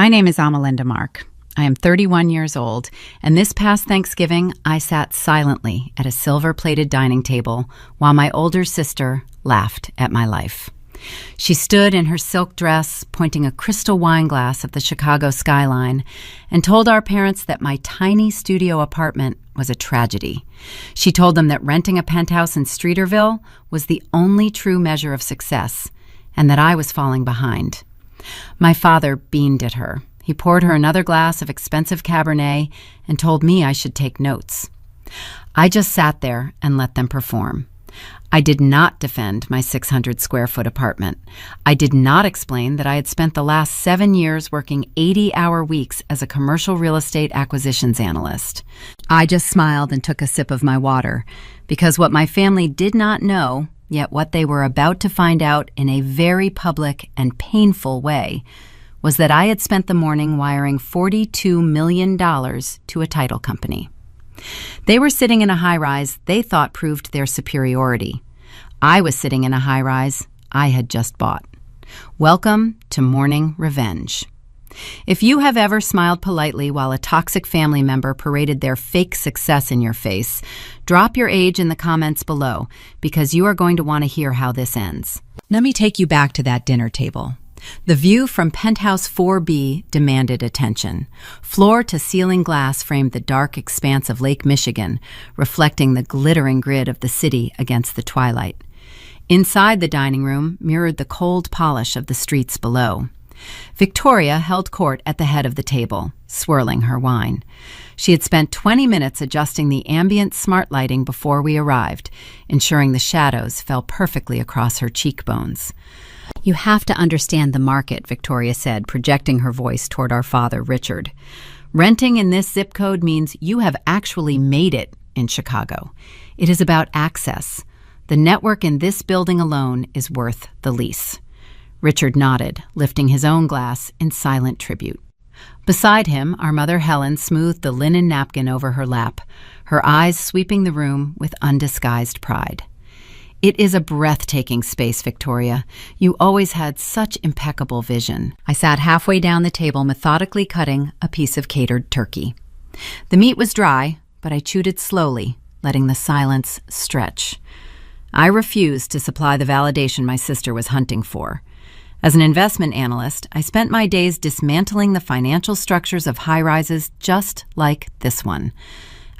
My name is Amalinda Mark. I am 31 years old, and this past Thanksgiving, I sat silently at a silver-plated dining table while my older sister laughed at my life. She stood in her silk dress, pointing a crystal wine glass at the Chicago skyline, and told our parents that my tiny studio apartment was a tragedy. She told them that renting a penthouse in Streeterville was the only true measure of success, and that I was falling behind. My father beamed at her. He poured her another glass of expensive Cabernet and told me I should take notes. I just sat there and let them perform. I did not defend my 600-square-foot apartment. I did not explain that I had spent the last 7 years working 80-hour weeks as a commercial real estate acquisitions analyst. I just smiled and took a sip of my water, because what my family did not know, yet what they were about to find out in a very public and painful way, was that I had spent the morning wiring $42 million to a title company. They were sitting in a high-rise they thought proved their superiority. I was sitting in a high-rise I had just bought. Welcome to morning revenge. If you have ever smiled politely while a toxic family member paraded their fake success in your face, drop your age in the comments below, because you are going to want to hear how this ends. Let me take you back to that dinner table. The view from Penthouse 4B demanded attention. Floor-to-ceiling glass framed the dark expanse of Lake Michigan, reflecting the glittering grid of the city against the twilight. Inside the dining room mirrored the cold polish of the streets below. Victoria held court at the head of the table, swirling her wine. She had spent 20 minutes adjusting the ambient smart lighting before we arrived, ensuring the shadows fell perfectly across her cheekbones. "You have to understand the market," Victoria said, projecting her voice toward our father, Richard. "Renting in this zip code means you have actually made it in Chicago. It is about access. The network in this building alone is worth the lease." Richard nodded, lifting his own glass in silent tribute. Beside him, our mother Helen smoothed the linen napkin over her lap, her eyes sweeping the room with undisguised pride. "It is a breathtaking space, Victoria. You always had such impeccable vision." I sat halfway down the table, methodically cutting a piece of catered turkey. The meat was dry, but I chewed it slowly, letting the silence stretch. I refused to supply the validation my sister was hunting for. As an investment analyst, I spent my days dismantling the financial structures of high-rises just like this one.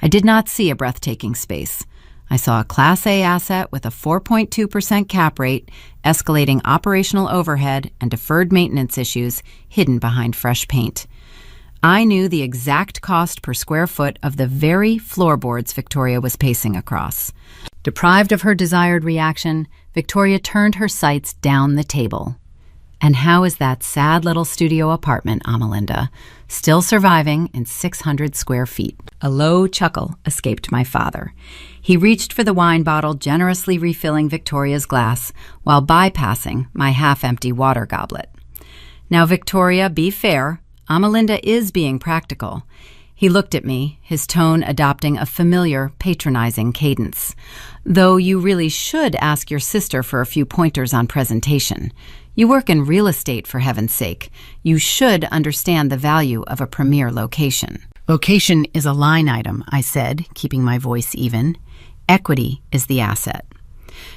I did not see a breathtaking space. I saw a Class A asset with a 4.2% cap rate, escalating operational overhead and deferred maintenance issues hidden behind fresh paint. I knew the exact cost per square foot of the very floorboards Victoria was pacing across. Deprived of her desired reaction, Victoria turned her sights down the table. "And how is that sad little studio apartment, Amalinda, still surviving in 600 square feet?" A low chuckle escaped my father. He reached for the wine bottle, generously refilling Victoria's glass while bypassing my half-empty water goblet. "Now, Victoria, be fair. Amalinda is being practical." He looked at me, his tone adopting a familiar, patronizing cadence. "Though you really should ask your sister for a few pointers on presentation. You work in real estate, for heaven's sake. You should understand the value of a premier location." "Location is a line item," I said, keeping my voice even. "Equity is the asset."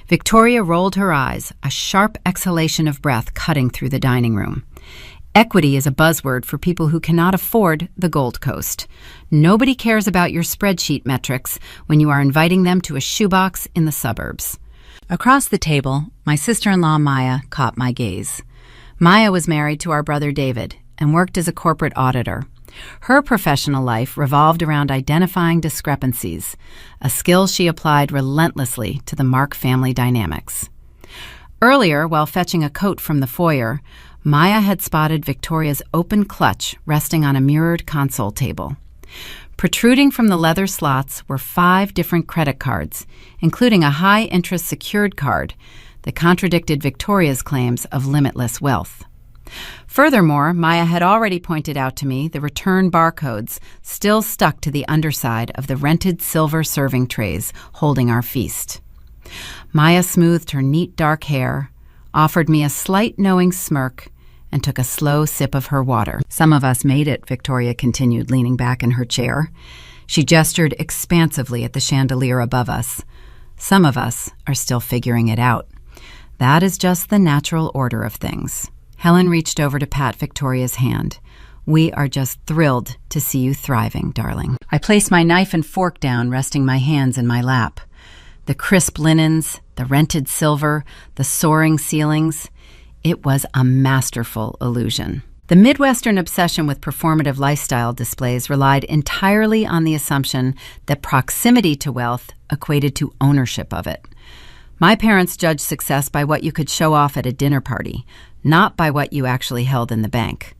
Victoria rolled her eyes, a sharp exhalation of breath cutting through the dining room. "Equity is a buzzword for people who cannot afford the Gold Coast. Nobody cares about your spreadsheet metrics when you are inviting them to a shoebox in the suburbs." Across the table, my sister-in-law Maya caught my gaze. Maya was married to our brother David and worked as a corporate auditor. Her professional life revolved around identifying discrepancies, a skill she applied relentlessly to the Mark family dynamics. Earlier, while fetching a coat from the foyer, Maya had spotted Victoria's open clutch resting on a mirrored console table. Protruding from the leather slots were 5 different credit cards, including a high-interest secured card that contradicted Victoria's claims of limitless wealth. Furthermore, Maya had already pointed out to me the return barcodes still stuck to the underside of the rented silver serving trays holding our feast. Maya smoothed her neat dark hair, offered me a slight knowing smirk, and took a slow sip of her water. "Some of us made it," Victoria continued, leaning back in her chair. She gestured expansively at the chandelier above us. "Some of us are still figuring it out. That is just the natural order of things." Helen reached over to pat Victoria's hand. "We are just thrilled to see you thriving, darling." I placed my knife and fork down, resting my hands in my lap. The crisp linens, the rented silver, the soaring ceilings. It was a masterful illusion. The Midwestern obsession with performative lifestyle displays relied entirely on the assumption that proximity to wealth equated to ownership of it. My parents judged success by what you could show off at a dinner party, not by what you actually held in the bank.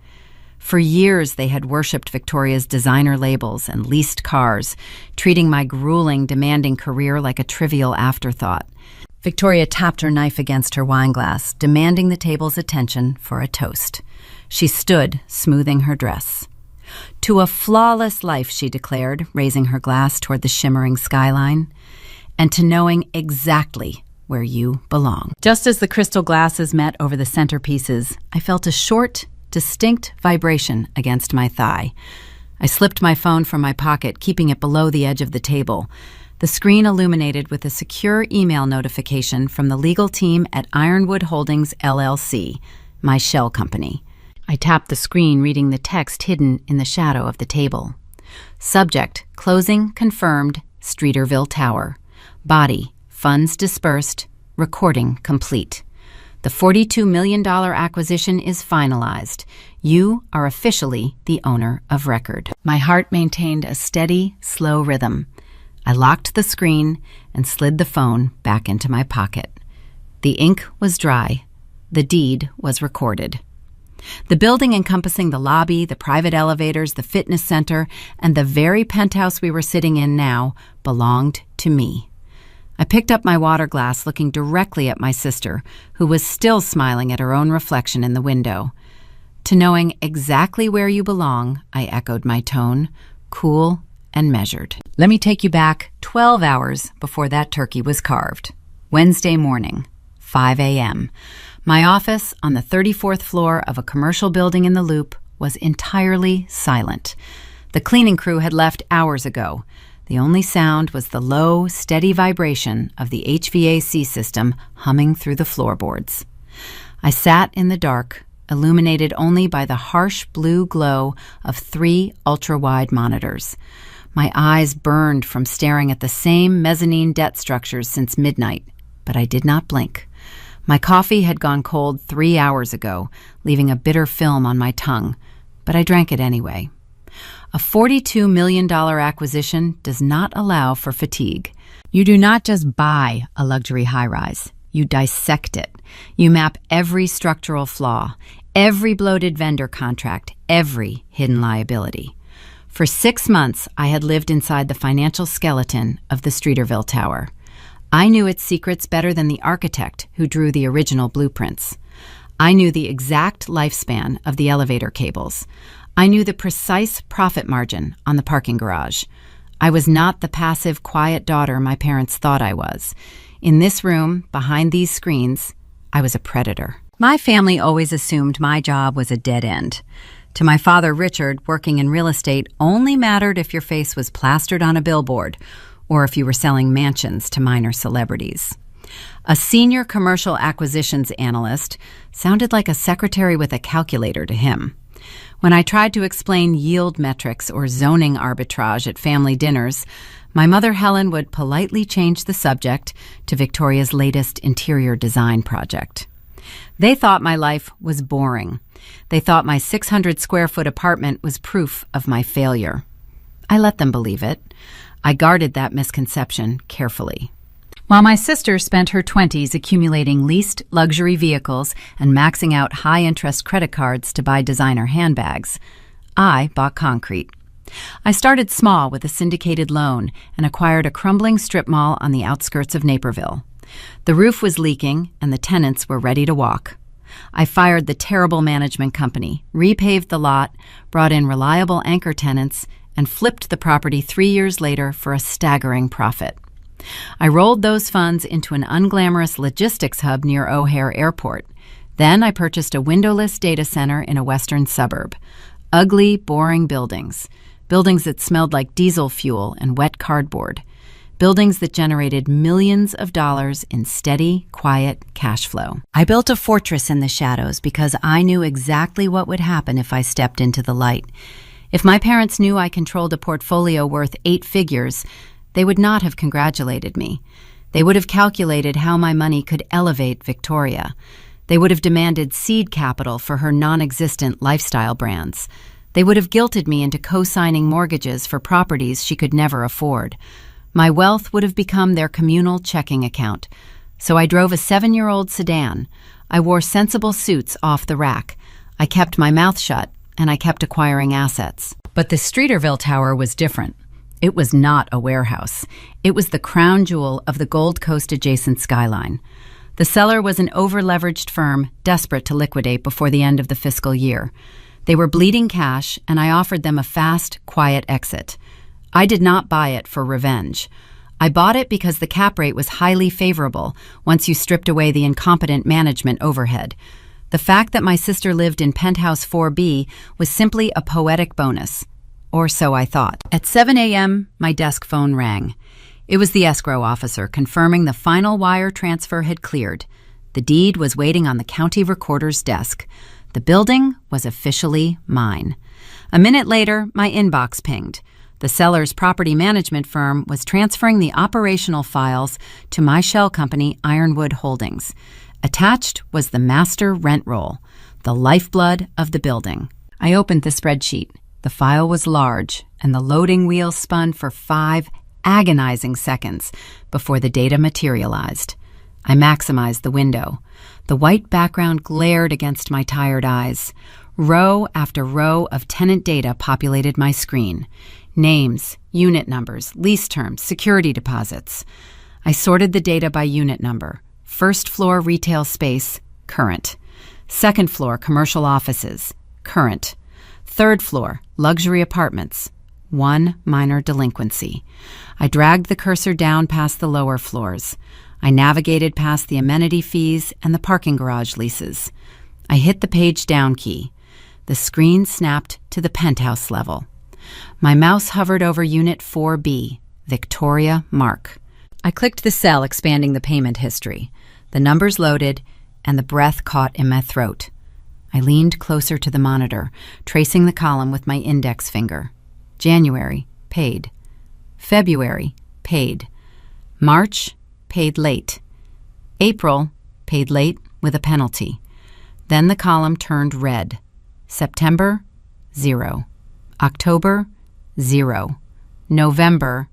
For years, they had worshipped Victoria's designer labels and leased cars, treating my grueling, demanding career like a trivial afterthought. Victoria tapped her knife against her wineglass, demanding the table's attention for a toast. She stood, smoothing her dress. "To a flawless life," she declared, raising her glass toward the shimmering skyline, "and to knowing exactly where you belong." Just as the crystal glasses met over the centerpieces, I felt a short, distinct vibration against my thigh. I slipped my phone from my pocket, keeping it below the edge of the table. The screen illuminated with a secure email notification from the legal team at Ironwood Holdings, LLC, my shell company. I tapped the screen, reading the text hidden in the shadow of the table. Subject: closing confirmed, Streeterville Tower. Body: funds dispersed, recording complete. The $42 million acquisition is finalized. You are officially the owner of record. My heart maintained a steady, slow rhythm. I locked the screen and slid the phone back into my pocket. The ink was dry. The deed was recorded. The building encompassing the lobby, the private elevators, the fitness center, and the very penthouse we were sitting in now belonged to me. I picked up my water glass, looking directly at my sister, who was still smiling at her own reflection in the window. "To knowing exactly where you belong," I echoed, my tone cool and measured. "Let me take you back 12 hours before that turkey was carved. Wednesday morning, 5 a.m. My office on the 34th floor of a commercial building in the Loop was entirely silent. The cleaning crew had left hours ago. The only sound was the low, steady vibration of the HVAC system humming through the floorboards. I sat in the dark, illuminated only by the harsh blue glow of 3 ultra-wide monitors. My eyes burned from staring at the same mezzanine debt structures since midnight, but I did not blink. My coffee had gone cold 3 hours ago, leaving a bitter film on my tongue, but I drank it anyway. A $42 million acquisition does not allow for fatigue. You do not just buy a luxury high-rise. You dissect it. You map every structural flaw, every bloated vendor contract, every hidden liability. For 6 months, I had lived inside the financial skeleton of the Streeterville Tower. I knew its secrets better than the architect who drew the original blueprints. I knew the exact lifespan of the elevator cables. I knew the precise profit margin on the parking garage. I was not the passive, quiet daughter my parents thought I was. In this room, behind these screens, I was a predator. My family always assumed my job was a dead end. To my father, Richard, working in real estate only mattered if your face was plastered on a billboard or if you were selling mansions to minor celebrities. A senior commercial acquisitions analyst sounded like a secretary with a calculator to him. When I tried to explain yield metrics or zoning arbitrage at family dinners, my mother Helen would politely change the subject to Victoria's latest interior design project. They thought my life was boring. They thought my 600-square-foot apartment was proof of my failure. I let them believe it. I guarded that misconception carefully. While my sister spent her 20s accumulating leased luxury vehicles and maxing out high-interest credit cards to buy designer handbags, I bought concrete. I started small with a syndicated loan and acquired a crumbling strip mall on the outskirts of Naperville. The roof was leaking and the tenants were ready to walk. I fired the terrible management company, repaved the lot, brought in reliable anchor tenants, and flipped the property 3 years later for a staggering profit. I rolled those funds into an unglamorous logistics hub near O'Hare Airport. Then I purchased a windowless data center in a western suburb. Ugly, boring buildings. Buildings that smelled like diesel fuel and wet cardboard. Buildings that generated millions of dollars in steady, quiet cash flow. I built a fortress in the shadows because I knew exactly what would happen if I stepped into the light. If my parents knew I controlled a portfolio worth 8 figures, they would not have congratulated me. They would have calculated how my money could elevate Victoria. They would have demanded seed capital for her non-existent lifestyle brands. They would have guilted me into co-signing mortgages for properties she could never afford. My wealth would have become their communal checking account. So I drove a 7-year-old sedan. I wore sensible suits off the rack. I kept my mouth shut, and I kept acquiring assets. But the Streeterville Tower was different. It was not a warehouse. It was the crown jewel of the Gold Coast adjacent skyline. The seller was an over-leveraged firm desperate to liquidate before the end of the fiscal year. They were bleeding cash, and I offered them a fast, quiet exit. I did not buy it for revenge. I bought it because the cap rate was highly favorable once you stripped away the incompetent management overhead. The fact that my sister lived in Penthouse 4B was simply a poetic bonus. Or so I thought. At 7 a.m., my desk phone rang. It was the escrow officer confirming the final wire transfer had cleared. The deed was waiting on the county recorder's desk. The building was officially mine. A minute later, my inbox pinged. The seller's property management firm was transferring the operational files to my shell company, Ironwood Holdings. Attached was the master rent roll, the lifeblood of the building. I opened the spreadsheet. The file was large, and the loading wheel spun for 5 agonizing seconds before the data materialized. I maximized the window. The white background glared against my tired eyes. Row after row of tenant data populated my screen. Names, unit numbers, lease terms, security deposits. I sorted the data by unit number. First floor retail space, current. Second floor commercial offices, current. Third floor luxury apartments, 1 minor delinquency. I dragged the cursor down past the lower floors. I navigated past the amenity fees and the parking garage leases. I hit the page down key. The screen snapped to the penthouse level. My mouse hovered over Unit 4B, Victoria Mark. I clicked the cell expanding the payment history. The numbers loaded, and the breath caught in my throat. I leaned closer to the monitor, tracing the column with my index finger. January, paid. February, paid. March, paid late. April, paid late with a penalty. Then the column turned red. September, 0. October, 0. November,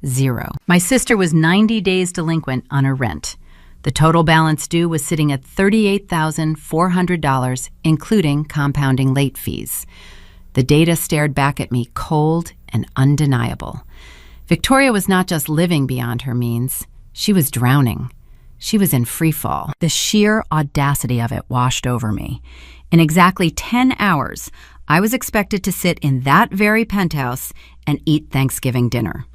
0. My sister was 90 days delinquent on her rent. The total balance due was sitting at $38,400, including compounding late fees. The data stared back at me cold and undeniable. Victoria was not just living beyond her means. She was drowning. She was in free fall. The sheer audacity of it washed over me. In exactly 10 hours, I was expected to sit in that very penthouse and eat Thanksgiving dinner.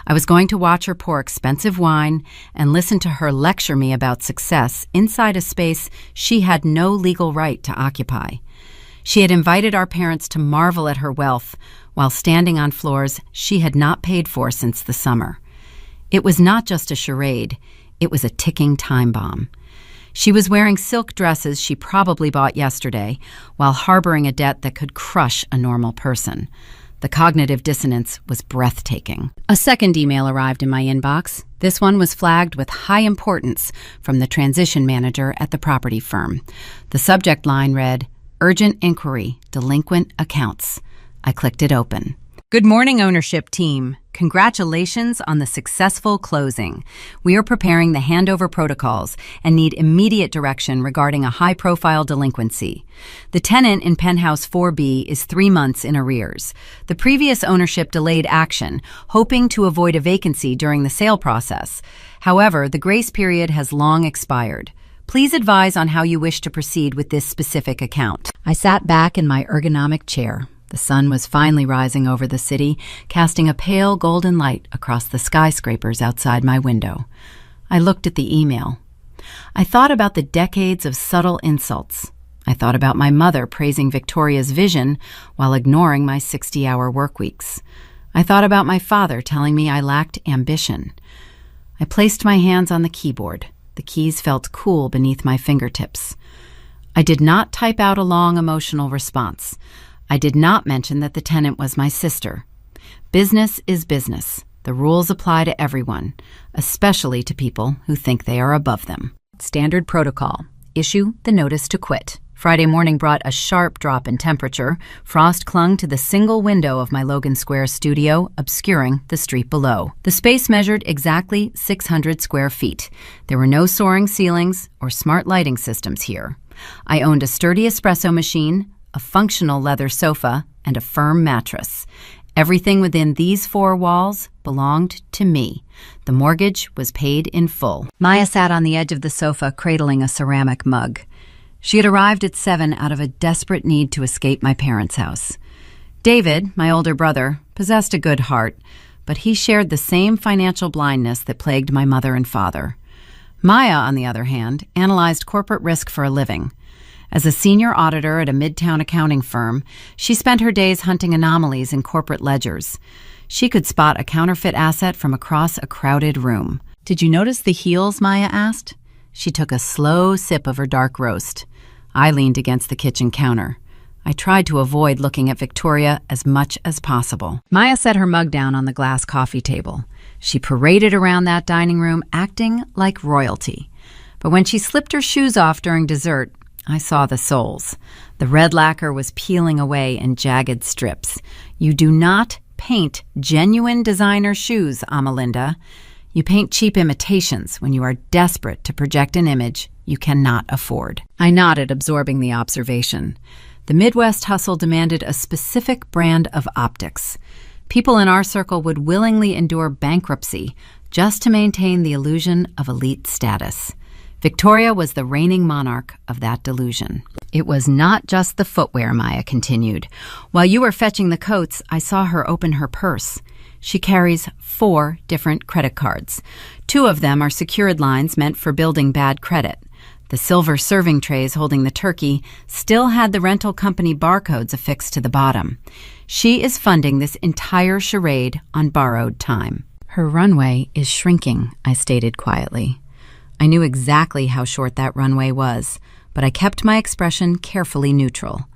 I was going to watch her pour expensive wine and listen to her lecture me about success inside a space she had no legal right to occupy. She had invited our parents to marvel at her wealth while standing on floors she had not paid for since the summer. It was not just a charade, it was a ticking time bomb. She was wearing silk dresses she probably bought yesterday while harboring a debt that could crush a normal person. The cognitive dissonance was breathtaking. A second email arrived in my inbox. This one was flagged with high importance from the transition manager at the property firm. The subject line read, "Urgent inquiry, delinquent accounts." I clicked it open. Good morning, ownership team. Congratulations on the successful closing. We are preparing the handover protocols and need immediate direction regarding a high-profile delinquency. The tenant in Penthouse 4B is 3 months in arrears. The previous ownership delayed action, hoping to avoid a vacancy during the sale process. However, the grace period has long expired. Please advise on how you wish to proceed with this specific account. I sat back in my ergonomic chair. The sun was finally rising over the city, casting a pale golden light across the skyscrapers outside my window. I looked at the email. I thought about the decades of subtle insults. I thought about my mother praising Victoria's vision while ignoring my 60-hour work weeks. I thought about my father telling me I lacked ambition. I placed my hands on the keyboard. The keys felt cool beneath my fingertips. I did not type out a long emotional response. I did not mention that the tenant was my sister. Business is business. The rules apply to everyone, especially to people who think they are above them. Standard protocol. Issue the notice to quit. Friday morning brought a sharp drop in temperature. Frost clung to the single window of my Logan Square studio, obscuring the street below. The space measured exactly 600 square feet. There were no soaring ceilings or smart lighting systems here. I owned a sturdy espresso machine, a functional leather sofa, and a firm mattress. Everything within these four walls belonged to me. The mortgage was paid in full. Maya sat on the edge of the sofa, cradling a ceramic mug. She had arrived at 7 out of a desperate need to escape my parents' house. David, my older brother, possessed a good heart, but he shared the same financial blindness that plagued my mother and father. Maya, on the other hand, analyzed corporate risk for a living. As a senior auditor at a midtown accounting firm, she spent her days hunting anomalies in corporate ledgers. She could spot a counterfeit asset from across a crowded room. "Did you notice the heels?" Maya asked. She took a slow sip of her dark roast. I leaned against the kitchen counter. I tried to avoid looking at Victoria as much as possible. Maya set her mug down on the glass coffee table. She paraded around that dining room, acting like royalty. But when she slipped her shoes off during dessert, I saw the soles. The red lacquer was peeling away in jagged strips. You do not paint genuine designer shoes, Amalinda. You paint cheap imitations when you are desperate to project an image you cannot afford. I nodded, absorbing the observation. The Midwest hustle demanded a specific brand of optics. People in our circle would willingly endure bankruptcy just to maintain the illusion of elite status. Victoria was the reigning monarch of that delusion. It was not just the footwear, Maya continued. While you were fetching the coats, I saw her open her purse. She carries 4 different credit cards. 2 of them are secured lines meant for building bad credit. The silver serving trays holding the turkey still had the rental company barcodes affixed to the bottom. She is funding this entire charade on borrowed time. Her runway is shrinking, I stated quietly. I knew exactly how short that runway was, but I kept my expression carefully neutral.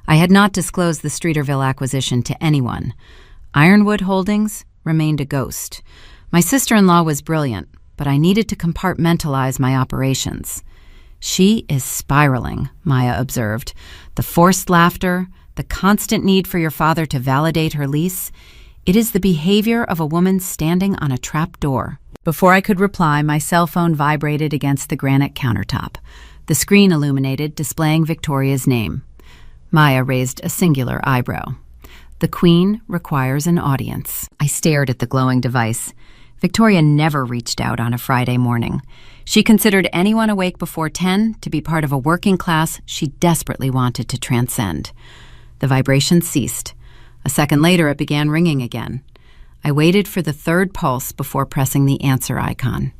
I had not disclosed the Streeterville acquisition to anyone. Ironwood Holdings remained a ghost. My sister-in-law was brilliant, but I needed to compartmentalize my operations. She is spiraling, Maya observed. The forced laughter, the constant need for your father to validate her lease. It is the behavior of a woman standing on a trap door. Before I could reply, my cell phone vibrated against the granite countertop. The screen illuminated, displaying Victoria's name. Maya raised a singular eyebrow. The Queen requires an audience. I stared at the glowing device. Victoria never reached out on a Friday morning. She considered anyone awake before 10 to be part of a working class she desperately wanted to transcend. The vibration ceased. A second later, it began ringing again. I waited for the third pulse before pressing the answer icon.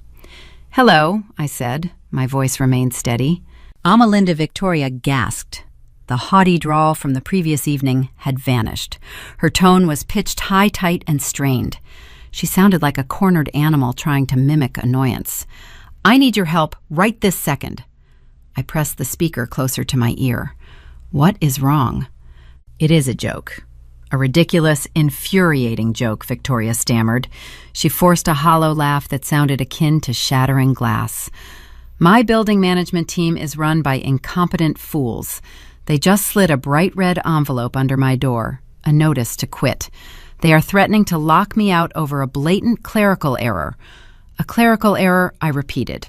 "Hello," I said. My voice remained steady. Amalinda Victoria gasped. The haughty drawl from the previous evening had vanished. Her tone was pitched high, tight, and strained. She sounded like a cornered animal trying to mimic annoyance. "I need your help right this second." I pressed the speaker closer to my ear. "What is wrong?" "It is a joke. A ridiculous, infuriating joke," Victoria stammered. She forced a hollow laugh that sounded akin to shattering glass. "My building management team is run by incompetent fools. They just slid a bright red envelope under my door, a notice to quit. They are threatening to lock me out over a blatant clerical error." "A clerical error," I repeated.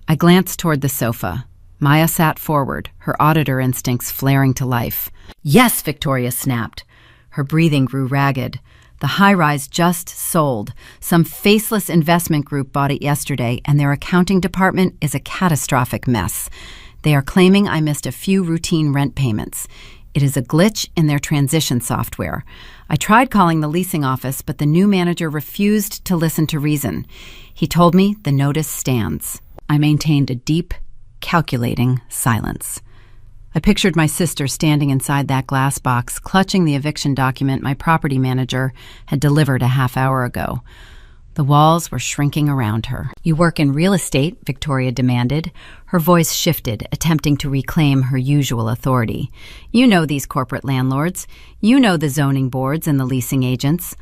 I glanced toward the sofa. Maya sat forward, her auditor instincts flaring to life. "Yes," Victoria snapped. Her breathing grew ragged. "The high-rise just sold. Some faceless investment group bought it yesterday, and their accounting department is a catastrophic mess. They are claiming I missed a few routine rent payments. It is a glitch in their transition software. I tried calling the leasing office, but the new manager refused to listen to reason. He told me the notice stands." I maintained a deep, calculating silence. I pictured my sister standing inside that glass box, clutching the eviction document my property manager had delivered a half hour ago. The walls were shrinking around her. "You work in real estate," Victoria demanded. Her voice shifted, attempting to reclaim her usual authority. "You know these corporate landlords. You know the zoning boards and the leasing agents.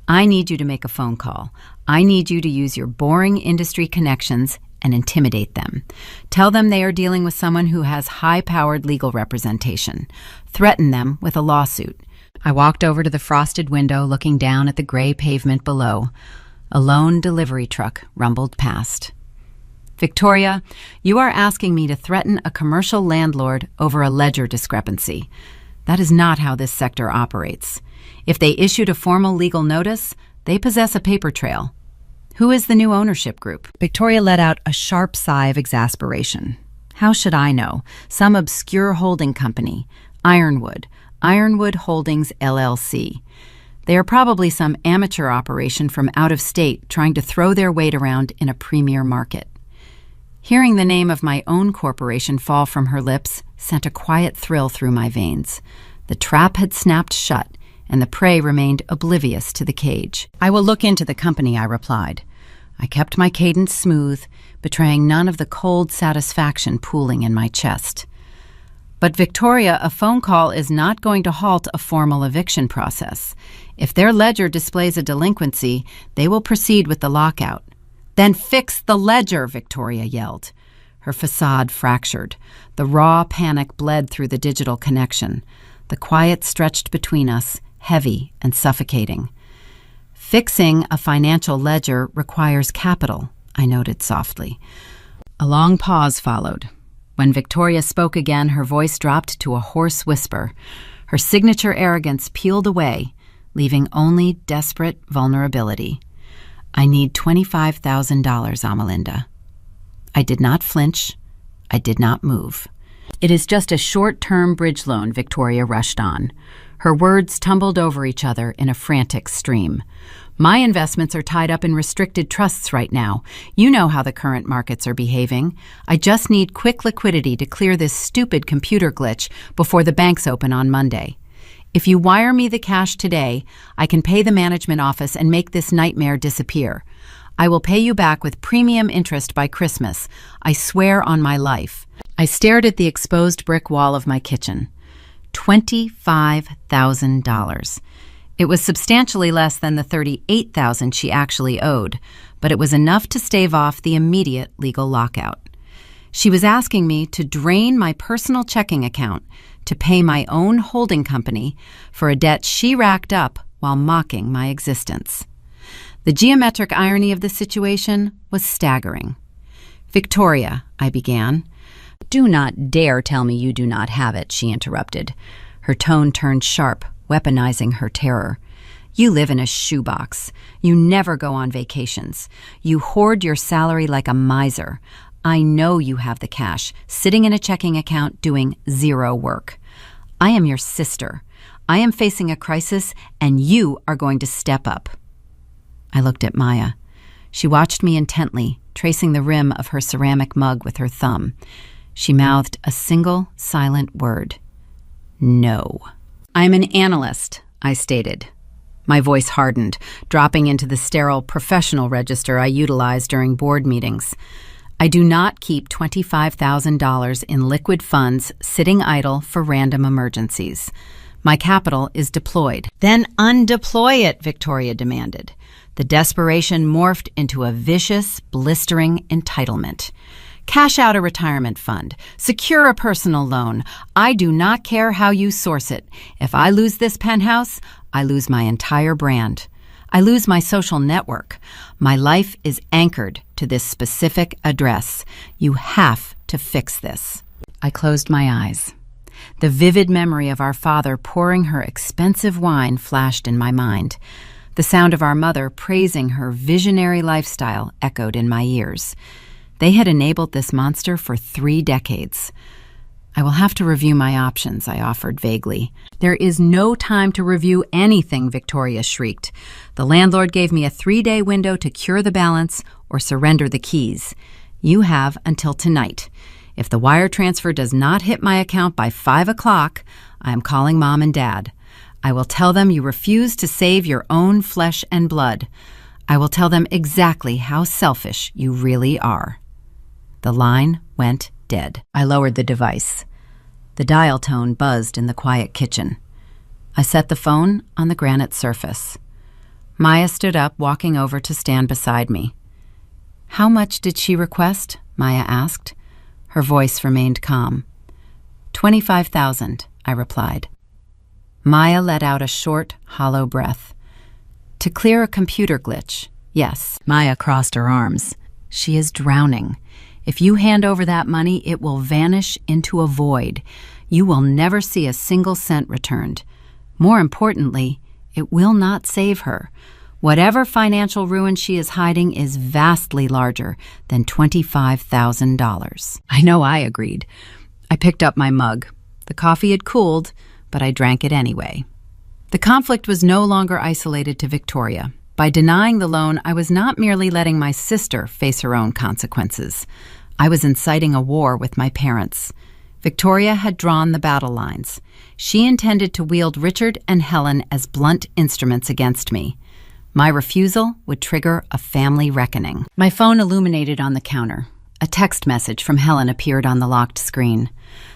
I need you to make a phone call. I need you to use your boring industry connections and intimidate them. Tell them they are dealing with someone who has high-powered legal representation. Threaten them with a lawsuit." I walked over to the frosted window, looking down at the gray pavement below. A lone delivery truck rumbled past. "Victoria, you are asking me to threaten a commercial landlord over a ledger discrepancy. That is not how this sector operates. If they issued a formal legal notice, they possess a paper trail. Who is the new ownership group?" Victoria let out a sharp sigh of exasperation. "How should I know? Some obscure holding company. Ironwood Holdings, LLC. They are probably some amateur operation from out of state trying to throw their weight around in a premier market." Hearing the name of my own corporation fall from her lips sent a quiet thrill through my veins. The trap had snapped shut, and the prey remained oblivious to the cage. "I will look into the company," I replied. I kept my cadence smooth, betraying none of the cold satisfaction pooling in my chest. "But Victoria, a phone call is not going to halt a formal eviction process. If their ledger displays a delinquency, they will proceed with the lockout." "Then fix the ledger," Victoria yelled. Her facade fractured. The raw panic bled through the digital connection. The quiet stretched between us, heavy and suffocating. "Fixing a financial ledger requires capital," I noted softly. A long pause followed. When Victoria spoke again, her voice dropped to a hoarse whisper. Her signature arrogance peeled away, leaving only desperate vulnerability. "I need $25,000, Amalinda." I did not flinch. I did not move. "It is just a short-term bridge loan," Victoria rushed on. Her words tumbled over each other in a frantic stream. "My investments are tied up in restricted trusts right now. You know how the current markets are behaving. I just need quick liquidity to clear this stupid computer glitch before the banks open on Monday. If you wire me the cash today, I can pay the management office and make this nightmare disappear. I will pay you back with premium interest by Christmas. I swear on my life." I stared at the exposed brick wall of my kitchen. $25,000. It was substantially less than the $38,000 she actually owed, but it was enough to stave off the immediate legal lockout. She was asking me to drain my personal checking account to pay my own holding company for a debt she racked up while mocking my existence. The geometric irony of the situation was staggering. "Victoria," I began. "Do not dare tell me you do not have it," she interrupted. Her tone turned sharp, weaponizing her terror. "You live in a shoebox. You never go on vacations. You hoard your salary like a miser. I know you have the cash, sitting in a checking account doing zero work. I am your sister. I am facing a crisis, and you are going to step up." I looked at Maya. She watched me intently, tracing the rim of her ceramic mug with her thumb. She mouthed a single silent word. "No." "I'm an analyst," I stated. My voice hardened, dropping into the sterile professional register I utilize during board meetings. "I do not keep $25,000 in liquid funds sitting idle for random emergencies. My capital is deployed." "Then undeploy it," Victoria demanded. The desperation morphed into a vicious, blistering entitlement. "Cash out a retirement fund. Secure a personal loan. I do not care how you source it. If I lose this penthouse, I lose my entire brand. I lose my social network. My life is anchored to this specific address. You have to fix this." I closed my eyes. The vivid memory of our father pouring her expensive wine flashed in my mind. The sound of our mother praising her visionary lifestyle echoed in my ears. They had enabled this monster for 3 decades. "I will have to review my options," I offered vaguely. "There is no time to review anything," Victoria shrieked. "The landlord gave me a 3-day window to cure the balance or surrender the keys. You have until tonight. If the wire transfer does not hit my account by 5 o'clock, I am calling Mom and Dad. I will tell them you refuse to save your own flesh and blood. I will tell them exactly how selfish you really are." The line went dead. I lowered the device. The dial tone buzzed in the quiet kitchen. I set the phone on the granite surface. Maya stood up, walking over to stand beside me. "How much did she request?" Maya asked. Her voice remained calm. "$25,000, I replied. Maya let out a short, hollow breath. "To clear a computer glitch, yes." Maya crossed her arms. "She is drowning. If you hand over that money, it will vanish into a void. You will never see a single cent returned. More importantly, it will not save her. Whatever financial ruin she is hiding is vastly larger than $25,000. I know, I agreed. I picked up my mug. The coffee had cooled, but I drank it anyway. The conflict was no longer isolated to Victoria. By denying the loan, I was not merely letting my sister face her own consequences. I was inciting a war with my parents. Victoria had drawn the battle lines. She intended to wield Richard and Helen as blunt instruments against me. My refusal would trigger a family reckoning. My phone illuminated on the counter. A text message from Helen appeared on the locked screen.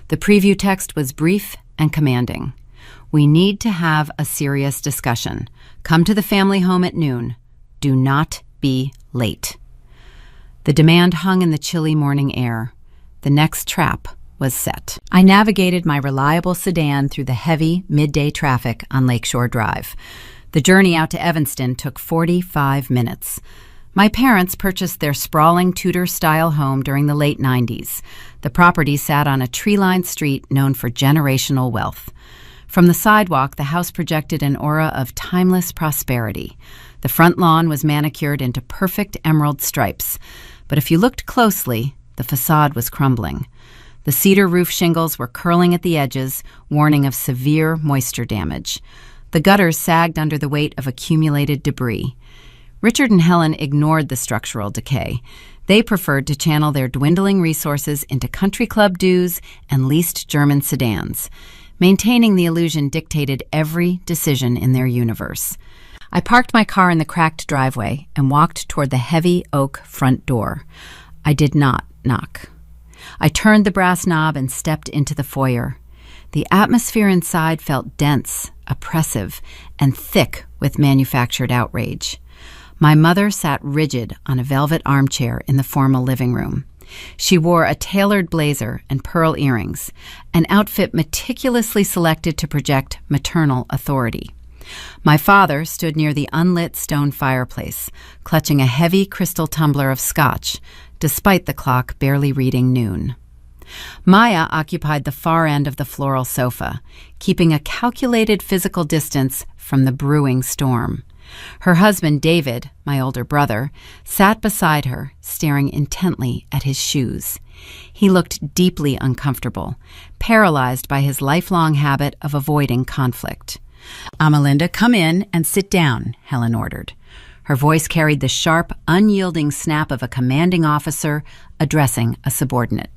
The preview text was brief and commanding. "We need to have a serious discussion. Come to the family home at noon. Do not be late." The demand hung in the chilly morning air. The next trap was set. I navigated my reliable sedan through the heavy midday traffic on Lakeshore Drive. The journey out to Evanston took 45 minutes. My parents purchased their sprawling Tudor-style home during the late 90s. The property sat on a tree-lined street known for generational wealth. From the sidewalk, the house projected an aura of timeless prosperity. The front lawn was manicured into perfect emerald stripes, but if you looked closely, the facade was crumbling. The cedar roof shingles were curling at the edges, warning of severe moisture damage. The gutters sagged under the weight of accumulated debris. Richard and Helen ignored the structural decay. They preferred to channel their dwindling resources into country club dues and leased German sedans. Maintaining the illusion dictated every decision in their universe. I parked my car in the cracked driveway and walked toward the heavy oak front door. I did not knock. I turned the brass knob and stepped into the foyer. The atmosphere inside felt dense, oppressive, and thick with manufactured outrage. My mother sat rigid on a velvet armchair in the formal living room. She wore a tailored blazer and pearl earrings, an outfit meticulously selected to project maternal authority. My father stood near the unlit stone fireplace, clutching a heavy crystal tumbler of scotch, despite the clock barely reading noon. Maya occupied the far end of the floral sofa, keeping a calculated physical distance from the brewing storm. Her husband, David, my older brother, sat beside her, staring intently at his shoes. He looked deeply uncomfortable, paralyzed by his lifelong habit of avoiding conflict. "Amalinda, come in and sit down," Helen ordered. Her voice carried the sharp, unyielding snap of a commanding officer addressing a subordinate.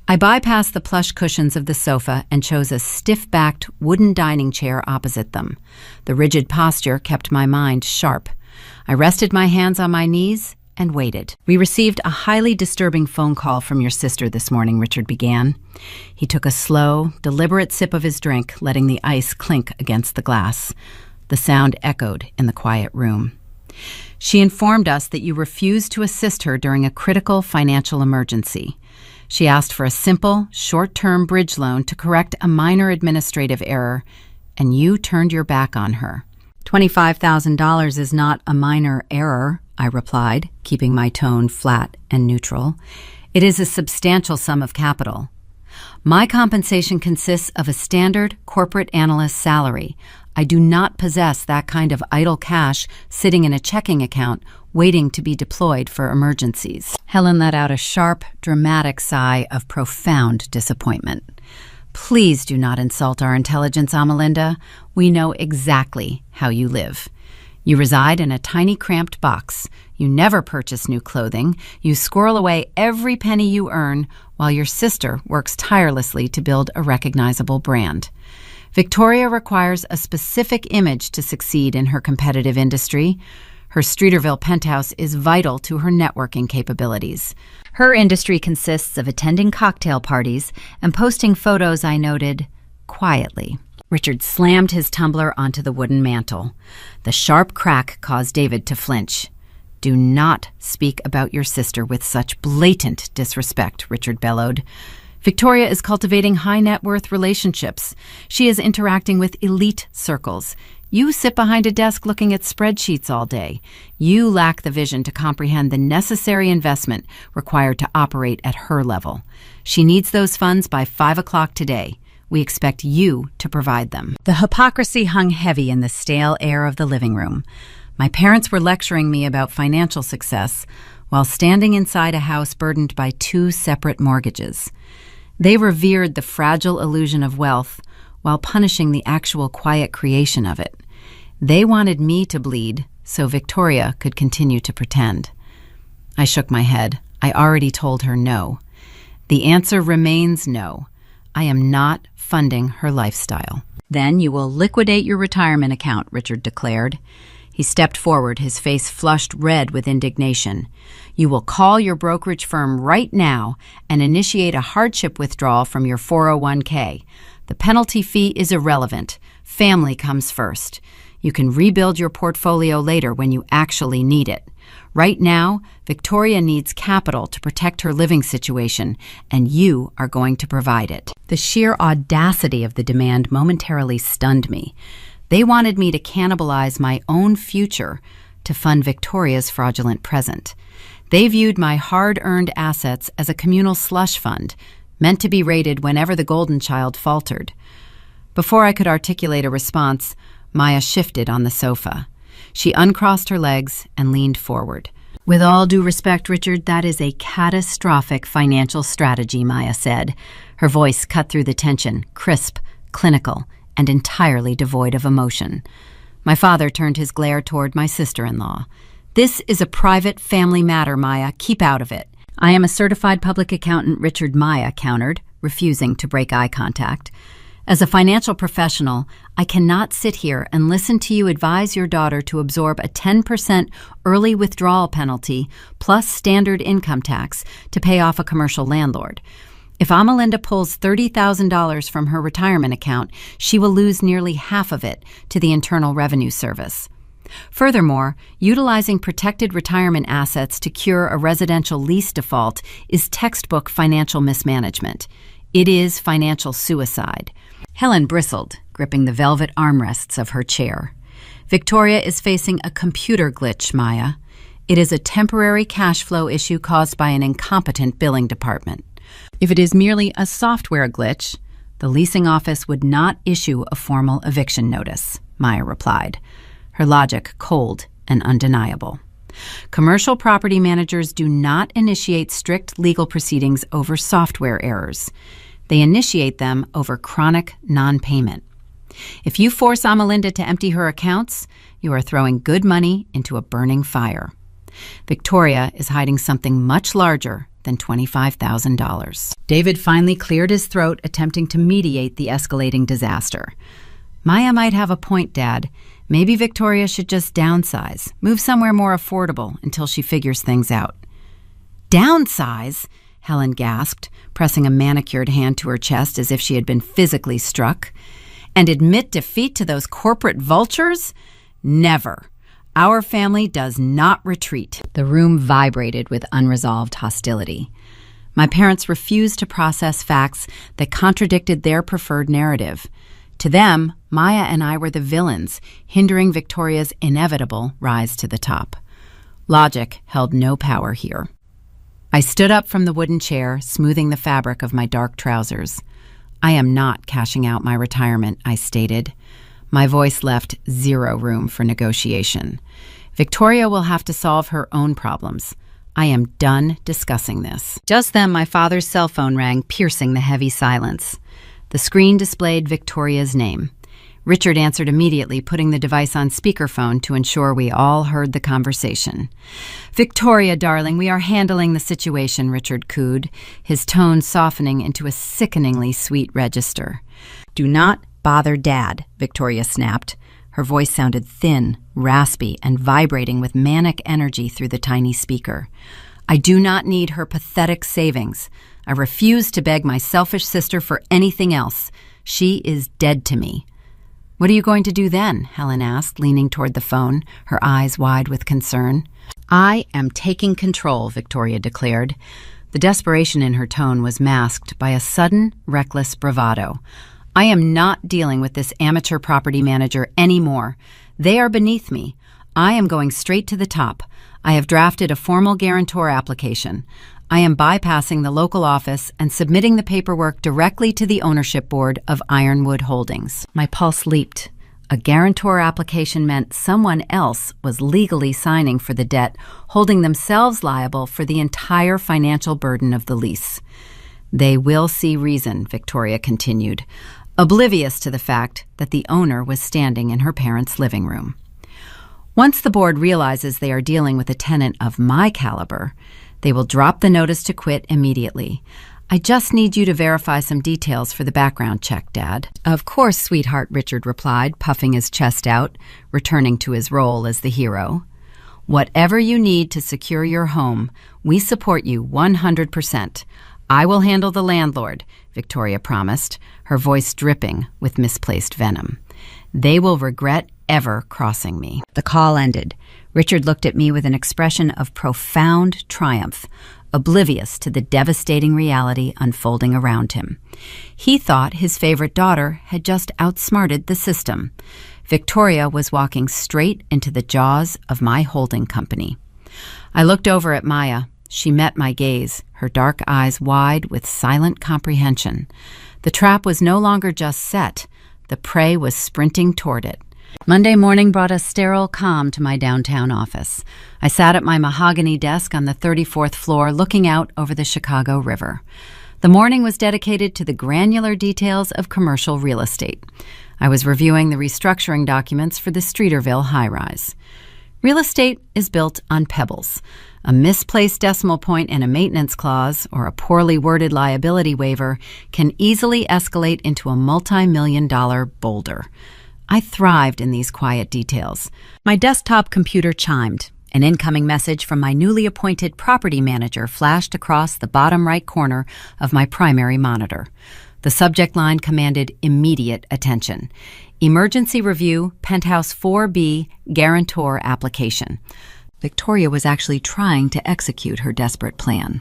I bypassed the plush cushions of the sofa and chose a stiff-backed wooden dining chair opposite them. The rigid posture kept my mind sharp. I rested my hands on my knees and waited. "We received a highly disturbing phone call from your sister this morning," Richard began. He took a slow, deliberate sip of his drink, letting the ice clink against the glass. The sound echoed in the quiet room. "She informed us that you refused to assist her during a critical financial emergency. She asked for a simple, short-term bridge loan to correct a minor administrative error, and you turned your back on her." $25,000 is not a minor error, I replied, keeping my tone flat and neutral. "It is a substantial sum of capital. My compensation consists of a standard corporate analyst salary. I do not possess that kind of idle cash sitting in a checking account waiting to be deployed for emergencies." Helen let out a sharp, dramatic sigh of profound disappointment. "Please do not insult our intelligence, Amalinda. We know exactly how you live. You reside in a tiny cramped box. You never purchase new clothing. You squirrel away every penny you earn while your sister works tirelessly to build a recognizable brand. Victoria requires a specific image to succeed in her competitive industry. Her Streeterville penthouse is vital to her networking capabilities. Her industry consists of attending cocktail parties and posting photos, I noted, quietly. Richard slammed his tumbler onto the wooden mantel. The sharp crack caused David to flinch. "Do not speak about your sister with such blatant disrespect," Richard bellowed. "Victoria is cultivating high-net-worth relationships. She is interacting with elite circles. You sit behind a desk looking at spreadsheets all day. You lack the vision to comprehend the necessary investment required to operate at her level. She needs those funds by 5 o'clock today. We expect you to provide them." The hypocrisy hung heavy in the stale air of the living room. My parents were lecturing me about financial success while standing inside a house burdened by 2 separate mortgages. They revered the fragile illusion of wealth while punishing the actual quiet creation of it. They wanted me to bleed so Victoria could continue to pretend. I shook my head. I already told her no. The answer remains no. I am not funding her lifestyle. "Then you will liquidate your retirement account," Richard declared. He stepped forward, his face flushed red with indignation. "You will call your brokerage firm right now and initiate a hardship withdrawal from your 401k. The penalty fee is irrelevant. Family comes first. You can rebuild your portfolio later when you actually need it. Right now, Victoria needs capital to protect her living situation, and you are going to provide it." The sheer audacity of the demand momentarily stunned me. They wanted me to cannibalize my own future to fund Victoria's fraudulent present. They viewed my hard-earned assets as a communal slush fund, meant to be raided whenever the golden child faltered. Before I could articulate a response, Maya shifted on the sofa. She uncrossed her legs and leaned forward. "With all due respect, Richard, that is a catastrophic financial strategy," Maya said. Her voice cut through the tension, crisp, clinical, and entirely devoid of emotion. My father turned his glare toward my sister-in-law. "This is a private family matter, Maya. Keep out of it." "I am a certified public accountant," Richard, Maya countered, refusing to break eye contact. "As a financial professional, I cannot sit here and listen to you advise your daughter to absorb a 10% early withdrawal penalty plus standard income tax to pay off a commercial landlord. If Amalinda pulls $30,000 from her retirement account, she will lose nearly half of it to the Internal Revenue Service. Furthermore, utilizing protected retirement assets to cure a residential lease default is textbook financial mismanagement. It is financial suicide." Helen bristled, gripping the velvet armrests of her chair. "Victoria is facing a computer glitch, Maya. It is a temporary cash flow issue caused by an incompetent billing department. If it is merely a software glitch, the leasing office would not issue a formal eviction notice," Maya replied, her logic cold and undeniable. "Commercial property managers do not initiate strict legal proceedings over software errors. They initiate them over chronic non-payment. If you force Amalinda to empty her accounts, you are throwing good money into a burning fire. Victoria is hiding something much larger than $25,000. David finally cleared his throat, attempting to mediate the escalating disaster. "Maya might have a point, Dad. Maybe Victoria should just downsize, move somewhere more affordable until she figures things out." "Downsize?" Helen gasped, pressing a manicured hand to her chest as if she had been physically struck. "And admit defeat to those corporate vultures? Never. Our family does not retreat." The room vibrated with unresolved hostility. My parents refused to process facts that contradicted their preferred narrative. To them, Maya and I were the villains, hindering Victoria's inevitable rise to the top. Logic held no power here. I stood up from the wooden chair, smoothing the fabric of my dark trousers. "I am not cashing out my retirement," I stated. My voice left zero room for negotiation. "Victoria will have to solve her own problems. I am done discussing this." Just then, my father's cell phone rang, piercing the heavy silence. The screen displayed Victoria's name. Richard answered immediately, putting the device on speakerphone to ensure we all heard the conversation. "Victoria, darling, we are handling the situation," Richard cooed, his tone softening into a sickeningly sweet register. "Do not bother Dad," Victoria snapped. Her voice sounded thin, raspy, and vibrating with manic energy through the tiny speaker. "I do not need her pathetic savings. I refuse to beg my selfish sister for anything else. She is dead to me." "What are you going to do then?" Helen asked, leaning toward the phone, her eyes wide with concern. "I am taking control," Victoria declared. The desperation in her tone was masked by a sudden, reckless bravado. "I am not dealing with this amateur property manager anymore. They are beneath me. I am going straight to the top. I have drafted a formal guarantor application. I am bypassing the local office and submitting the paperwork directly to the ownership board of Ironwood Holdings." My pulse leaped. A guarantor application meant someone else was legally signing for the debt, holding themselves liable for the entire financial burden of the lease. "They will see reason," Victoria continued, oblivious to the fact that the owner was standing in her parents' living room. "Once the board realizes they are dealing with a tenant of my caliber, they will drop the notice to quit immediately. I just need you to verify some details for the background check, Dad." "Of course, sweetheart," Richard replied, puffing his chest out, returning to his role as the hero. "Whatever you need to secure your home, we support you 100%. I will handle the landlord," Victoria promised, her voice dripping with misplaced venom. "They will regret ever crossing me." The call ended. Richard looked at me with an expression of profound triumph, oblivious to the devastating reality unfolding around him. He thought his favorite daughter had just outsmarted the system. Victoria was walking straight into the jaws of my holding company. I looked over at Maya. She met my gaze, her dark eyes wide with silent comprehension. The trap was no longer just set. The prey was sprinting toward it. Monday morning brought a sterile calm to my downtown office. I sat at my mahogany desk on the 34th floor looking out over the Chicago River. The morning was dedicated to the granular details of commercial real estate. I was reviewing the restructuring documents for the Streeterville high-rise. Real estate is built on pebbles. A misplaced decimal point in a maintenance clause or a poorly worded liability waiver can easily escalate into a multi-million-dollar boulder. I thrived in these quiet details. My desktop computer chimed. An incoming message from my newly appointed property manager flashed across the bottom right corner of my primary monitor. The subject line commanded immediate attention. "Emergency review, Penthouse 4B, guarantor application." Victoria was actually trying to execute her desperate plan.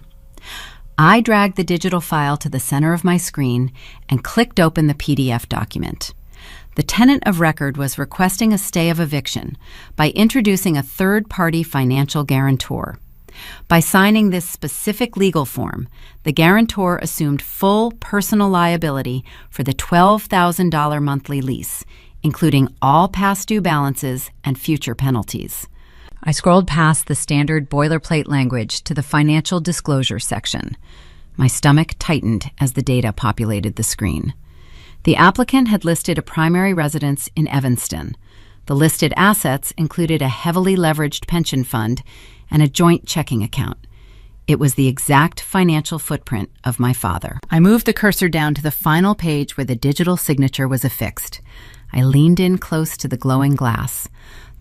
I dragged the digital file to the center of my screen and clicked open the PDF document. The tenant of record was requesting a stay of eviction by introducing a third-party financial guarantor. By signing this specific legal form, the guarantor assumed full personal liability for the $12,000 monthly lease, including all past due balances and future penalties. I scrolled past the standard boilerplate language to the financial disclosure section. My stomach tightened as the data populated the screen. The applicant had listed a primary residence in Evanston. The listed assets included a heavily leveraged pension fund and a joint checking account. It was the exact financial footprint of my father. I moved the cursor down to the final page where the digital signature was affixed. I leaned in close to the glowing glass.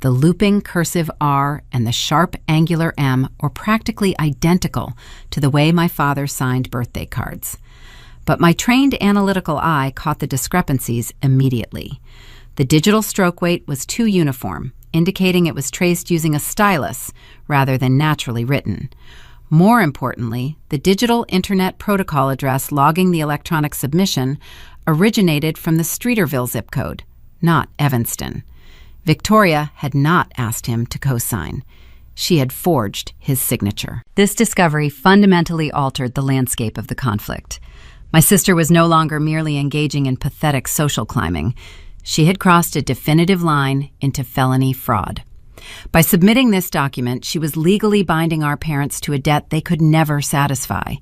The looping cursive R and the sharp angular M were practically identical to the way my father signed birthday cards. But my trained analytical eye caught the discrepancies immediately. The digital stroke weight was too uniform, indicating it was traced using a stylus rather than naturally written. More importantly, the digital Internet Protocol address logging the electronic submission originated from the Streeterville zip code, not Evanston. Victoria had not asked him to co-sign. She had forged his signature. This discovery fundamentally altered the landscape of the conflict. My sister was no longer merely engaging in pathetic social climbing. She had crossed a definitive line into felony fraud. By submitting this document, she was legally binding our parents to a debt they could never satisfy.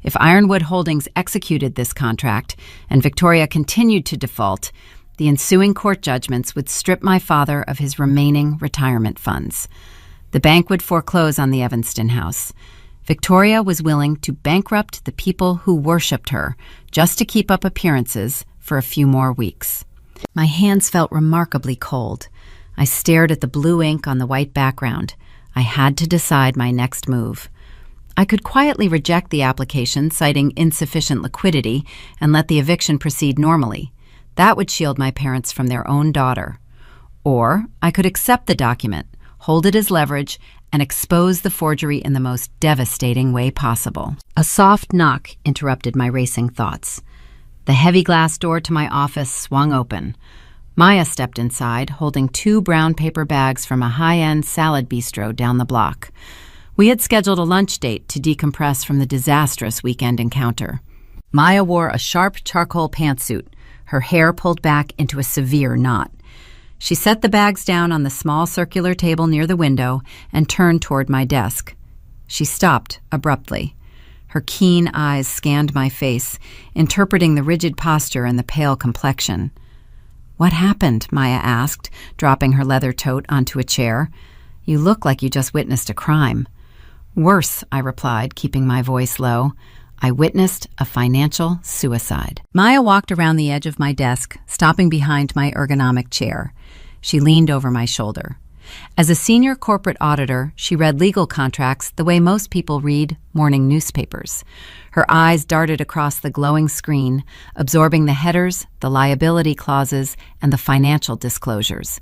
If Ironwood Holdings executed this contract and Victoria continued to default, The ensuing court judgments would strip my father of his remaining retirement funds. The bank would foreclose on the Evanston house. Victoria was willing to bankrupt the people who worshipped her just to keep up appearances for a few more weeks. My hands felt remarkably cold. I stared at the blue ink on the white background. I had to decide my next move. I could quietly reject the application, citing insufficient liquidity, and let the eviction proceed normally. That would shield my parents from their own daughter. Or I could accept the document, hold it as leverage, and expose the forgery in the most devastating way possible. A soft knock interrupted my racing thoughts. The heavy glass door to my office swung open. Maya stepped inside, holding 2 brown paper bags from a high-end salad bistro down the block. We had scheduled a lunch date to decompress from the disastrous weekend encounter. Maya wore a sharp charcoal pantsuit, her hair pulled back into a severe knot. She set the bags down on the small circular table near the window and turned toward my desk. She stopped abruptly. Her keen eyes scanned my face, interpreting the rigid posture and the pale complexion. "What happened?" Maya asked, dropping her leather tote onto a chair. "You look like you just witnessed a crime." "Worse," I replied, keeping my voice low. "I witnessed a financial suicide." Maya walked around the edge of my desk, stopping behind my ergonomic chair. She leaned over my shoulder. As a senior corporate auditor, she read legal contracts the way most people read morning newspapers. Her eyes darted across the glowing screen, absorbing the headers, the liability clauses, and the financial disclosures.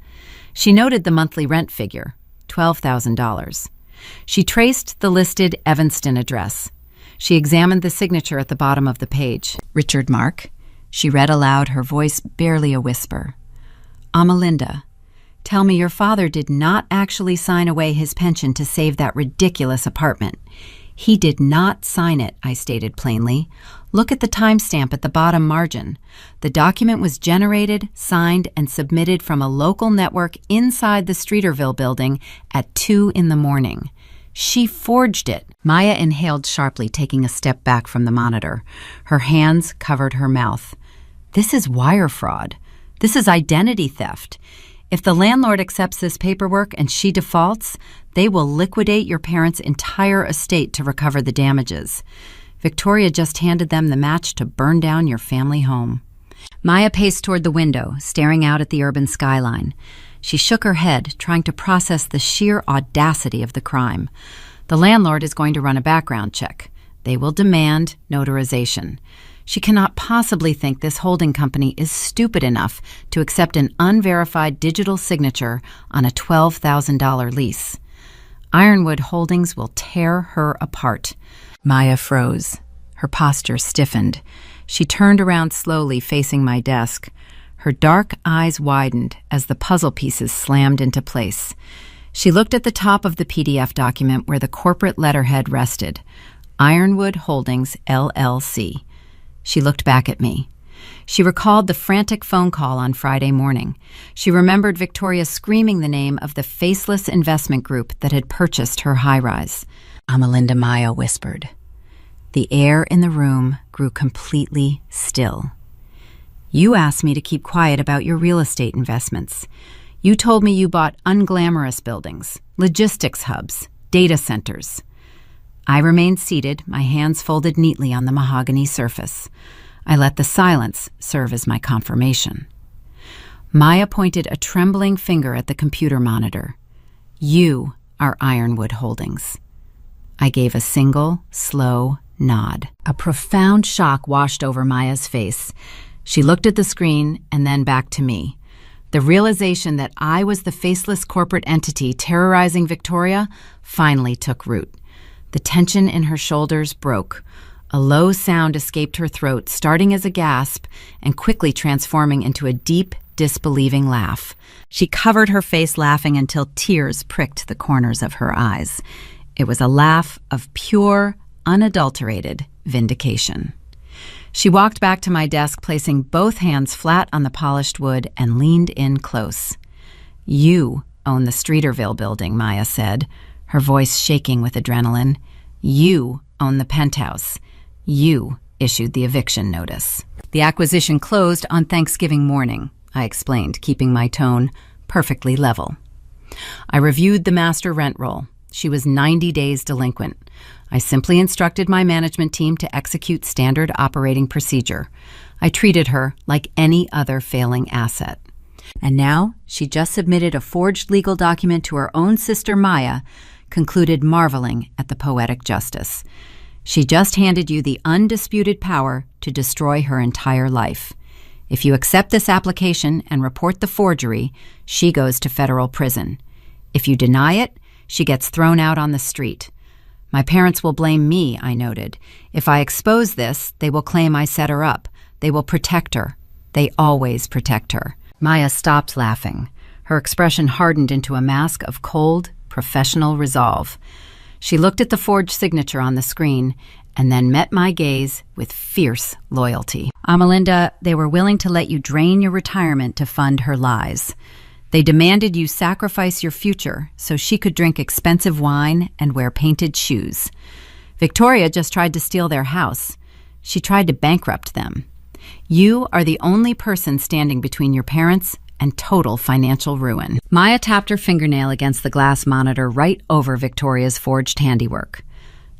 She noted the monthly rent figure, $12,000. She traced the listed Evanston address. She examined the signature at the bottom of the page. "Richard Mark." She read aloud, her voice barely a whisper. "Amalinda, tell me your father did not actually sign away his pension to save that ridiculous apartment." "He did not sign it," I stated plainly. "Look at the timestamp at the bottom margin. The document was generated, signed, and submitted from a local network inside the Streeterville building at 2 a.m. She forged it." Maya inhaled sharply, taking a step back from the monitor. Her hands covered her mouth. "This is wire fraud. This is identity theft. If the landlord accepts this paperwork and she defaults, they will liquidate your parents' entire estate to recover the damages. Victoria just handed them the match to burn down your family home." Maya paced toward the window, staring out at the urban skyline. She shook her head, trying to process the sheer audacity of the crime. The landlord is going to run a background check. They will demand notarization. She cannot possibly think this holding company is stupid enough to accept an unverified digital signature on a $12,000 lease. Ironwood Holdings will tear her apart. Maya froze. Her posture stiffened. She turned around slowly, facing my desk. Her dark eyes widened as the puzzle pieces slammed into place. She looked at the top of the PDF document where the corporate letterhead rested, Ironwood Holdings, LLC. She looked back at me. She recalled the frantic phone call on Friday morning. She remembered Victoria screaming the name of the faceless investment group that had purchased her high-rise. Amalinda, Maya whispered. The air in the room grew completely still. "You asked me to keep quiet about your real estate investments. You told me you bought unglamorous buildings, logistics hubs, data centers." I remained seated, my hands folded neatly on the mahogany surface. I let the silence serve as my confirmation. Maya pointed a trembling finger at the computer monitor. "You are Ironwood Holdings." I gave a single, slow nod. A profound shock washed over Maya's face. She looked at the screen and then back to me. The realization that I was the faceless corporate entity terrorizing Victoria finally took root. The tension in her shoulders broke. A low sound escaped her throat, starting as a gasp and quickly transforming into a deep, disbelieving laugh. She covered her face, laughing until tears pricked the corners of her eyes. It was a laugh of pure, unadulterated vindication. She walked back to my desk, placing both hands flat on the polished wood, and leaned in close. "You own the Streeterville building," Maya said, her voice shaking with adrenaline. "You own the penthouse. You issued the eviction notice." The acquisition closed on Thanksgiving morning. I explained, keeping my tone perfectly level. I reviewed the master rent roll. She was 90 days delinquent. I simply instructed my management team to execute standard operating procedure. I treated her like any other failing asset. And now she just submitted a forged legal document to her own sister Maya, concluded marveling at the poetic justice. She just handed you the undisputed power to destroy her entire life. If you accept this application and report the forgery, she goes to federal prison. If you deny it, she gets thrown out on the street. My parents will blame me, I noted. If I expose this, they will claim I set her up. They will protect her. They always protect her. Maya stopped laughing. Her expression hardened into a mask of cold, professional resolve. She looked at the forged signature on the screen and then met my gaze with fierce loyalty. Amalinda, they were willing to let you drain your retirement to fund her lies. They demanded you sacrifice your future so she could drink expensive wine and wear painted shoes. Victoria just tried to steal their house. She tried to bankrupt them. You are the only person standing between your parents and total financial ruin. Maya tapped her fingernail against the glass monitor right over Victoria's forged handiwork.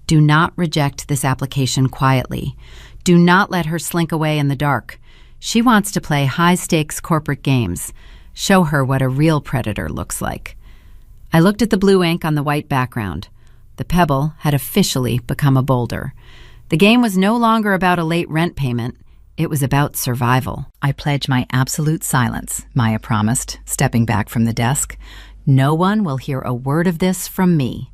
Do not reject this application quietly. Do not let her slink away in the dark. She wants to play high-stakes corporate games. Show her what a real predator looks like. I looked at the blue ink on the white background. The pebble had officially become a boulder. The game was no longer about a late rent payment. It was about survival. I pledge my absolute silence, Maya promised, stepping back from the desk. No one will hear a word of this from me.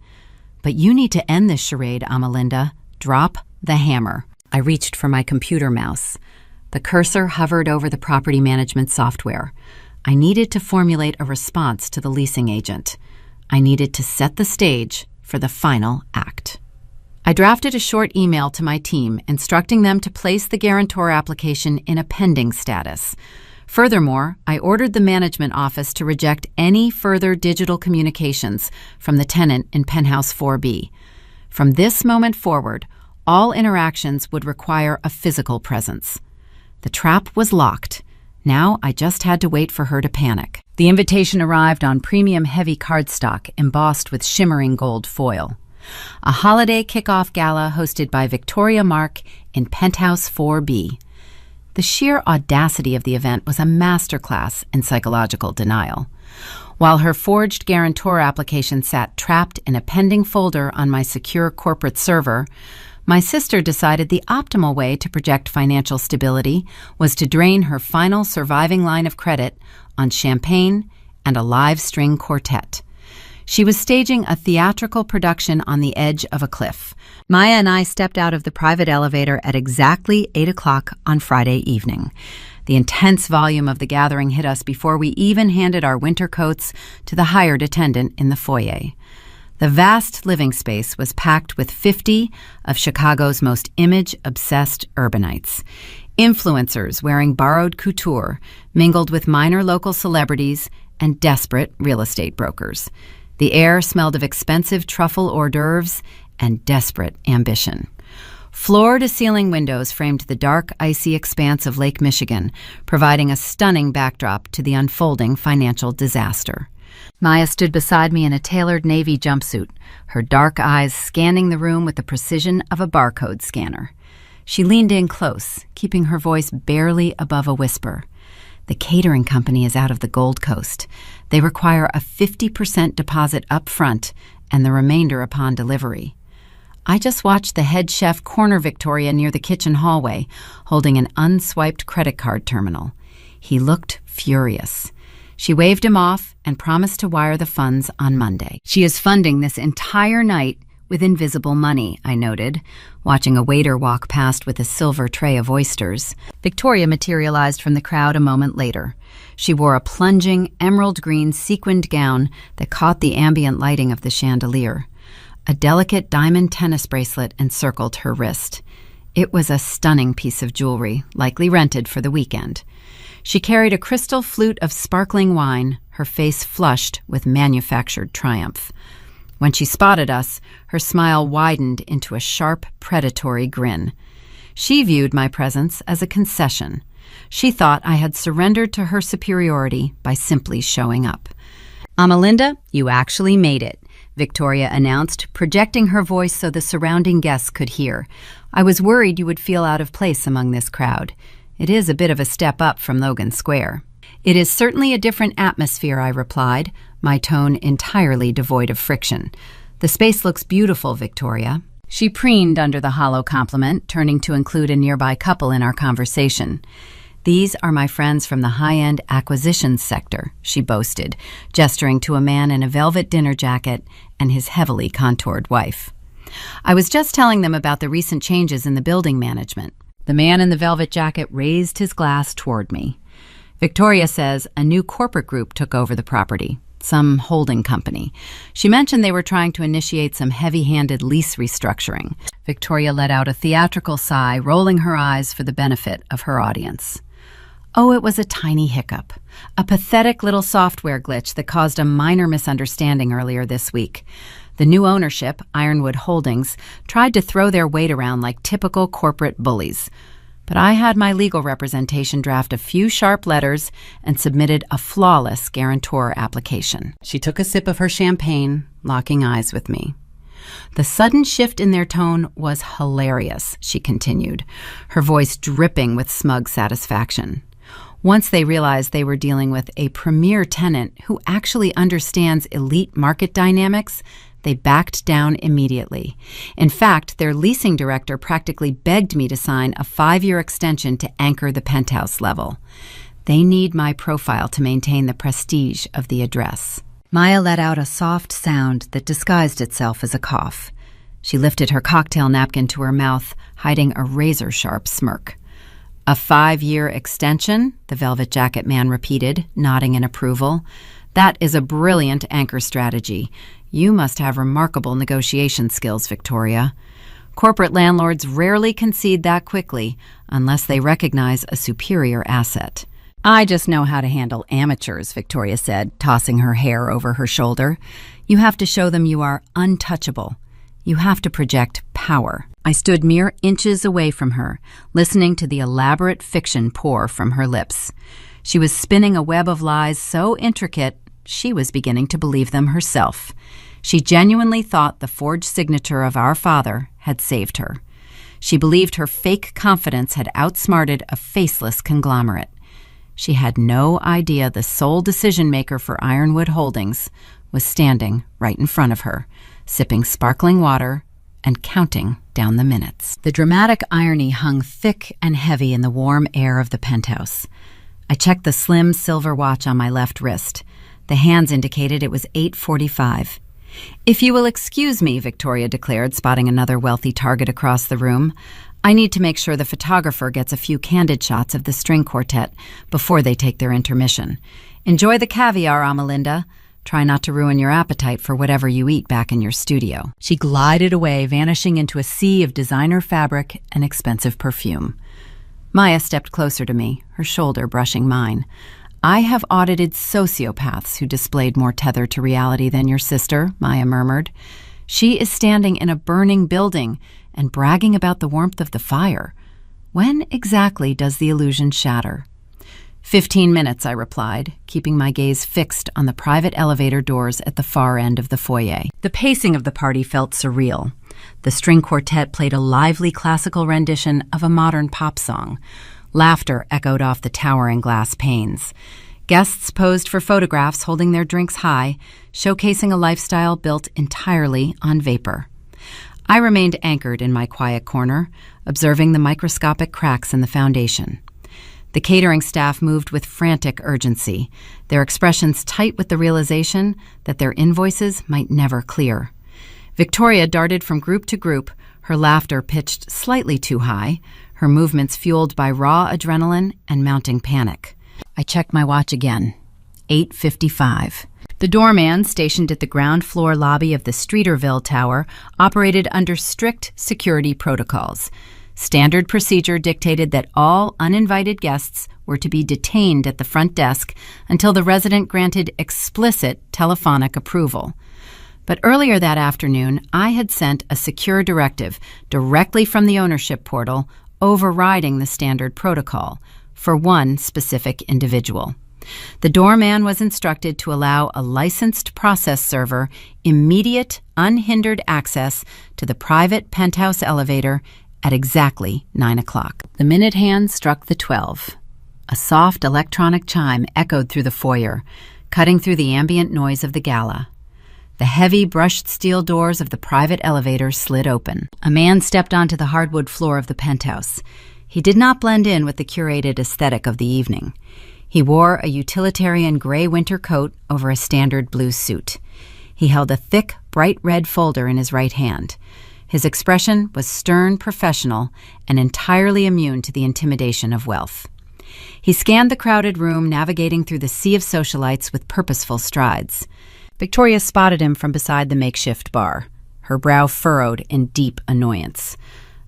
But you need to end this charade, Amalinda. Drop the hammer. I reached for my computer mouse. The cursor hovered over the property management software. I needed to formulate a response to the leasing agent. I needed to set the stage for the final act. I drafted a short email to my team instructing them to place the guarantor application in a pending status. Furthermore, I ordered the management office to reject any further digital communications from the tenant in Penthouse 4B. From this moment forward, all interactions would require a physical presence. The trap was locked. Now I just had to wait for her to panic. The invitation arrived on premium heavy cardstock embossed with shimmering gold foil. A holiday kickoff gala hosted by Victoria Mark in Penthouse 4B. The sheer audacity of the event was a masterclass in psychological denial. While her forged guarantor application sat trapped in a pending folder on my secure corporate server, my sister decided the optimal way to project financial stability was to drain her final surviving line of credit on champagne and a live string quartet. She was staging a theatrical production on the edge of a cliff. Maya and I stepped out of the private elevator at exactly 8 o'clock on Friday evening. The intense volume of the gathering hit us before we even handed our winter coats to the hired attendant in the foyer. The vast living space was packed with 50 of Chicago's most image-obsessed urbanites. Influencers wearing borrowed couture mingled with minor local celebrities and desperate real estate brokers. The air smelled of expensive truffle hors d'oeuvres and desperate ambition. Floor-to-ceiling windows framed the dark, icy expanse of Lake Michigan, providing a stunning backdrop to the unfolding financial disaster. Maya stood beside me in a tailored navy jumpsuit, her dark eyes scanning the room with the precision of a barcode scanner. She leaned in close, keeping her voice barely above a whisper. The catering company is out of the Gold Coast. They require a 50% deposit up front and the remainder upon delivery. I just watched the head chef corner Victoria near the kitchen hallway, holding an unswiped credit card terminal. He looked furious. She waved him off and promised to wire the funds on Monday. She is funding this entire night with invisible money, I noted, watching a waiter walk past with a silver tray of oysters. Victoria materialized from the crowd a moment later. She wore a plunging, emerald-green sequined gown that caught the ambient lighting of the chandelier. A delicate diamond tennis bracelet encircled her wrist. It was a stunning piece of jewelry, likely rented for the weekend. She carried a crystal flute of sparkling wine, her face flushed with manufactured triumph. When she spotted us, her smile widened into a sharp, predatory grin. She viewed my presence as a concession. She thought I had surrendered to her superiority by simply showing up. "Amalinda, you actually made it," Victoria announced, projecting her voice so the surrounding guests could hear. "I was worried you would feel out of place among this crowd. It is a bit of a step up from Logan Square." "It is certainly a different atmosphere," I replied, my tone entirely devoid of friction. "The space looks beautiful, Victoria." She preened under the hollow compliment, turning to include a nearby couple in our conversation. "These are my friends from the high-end acquisitions sector," she boasted, gesturing to a man in a velvet dinner jacket and his heavily contoured wife. "I was just telling them about the recent changes in the building management." The man in the velvet jacket raised his glass toward me. "Victoria says a new corporate group took over the property, some holding company. She mentioned they were trying to initiate some heavy-handed lease restructuring." Victoria let out a theatrical sigh, rolling her eyes for the benefit of her audience. "Oh, it was a tiny hiccup, a pathetic little software glitch that caused a minor misunderstanding earlier this week. The new ownership, Ironwood Holdings, tried to throw their weight around like typical corporate bullies. But I had my legal representation draft a few sharp letters and submitted a flawless guarantor application." She took a sip of her champagne, locking eyes with me. "The sudden shift in their tone was hilarious," she continued, her voice dripping with smug satisfaction. "Once they realized they were dealing with a premier tenant who actually understands elite market dynamics, they backed down immediately. In fact, their leasing director practically begged me to sign a 5-year extension to anchor the penthouse level. They need my profile to maintain the prestige of the address." Maya let out a soft sound that disguised itself as a cough. She lifted her cocktail napkin to her mouth, hiding a razor-sharp smirk. "A 5-year extension?" the velvet jacket man repeated, nodding in approval. "That is a brilliant anchor strategy. You must have remarkable negotiation skills, Victoria. Corporate landlords rarely concede that quickly unless they recognize a superior asset." "I just know how to handle amateurs," Victoria said, tossing her hair over her shoulder. "You have to show them you are untouchable. You have to project power." I stood mere inches away from her, listening to the elaborate fiction pour from her lips. She was spinning a web of lies so intricate, she was beginning to believe them herself. She genuinely thought the forged signature of our father had saved her. She believed her fake confidence had outsmarted a faceless conglomerate. She had no idea the sole decision-maker for Ironwood Holdings was standing right in front of her, sipping sparkling water and counting down the minutes. The dramatic irony hung thick and heavy in the warm air of the penthouse. I checked the slim silver watch on my left wrist. The hands indicated it was 8:45. "If you will excuse me," Victoria declared, spotting another wealthy target across the room, "I need to make sure the photographer gets a few candid shots of the string quartet before they take their intermission. Enjoy the caviar, Amalinda. Try not to ruin your appetite for whatever you eat back in your studio." She glided away, vanishing into a sea of designer fabric and expensive perfume. Maya stepped closer to me, her shoulder brushing mine. "I have audited sociopaths who displayed more tether to reality than your sister," Maya murmured. "She is standing in a burning building and bragging about the warmth of the fire. When exactly does the illusion shatter?" 15 minutes, I replied, keeping my gaze fixed on the private elevator doors at the far end of the foyer. The pacing of the party felt surreal. The string quartet played a lively classical rendition of a modern pop song. Laughter echoed off the towering glass panes. Guests posed for photographs holding their drinks high, showcasing a lifestyle built entirely on vapor. I remained anchored in my quiet corner, observing the microscopic cracks in the foundation. The catering staff moved with frantic urgency, their expressions tight with the realization that their invoices might never clear. Victoria darted from group to group, her laughter pitched slightly too high, her movements fueled by raw adrenaline and mounting panic. I checked my watch again. 8:55. The doorman, stationed at the ground floor lobby of the Streeterville Tower, operated under strict security protocols. Standard procedure dictated that all uninvited guests were to be detained at the front desk until the resident granted explicit telephonic approval. But earlier that afternoon, I had sent a secure directive directly from the ownership portal overriding the standard protocol, for one specific individual. The doorman was instructed to allow a licensed process server immediate, unhindered access to the private penthouse elevator at exactly 9 o'clock. The minute hand struck the 12. A soft electronic chime echoed through the foyer, cutting through the ambient noise of the gala. The heavy brushed steel doors of the private elevator slid open. A man stepped onto the hardwood floor of the penthouse. He did not blend in with the curated aesthetic of the evening. He wore a utilitarian gray winter coat over a standard blue suit. He held a thick, bright red folder in his right hand. His expression was stern, professional, and entirely immune to the intimidation of wealth. He scanned the crowded room, navigating through the sea of socialites with purposeful strides. Victoria spotted him from beside the makeshift bar, her brow furrowed in deep annoyance.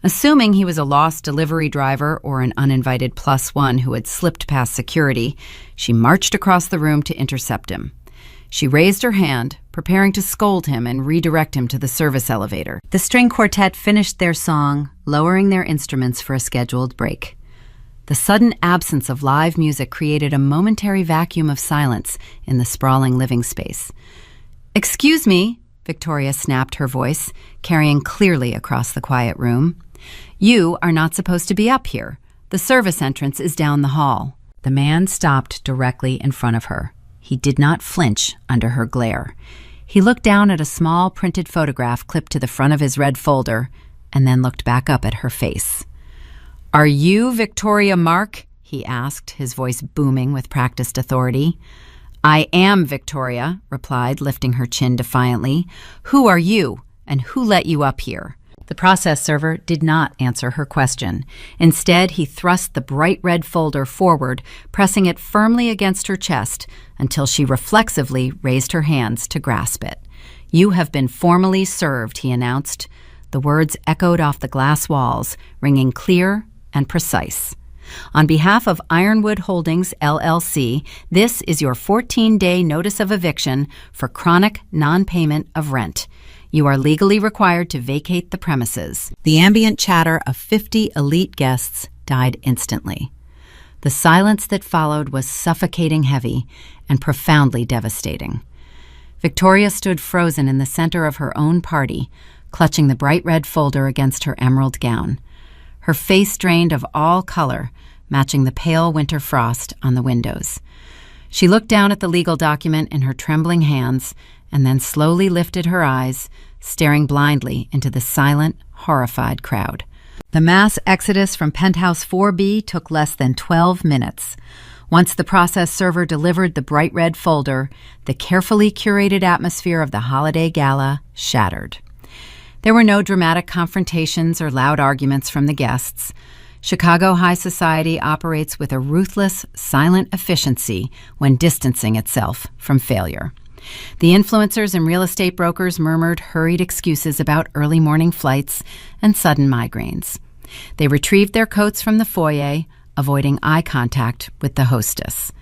Assuming he was a lost delivery driver or an uninvited +1 who had slipped past security, she marched across the room to intercept him. She raised her hand, preparing to scold him and redirect him to the service elevator. The string quartet finished their song, lowering their instruments for a scheduled break. The sudden absence of live music created a momentary vacuum of silence in the sprawling living space. "Excuse me," Victoria snapped her voice, carrying clearly across the quiet room. "You are not supposed to be up here. The service entrance is down the hall." The man stopped directly in front of her. He did not flinch under her glare. He looked down at a small printed photograph clipped to the front of his red folder and then looked back up at her face. "Are you Victoria Mark?" he asked, his voice booming with practiced authority. "I am Victoria," replied, lifting her chin defiantly. "Who are you, and who let you up here?" The process server did not answer her question. Instead, he thrust the bright red folder forward, pressing it firmly against her chest until she reflexively raised her hands to grasp it. "You have been formally served," he announced. The words echoed off the glass walls, ringing clear and precise. "On behalf of Ironwood Holdings, LLC, this is your 14-day notice of eviction for chronic non-payment of rent. You are legally required to vacate the premises." The ambient chatter of 50 elite guests died instantly. The silence that followed was suffocating heavy and profoundly devastating. Victoria stood frozen in the center of her own party, clutching the bright red folder against her emerald gown. Her face drained of all color, matching the pale winter frost on the windows. She looked down at the legal document in her trembling hands and then slowly lifted her eyes, staring blindly into the silent, horrified crowd. The mass exodus from Penthouse 4B took less than 12 minutes. Once the process server delivered the bright red folder, the carefully curated atmosphere of the holiday gala shattered. There were no dramatic confrontations or loud arguments from the guests. Chicago high society operates with a ruthless, silent efficiency when distancing itself from failure. The influencers and real estate brokers murmured hurried excuses about early morning flights and sudden migraines. They retrieved their coats from the foyer, avoiding eye contact with the hostess.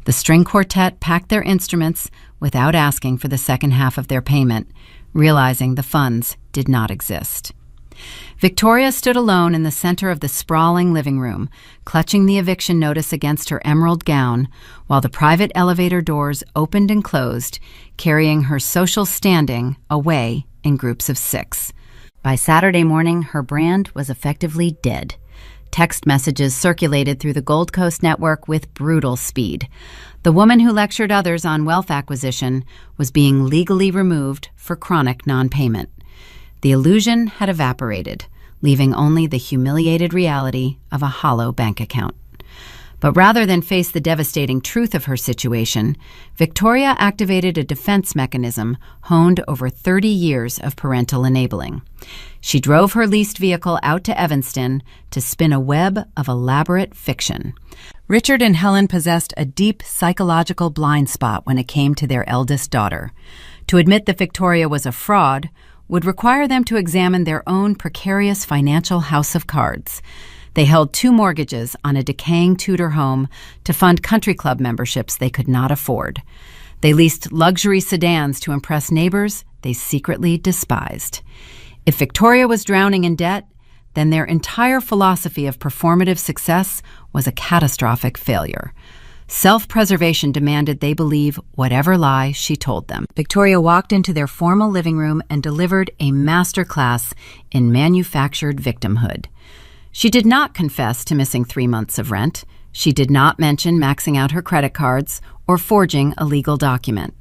The string quartet packed their instruments without asking for the second half of their payment, realizing the funds did not exist. Victoria stood alone in the center of the sprawling living room, clutching the eviction notice against her emerald gown, while the private elevator doors opened and closed, carrying her social standing away in groups of 6. By Saturday morning, her brand was effectively dead. Text messages circulated through the Gold Coast network with brutal speed. The woman who lectured others on wealth acquisition was being legally removed for chronic non-payment. The illusion had evaporated, leaving only the humiliated reality of a hollow bank account. But rather than face the devastating truth of her situation, Victoria activated a defense mechanism honed over 30 years of parental enabling. She drove her leased vehicle out to Evanston to spin a web of elaborate fiction. Richard and Helen possessed a deep psychological blind spot when it came to their eldest daughter. To admit that Victoria was a fraud would require them to examine their own precarious financial house of cards. They held 2 mortgages on a decaying Tudor home to fund country club memberships they could not afford. They leased luxury sedans to impress neighbors they secretly despised. If Victoria was drowning in debt, then their entire philosophy of performative success was a catastrophic failure. Self-preservation demanded they believe whatever lie she told them. Victoria walked into their formal living room and delivered a master class in manufactured victimhood. She did not confess to missing 3 months of rent. She did not mention maxing out her credit cards or forging a legal document.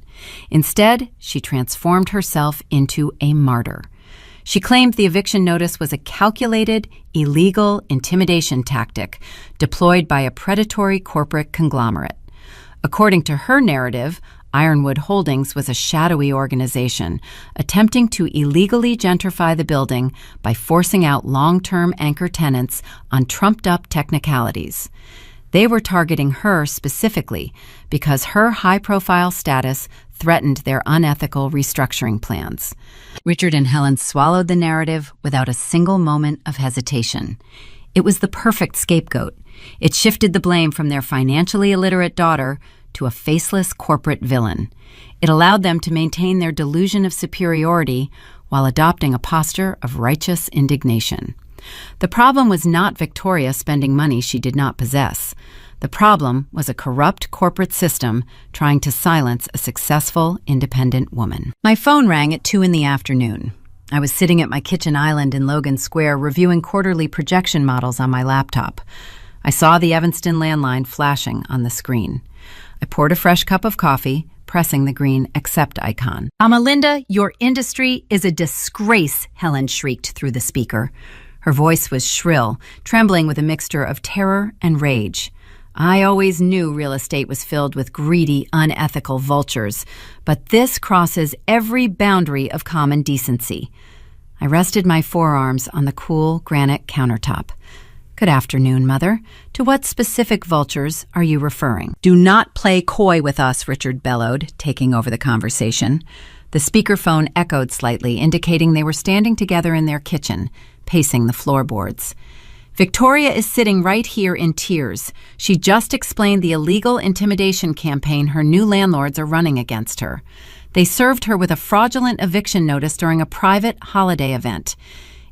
Instead, she transformed herself into a martyr. She claimed the eviction notice was a calculated, illegal intimidation tactic deployed by a predatory corporate conglomerate. According to her narrative, Ironwood Holdings was a shadowy organization attempting to illegally gentrify the building by forcing out long-term anchor tenants on trumped-up technicalities. They were targeting her specifically because her high-profile status threatened their unethical restructuring plans. Richard and Helen swallowed the narrative without a single moment of hesitation. It was the perfect scapegoat. It shifted the blame from their financially illiterate daughter to a faceless corporate villain. It allowed them to maintain their delusion of superiority while adopting a posture of righteous indignation. The problem was not Victoria spending money she did not possess. The problem was a corrupt corporate system trying to silence a successful, independent woman. My phone rang at 2 p.m. I was sitting at my kitchen island in Logan Square reviewing quarterly projection models on my laptop. I saw the Evanston landline flashing on the screen. I poured a fresh cup of coffee, pressing the green accept icon. "Amalinda, your industry is a disgrace," Helen shrieked through the speaker. Her voice was shrill, trembling with a mixture of terror and rage. I always knew real estate was filled with greedy, unethical vultures, but this crosses every boundary of common decency. I rested my forearms on the cool granite countertop. "Good afternoon, Mother. To what specific vultures are you referring?" "Do not play coy with us," Richard bellowed, taking over the conversation. The speakerphone echoed slightly, indicating they were standing together in their kitchen, pacing the floorboards. "Victoria is sitting right here in tears. She just explained the illegal intimidation campaign her new landlords are running against her. They served her with a fraudulent eviction notice during a private holiday event.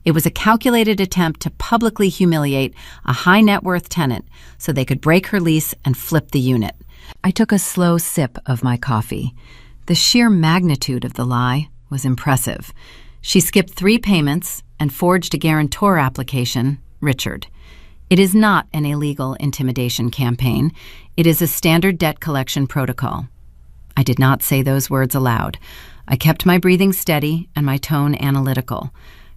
It was a calculated attempt to publicly humiliate a high-net-worth tenant so they could break her lease and flip the unit." I took a slow sip of my coffee. The sheer magnitude of the lie was impressive. She skipped 3 payments and forged a guarantor application, Richard. It is not an illegal intimidation campaign. It is a standard debt collection protocol. I did not say those words aloud. I kept my breathing steady and my tone analytical.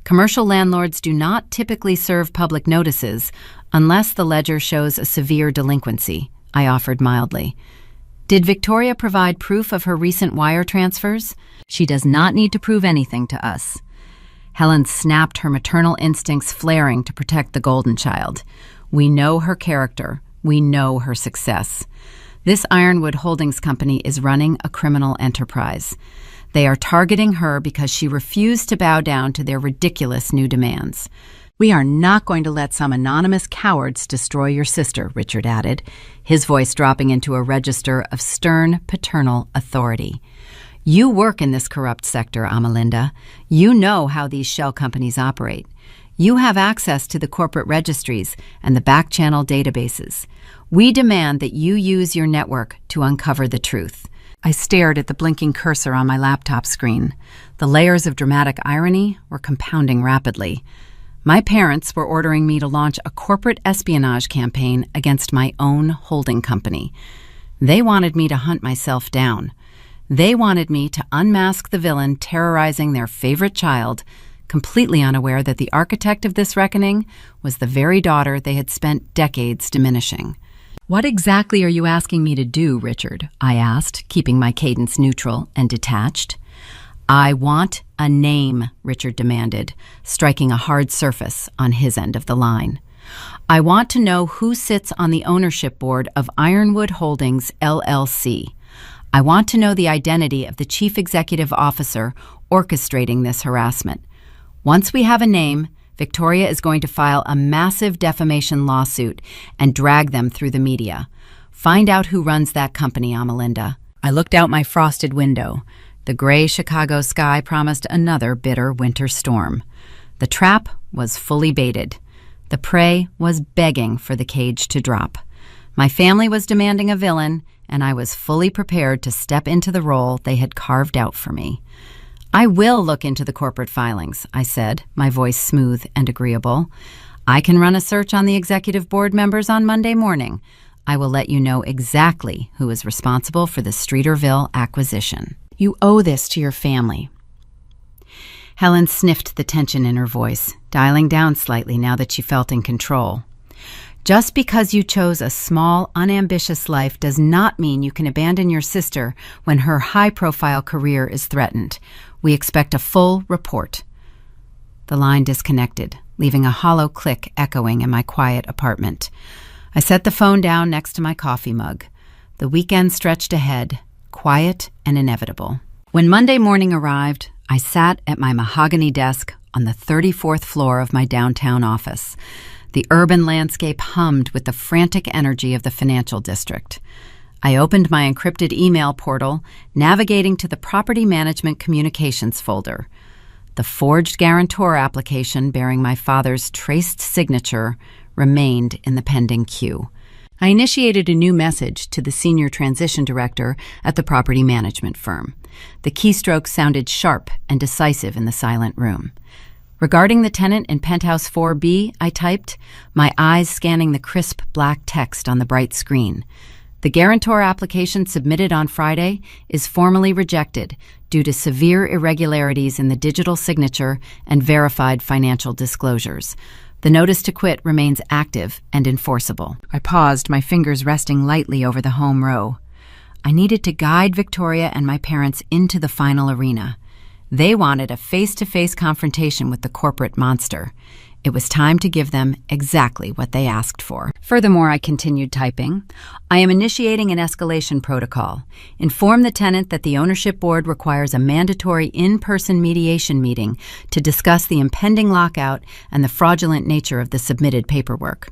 Commercial landlords do not typically serve public notices unless the ledger shows a severe delinquency, I offered mildly. "Did Victoria provide proof of her recent wire transfers?" "She does not need to prove anything to us." Helen snapped, her maternal instincts flaring to protect the golden child. "We know her character. We know her success. This Ironwood Holdings company is running a criminal enterprise. They are targeting her because she refused to bow down to their ridiculous new demands. We are not going to let some anonymous cowards destroy your sister," Richard added, his voice dropping into a register of stern paternal authority. "You work in this corrupt sector, Amalinda. You know how these shell companies operate. You have access to the corporate registries and the back-channel databases. We demand that you use your network to uncover the truth." I stared at the blinking cursor on my laptop screen. The layers of dramatic irony were compounding rapidly. My parents were ordering me to launch a corporate espionage campaign against my own holding company. They wanted me to hunt myself down. They wanted me to unmask the villain terrorizing their favorite child, completely unaware that the architect of this reckoning was the very daughter they had spent decades diminishing. "What exactly are you asking me to do, Richard?" I asked, keeping my cadence neutral and detached. "I want a name," Richard demanded, striking a hard surface on his end of the line. "I want to know who sits on the ownership board of Ironwood Holdings, LLC. I want to know the identity of the chief executive officer orchestrating this harassment. Once we have a name, Victoria is going to file a massive defamation lawsuit and drag them through the media. Find out who runs that company, Amalinda." I looked out my frosted window. The gray Chicago sky promised another bitter winter storm. The trap was fully baited. The prey was begging for the cage to drop. My family was demanding a villain, and I was fully prepared to step into the role they had carved out for me. "I will look into the corporate filings," I said, my voice smooth and agreeable. "I can run a search on the executive board members on Monday morning. I will let you know exactly who is responsible for the Streeterville acquisition. You owe this to your family." Helen sniffed the tension in her voice, dialing down slightly now that she felt in control. "Just because you chose a small, unambitious life does not mean you can abandon your sister when her high-profile career is threatened. We expect a full report." The line disconnected, leaving a hollow click echoing in my quiet apartment. I set the phone down next to my coffee mug. The weekend stretched ahead, quiet and inevitable. When Monday morning arrived, I sat at my mahogany desk on the 34th floor of my downtown office. The urban landscape hummed with the frantic energy of the financial district. I opened my encrypted email portal, navigating to the Property Management Communications folder. The forged guarantor application bearing my father's traced signature remained in the pending queue. I initiated a new message to the senior transition director at the property management firm. The keystrokes sounded sharp and decisive in the silent room. "Regarding the tenant in Penthouse 4B, I typed, my eyes scanning the crisp black text on the bright screen. "The guarantor application submitted on Friday is formally rejected due to severe irregularities in the digital signature and verified financial disclosures. The notice to quit remains active and enforceable." I paused, my fingers resting lightly over the home row. I needed to guide Victoria and my parents into the final arena. They wanted a face-to-face confrontation with the corporate monster. It was time to give them exactly what they asked for. Furthermore, I continued typing, "I am initiating an escalation protocol. Inform the tenant that the ownership board requires a mandatory in-person mediation meeting to discuss the impending lockout and the fraudulent nature of the submitted paperwork.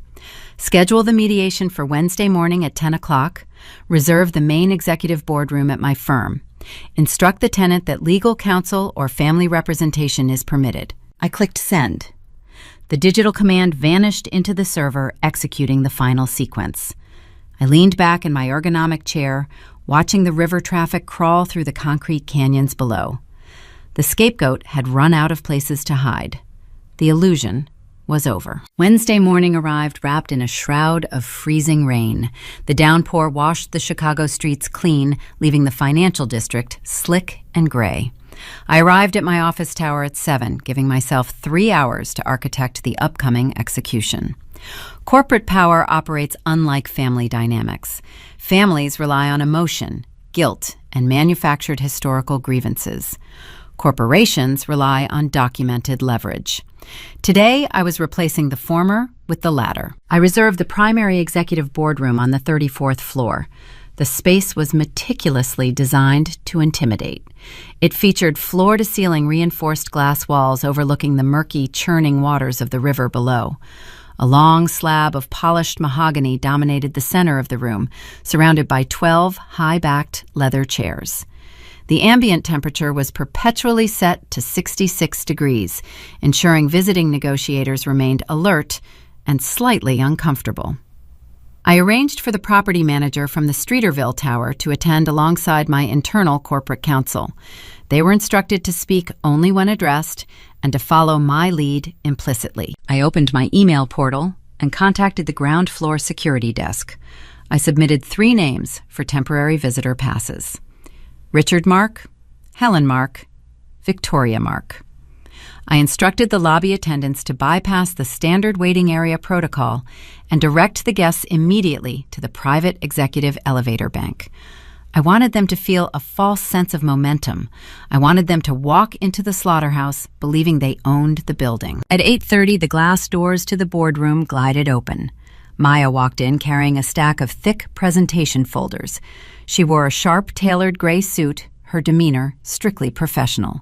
Schedule the mediation for Wednesday morning at 10 o'clock. Reserve the main executive boardroom at my firm. Instruct the tenant that legal counsel or family representation is permitted." I clicked send. The digital command vanished into the server, executing the final sequence. I leaned back in my ergonomic chair, watching the river traffic crawl through the concrete canyons below. The scapegoat had run out of places to hide. The illusion was over. Wednesday morning arrived wrapped in a shroud of freezing rain. The downpour washed the Chicago streets clean, leaving the financial district slick and gray. I arrived at my office tower at 7, giving myself 3 hours to architect the upcoming execution. Corporate power operates unlike family dynamics. Families rely on emotion, guilt, and manufactured historical grievances. Corporations rely on documented leverage. Today, I was replacing the former with the latter. I reserved the primary executive boardroom on the 34th floor. The space was meticulously designed to intimidate. It featured floor-to-ceiling reinforced glass walls overlooking the murky, churning waters of the river below. A long slab of polished mahogany dominated the center of the room, surrounded by 12 high-backed leather chairs. The ambient temperature was perpetually set to 66 degrees, ensuring visiting negotiators remained alert and slightly uncomfortable. I arranged for the property manager from the Streeterville Tower to attend alongside my internal corporate counsel. They were instructed to speak only when addressed and to follow my lead implicitly. I opened my email portal and contacted the ground floor security desk. I submitted 3 names for temporary visitor passes: Richard Mark, Helen Mark, Victoria Mark. I instructed the lobby attendants to bypass the standard waiting area protocol and direct the guests immediately to the private executive elevator bank. I wanted them to feel a false sense of momentum. I wanted them to walk into the slaughterhouse believing they owned the building. At 8:30, the glass doors to the boardroom glided open. Maya walked in carrying a stack of thick presentation folders. She wore a sharp, tailored gray suit, her demeanor strictly professional.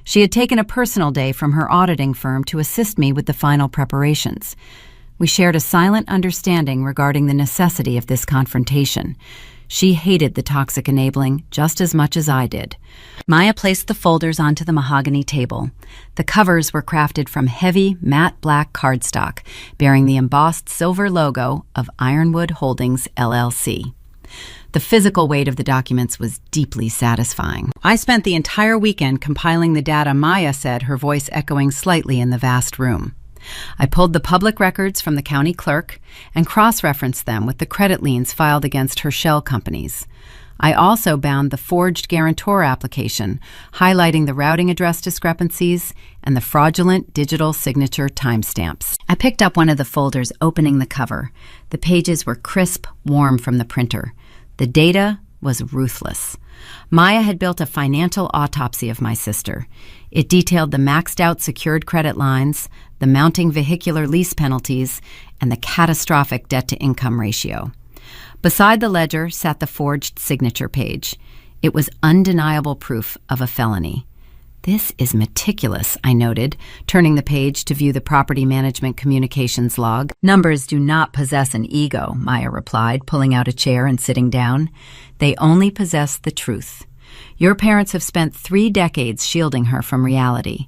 She had taken a personal day from her auditing firm to assist me with the final preparations. We shared a silent understanding regarding the necessity of this confrontation. She hated the toxic enabling just as much as I did. Maya placed the folders onto the mahogany table. The covers were crafted from heavy, matte black cardstock, bearing the embossed silver logo of Ironwood Holdings, LLC. The physical weight of the documents was deeply satisfying. I spent the entire weekend compiling the data, Maya said, her voice echoing slightly in the vast room. I pulled the public records from the county clerk and cross-referenced them with the credit liens filed against her shell companies. I also bound the forged guarantor application, highlighting the routing address discrepancies and the fraudulent digital signature timestamps. I picked up one of the folders, opening the cover. The pages were crisp, warm from the printer. The data was ruthless. Maya had built a financial autopsy of my sister. It detailed the maxed-out secured credit lines, the mounting vehicular lease penalties, and the catastrophic debt-to-income ratio. Beside the ledger sat the forged signature page. It was undeniable proof of a felony. "This is meticulous," I noted, turning the page to view the property management communications log. "Numbers do not possess an ego," Maya replied, pulling out a chair and sitting down. "They only possess the truth. Your parents have spent 3 decades shielding her from reality.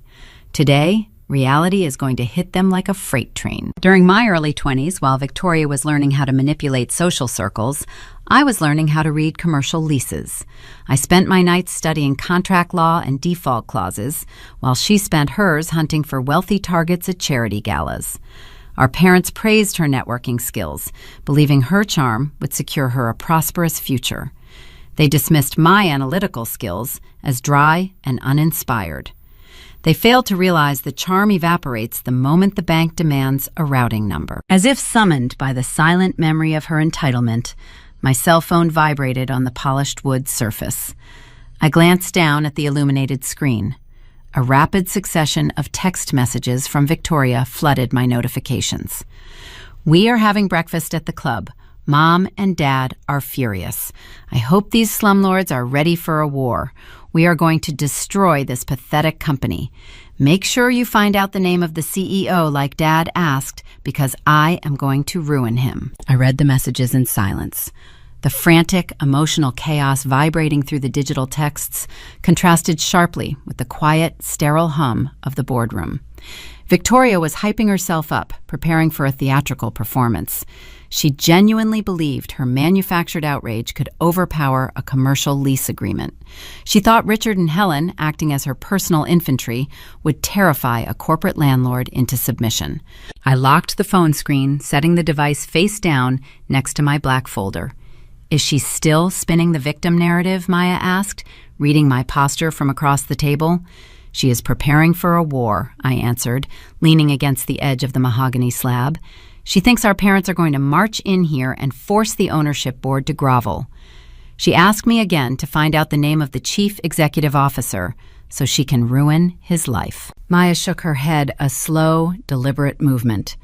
Today, reality is going to hit them like a freight train." During my early 20s, while Victoria was learning how to manipulate social circles, I was learning how to read commercial leases. I spent my nights studying contract law and default clauses, while she spent hers hunting for wealthy targets at charity galas. Our parents praised her networking skills, believing her charm would secure her a prosperous future. They dismissed my analytical skills as dry and uninspired. They failed to realize the charm evaporates the moment the bank demands a routing number. As if summoned by the silent memory of her entitlement, my cell phone vibrated on the polished wood surface. I glanced down at the illuminated screen. A rapid succession of text messages from Victoria flooded my notifications. "We are having breakfast at the club. Mom and Dad are furious. I hope these slumlords are ready for a war. We are going to destroy this pathetic company. Make sure you find out the name of the CEO like Dad asked, because I am going to ruin him." I read the messages in silence. The frantic, emotional chaos vibrating through the digital texts contrasted sharply with the quiet, sterile hum of the boardroom. Victoria was hyping herself up, preparing for a theatrical performance. She genuinely believed her manufactured outrage could overpower a commercial lease agreement. She thought Richard and Helen, acting as her personal infantry, would terrify a corporate landlord into submission. I locked the phone screen, setting the device face down next to my black folder. "Is she still spinning the victim narrative?" Maya asked, reading my posture from across the table. "She is preparing for a war," I answered, leaning against the edge of the mahogany slab. "She thinks our parents are going to march in here and force the ownership board to grovel." She asked me again to find out the name of the chief executive officer so she can ruin his life. Maya shook her head, a slow, deliberate movement.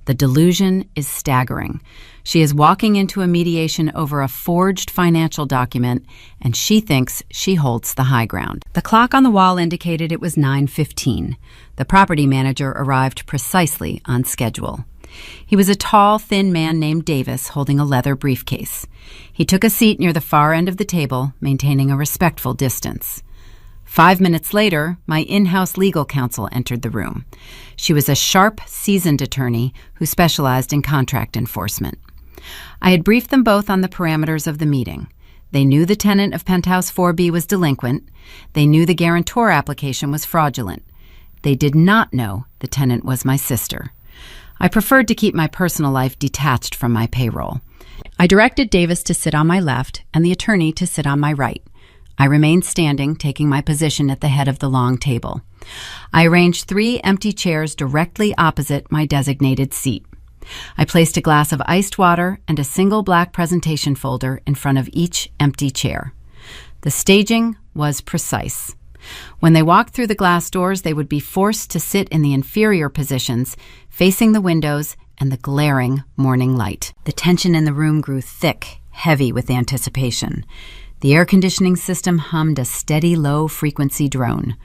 The delusion is staggering. She is walking into a mediation over a forged financial document, and she thinks she holds the high ground. The clock on the wall indicated it was 9:15. The property manager arrived precisely on schedule. He was a tall, thin man named Davis holding a leather briefcase. He took a seat near the far end of the table, maintaining a respectful distance. 5 minutes later, my in-house legal counsel entered the room. She was a sharp, seasoned attorney who specialized in contract enforcement. I had briefed them both on the parameters of the meeting. They knew the tenant of Penthouse 4B was delinquent. They knew the guarantor application was fraudulent. They did not know the tenant was my sister. I preferred to keep my personal life detached from my payroll. I directed Davis to sit on my left and the attorney to sit on my right. I remained standing, taking my position at the head of the long table. I arranged 3 empty chairs directly opposite my designated seat. I placed a glass of iced water and a single black presentation folder in front of each empty chair. The staging was precise. When they walked through the glass doors, they would be forced to sit in the inferior positions, facing the windows and the glaring morning light. The tension in the room grew thick, heavy with anticipation. The air conditioning system hummed a steady, low-frequency drone.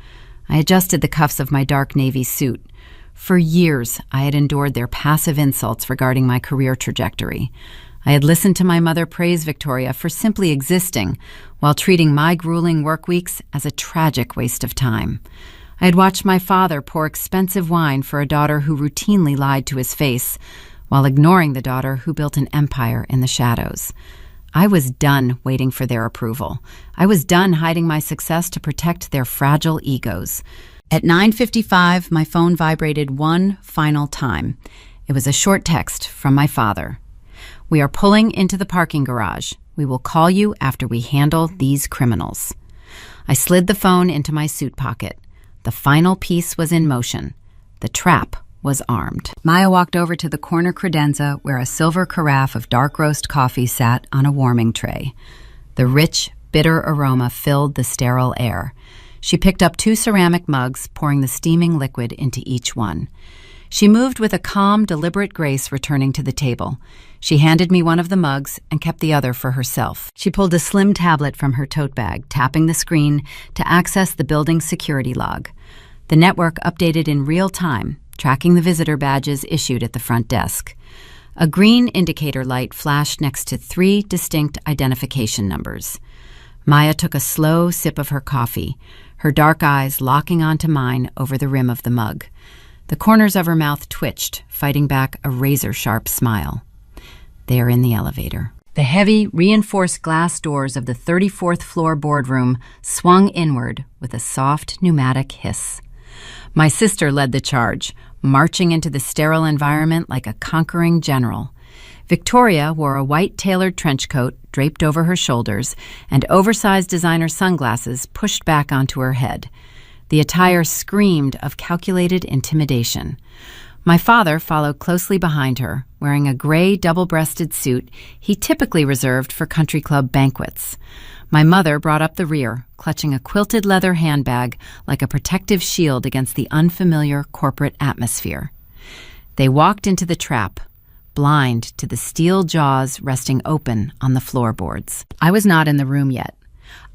I adjusted the cuffs of my dark navy suit. For years, I had endured their passive insults regarding my career trajectory. I had listened to my mother praise Victoria for simply existing, while treating my grueling work weeks as a tragic waste of time. I had watched my father pour expensive wine for a daughter who routinely lied to his face, while ignoring the daughter who built an empire in the shadows. I was done waiting for their approval. I was done hiding my success to protect their fragile egos. At 9:55, my phone vibrated one final time. It was a short text from my father. "We are pulling into the parking garage. We will call you after we handle these criminals." I slid the phone into my suit pocket. The final piece was in motion. The trap was armed. Maya walked over to the corner credenza where a silver carafe of dark roast coffee sat on a warming tray. The rich, bitter aroma filled the sterile air. She picked up 2 ceramic mugs, pouring the steaming liquid into each one. She moved with a calm, deliberate grace, returning to the table. She handed me one of the mugs and kept the other for herself. She pulled a slim tablet from her tote bag, tapping the screen to access the building's security log. The network updated in real time, tracking the visitor badges issued at the front desk. A green indicator light flashed next to 3 distinct identification numbers. Maya took a slow sip of her coffee, her dark eyes locking onto mine over the rim of the mug. The corners of her mouth twitched, fighting back a razor-sharp smile. They are in the elevator. The heavy, reinforced glass doors of the 34th floor boardroom swung inward with a soft pneumatic hiss. My sister led the charge, marching into the sterile environment like a conquering general. Victoria wore a white tailored trench coat draped over her shoulders and oversized designer sunglasses pushed back onto her head. The attire screamed of calculated intimidation. My father followed closely behind her, wearing a gray double-breasted suit he typically reserved for country club banquets. My mother brought up the rear, clutching a quilted leather handbag like a protective shield against the unfamiliar corporate atmosphere. They walked into the trap, blind to the steel jaws resting open on the floorboards. I was not in the room yet.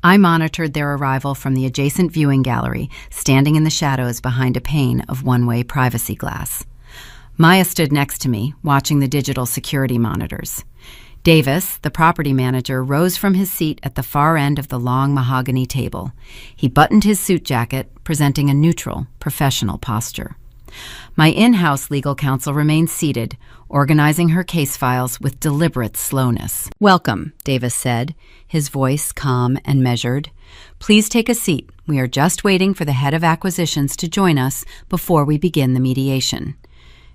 I monitored their arrival from the adjacent viewing gallery, standing in the shadows behind a pane of one-way privacy glass. Maya stood next to me, watching the digital security monitors. Davis, the property manager, rose from his seat at the far end of the long mahogany table. He buttoned his suit jacket, presenting a neutral, professional posture. My in-house legal counsel remained seated, organizing her case files with deliberate slowness. "Welcome," Davis said, his voice calm and measured. "Please take a seat. We are just waiting for the head of acquisitions to join us before we begin the mediation."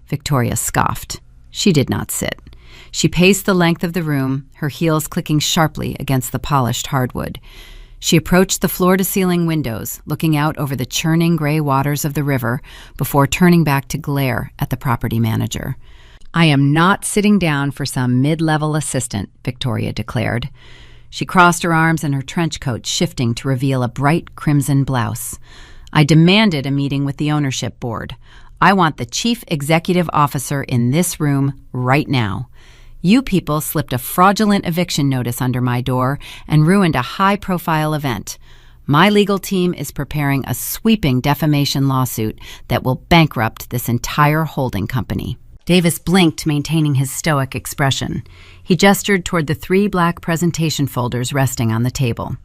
Victoria scoffed. She did not sit. She paced the length of the room, her heels clicking sharply against the polished hardwood. She approached the floor-to-ceiling windows, looking out over the churning gray waters of the river before turning back to glare at the property manager. "I am not sitting down for some mid-level assistant," Victoria declared. She crossed her arms and her trench coat shifting to reveal a bright crimson blouse. "I demanded a meeting with the ownership board. I want the chief executive officer in this room right now. You people slipped a fraudulent eviction notice under my door and ruined a high-profile event. My legal team is preparing a sweeping defamation lawsuit that will bankrupt this entire holding company." Davis blinked, maintaining his stoic expression. He gestured toward the 3 black presentation folders resting on the table.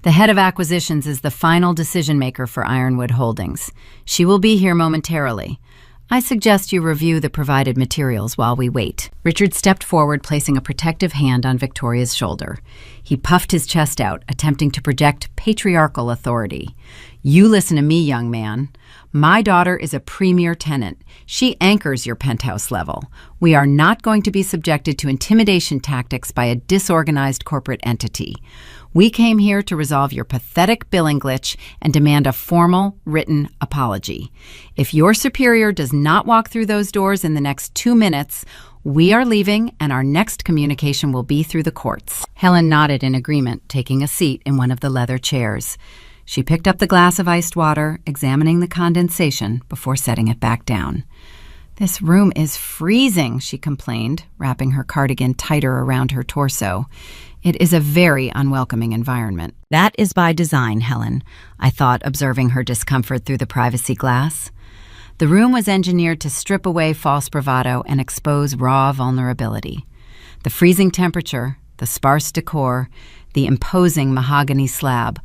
"The head of acquisitions is the final decision-maker for Ironwood Holdings. She will be here momentarily. I suggest you review the provided materials while we wait." Richard stepped forward, placing a protective hand on Victoria's shoulder. He puffed his chest out, attempting to project patriarchal authority. "You listen to me, young man. My daughter is a premier tenant. She anchors your penthouse level. We are not going to be subjected to intimidation tactics by a disorganized corporate entity. We came here to resolve your pathetic billing glitch and demand a formal, written apology. If your superior does not walk through those doors in the next 2 minutes, we are leaving and our next communication will be through the courts." Helen nodded in agreement, taking a seat in one of the leather chairs. She picked up the glass of iced water, examining the condensation before setting it back down. "This room is freezing," she complained, wrapping her cardigan tighter around her torso. "It is a very unwelcoming environment." "That is by design, Helen," I thought, observing her discomfort through the privacy glass. The room was engineered to strip away false bravado and expose raw vulnerability. The freezing temperature, the sparse decor, the imposing mahogany slab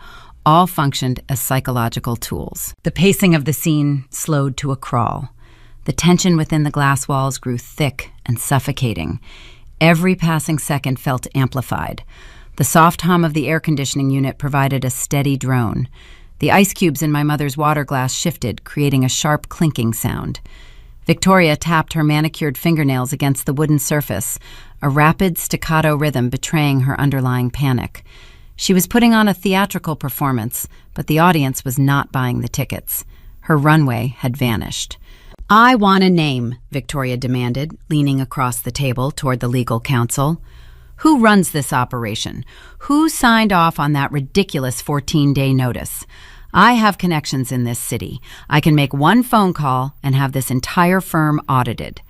all functioned as psychological tools. The pacing of the scene slowed to a crawl. The tension within the glass walls grew thick and suffocating. Every passing second felt amplified. The soft hum of the air conditioning unit provided a steady drone. The ice cubes in my mother's water glass shifted, creating a sharp clinking sound. Victoria tapped her manicured fingernails against the wooden surface, a rapid staccato rhythm betraying her underlying panic. She was putting on a theatrical performance, but the audience was not buying the tickets. Her runway had vanished. "I want a name," Victoria demanded, leaning across the table toward the legal counsel. "Who runs this operation? Who signed off on that ridiculous 14-day notice? I have connections in this city. I can make one phone call and have this entire firm audited."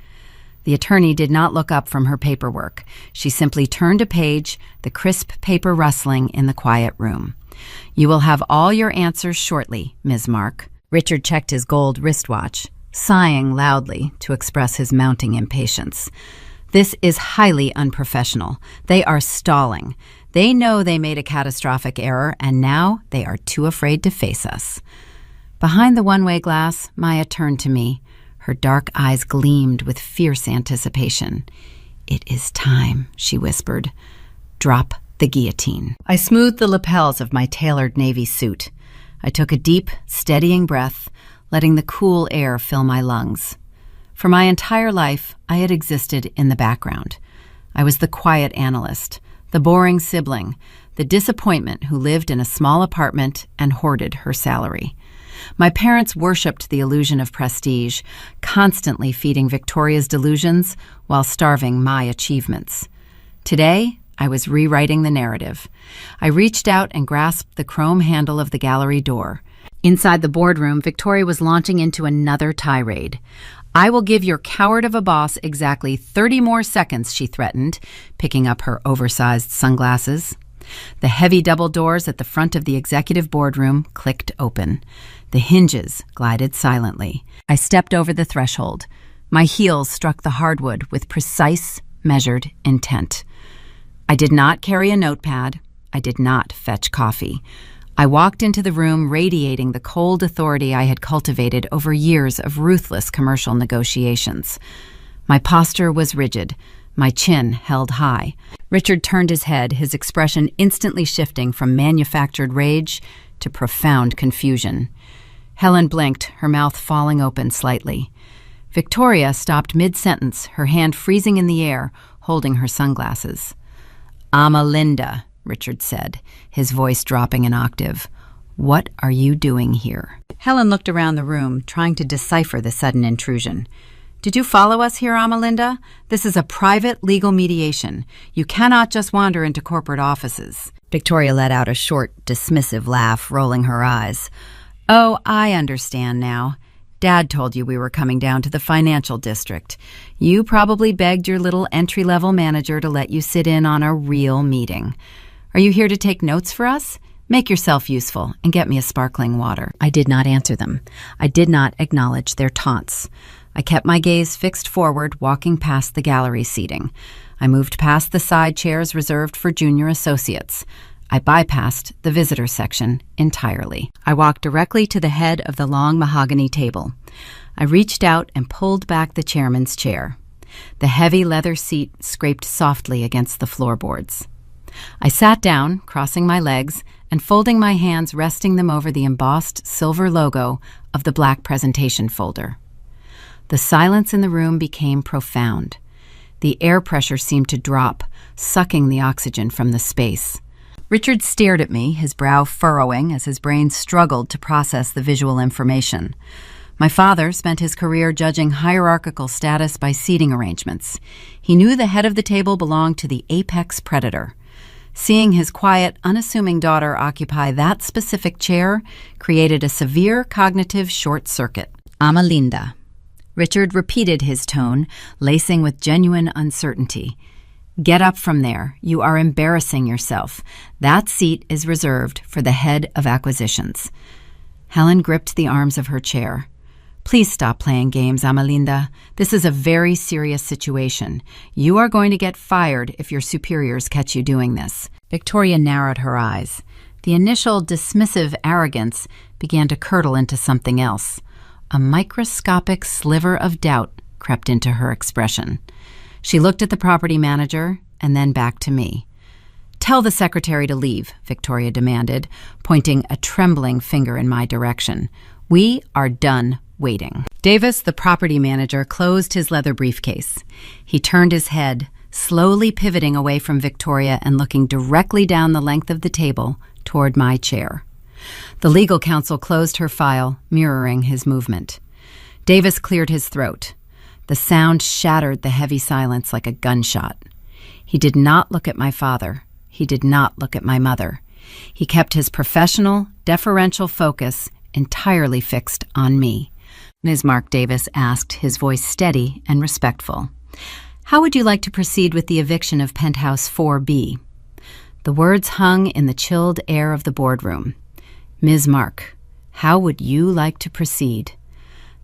The attorney did not look up from her paperwork. She simply turned a page, the crisp paper rustling in the quiet room. "You will have all your answers shortly, Ms. Mark." Richard checked his gold wristwatch, sighing loudly to express his mounting impatience. "This is highly unprofessional. They are stalling. They know they made a catastrophic error, and now they are too afraid to face us." Behind the one-way glass, Maya turned to me. Her dark eyes gleamed with fierce anticipation. "It is time," she whispered. "Drop the guillotine." I smoothed the lapels of my tailored navy suit. I took a deep, steadying breath, letting the cool air fill my lungs. For my entire life, I had existed in the background. I was the quiet analyst, the boring sibling, the disappointment who lived in a small apartment and hoarded her salary. My parents worshipped the illusion of prestige, constantly feeding Victoria's delusions while starving my achievements. Today, I was rewriting the narrative. I reached out and grasped the chrome handle of the gallery door. Inside the boardroom, Victoria was launching into another tirade. "I will give your coward of a boss exactly 30 more seconds," she threatened, picking up her oversized sunglasses. The heavy double doors at the front of the executive boardroom clicked open. The hinges glided silently. I stepped over the threshold. My heels struck the hardwood with precise, measured intent. I did not carry a notepad. I did not fetch coffee. I walked into the room radiating the cold authority I had cultivated over years of ruthless commercial negotiations. My posture was rigid, my chin held high. Richard turned his head, his expression instantly shifting from manufactured rage to profound confusion. Helen blinked, her mouth falling open slightly. Victoria stopped mid-sentence, her hand freezing in the air, holding her sunglasses. "Amalinda," Richard said, his voice dropping an octave. "What are you doing here?" Helen looked around the room, trying to decipher the sudden intrusion. "Did you follow us here, Amalinda? This is a private legal mediation. You cannot just wander into corporate offices." Victoria let out a short, dismissive laugh, rolling her eyes. "Oh, I understand now. Dad told you we were coming down to the financial district. You probably begged your little entry-level manager to let you sit in on a real meeting. Are you here to take notes for us? Make yourself useful and get me a sparkling water." I did not answer them. I did not acknowledge their taunts. I kept my gaze fixed forward, walking past the gallery seating. I moved past the side chairs reserved for junior associates. I bypassed the visitor section entirely. I walked directly to the head of the long mahogany table. I reached out and pulled back the chairman's chair. The heavy leather seat scraped softly against the floorboards. I sat down, crossing my legs and folding my hands, resting them over the embossed silver logo of the black presentation folder. The silence in the room became profound. The air pressure seemed to drop, sucking the oxygen from the space. Richard stared at me, his brow furrowing as his brain struggled to process the visual information. My father spent his career judging hierarchical status by seating arrangements. He knew the head of the table belonged to the apex predator. Seeing his quiet, unassuming daughter occupy that specific chair created a severe cognitive short circuit. "Amalinda." Richard repeated his tone, lacing with genuine uncertainty. "Get up from there. You are embarrassing yourself. That seat is reserved for the head of acquisitions." Helen gripped the arms of her chair. Please stop playing games, Amalinda. This is a very serious situation. You are going to get fired if your superiors catch you doing this. Victoria narrowed her eyes. The initial dismissive arrogance began to curdle into something else. A microscopic sliver of doubt crept into her expression. She looked at the property manager and then back to me. "Tell the secretary to leave," Victoria demanded, pointing a trembling finger in my direction. "We are done waiting." Davis, the property manager, closed his leather briefcase. He turned his head, slowly pivoting away from Victoria and looking directly down the length of the table toward my chair. The legal counsel closed her file, mirroring his movement. Davis cleared his throat. The sound shattered the heavy silence like a gunshot. He did not look at my father. He did not look at my mother. He kept his professional, deferential focus entirely fixed on me. Ms. Mark, Davis asked, his voice steady and respectful. "How would you like to proceed with the eviction of Penthouse 4B? The words hung in the chilled air of the boardroom. Ms. Mark, how would you like to proceed?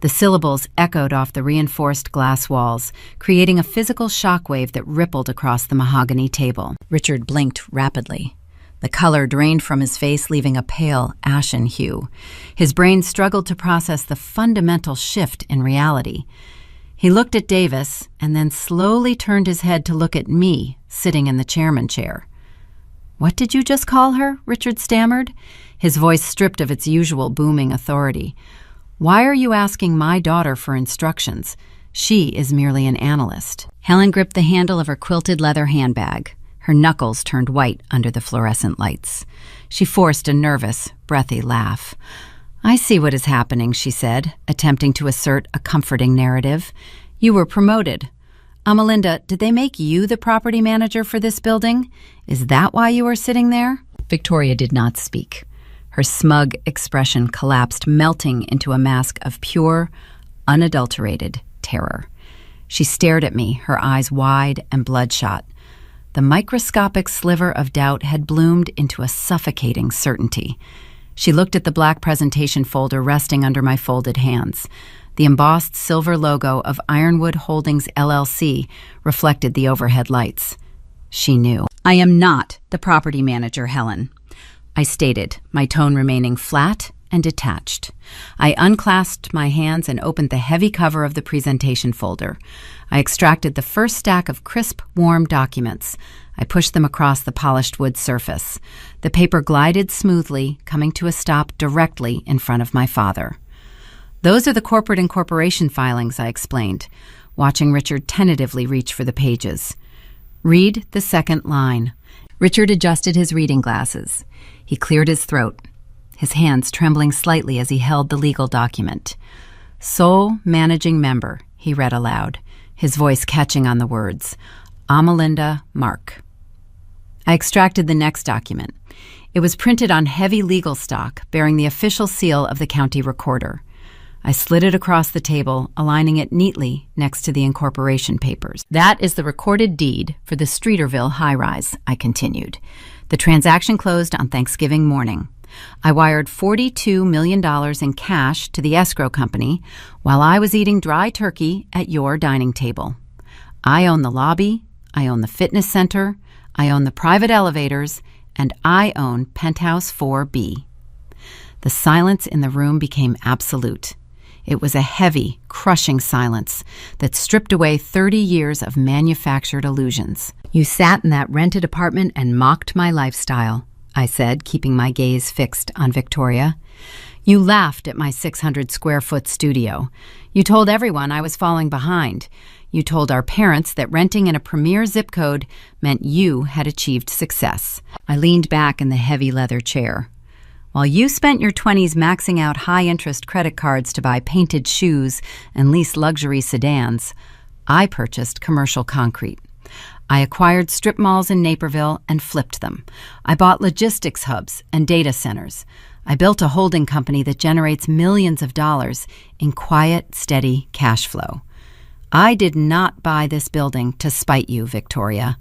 The syllables echoed off the reinforced glass walls, creating a physical shockwave that rippled across the mahogany table. Richard blinked rapidly. The color drained from his face, leaving a pale, ashen hue. His brain struggled to process the fundamental shift in reality. He looked at Davis and then slowly turned his head to look at me, sitting in the chairman chair. "What did you just call her?" Richard stammered, his voice stripped of its usual booming authority. "Why are you asking my daughter for instructions? She is merely an analyst." Helen gripped the handle of her quilted leather handbag. Her knuckles turned white under the fluorescent lights. She forced a nervous, breathy laugh. "I see what is happening," she said, attempting to assert a comforting narrative. "You were promoted. Amalinda, did they make you the property manager for this building? Is that why you are sitting there?" Victoria did not speak. Her smug expression collapsed, melting into a mask of pure, unadulterated terror. She stared at me, her eyes wide and bloodshot. The microscopic sliver of doubt had bloomed into a suffocating certainty. She looked at the black presentation folder resting under my folded hands. The embossed silver logo of Ironwood Holdings LLC reflected the overhead lights. She knew. "I am not the property manager, Helen," I stated, my tone remaining flat and detached. I unclasped my hands and opened the heavy cover of the presentation folder. I extracted the first stack of crisp, warm documents. I pushed them across the polished wood surface. The paper glided smoothly, coming to a stop directly in front of my father. "Those are the corporate incorporation filings," I explained, watching Richard tentatively reach for the pages. "Read the second line." Richard adjusted his reading glasses. He cleared his throat, his hands trembling slightly as he held the legal document. "Sole managing member," he read aloud, his voice catching on the words, "Amalinda Mark." I extracted the next document. It was printed on heavy legal stock, bearing the official seal of the county recorder. I slid it across the table, aligning it neatly next to the incorporation papers. "That is the recorded deed for the Streeterville high-rise," I continued. "The transaction closed on Thanksgiving morning. I wired $42 million in cash to the escrow company while I was eating dry turkey at your dining table. I own the lobby, I own the fitness center, I own the private elevators, and I own Penthouse 4B. The silence in the room became absolute. It was a heavy, crushing silence that stripped away 30 years of manufactured illusions. "You sat in that rented apartment and mocked my lifestyle," I said, keeping my gaze fixed on Victoria. "You laughed at my 600-square-foot studio. You told everyone I was falling behind. You told our parents that renting in a premier zip code meant you had achieved success." I leaned back in the heavy leather chair. "While you spent your 20s maxing out high-interest credit cards to buy painted shoes and lease luxury sedans, I purchased commercial concrete. I acquired strip malls in Naperville and flipped them. I bought logistics hubs and data centers. I built a holding company that generates millions of dollars in quiet, steady cash flow. I did not buy this building to spite you, Victoria.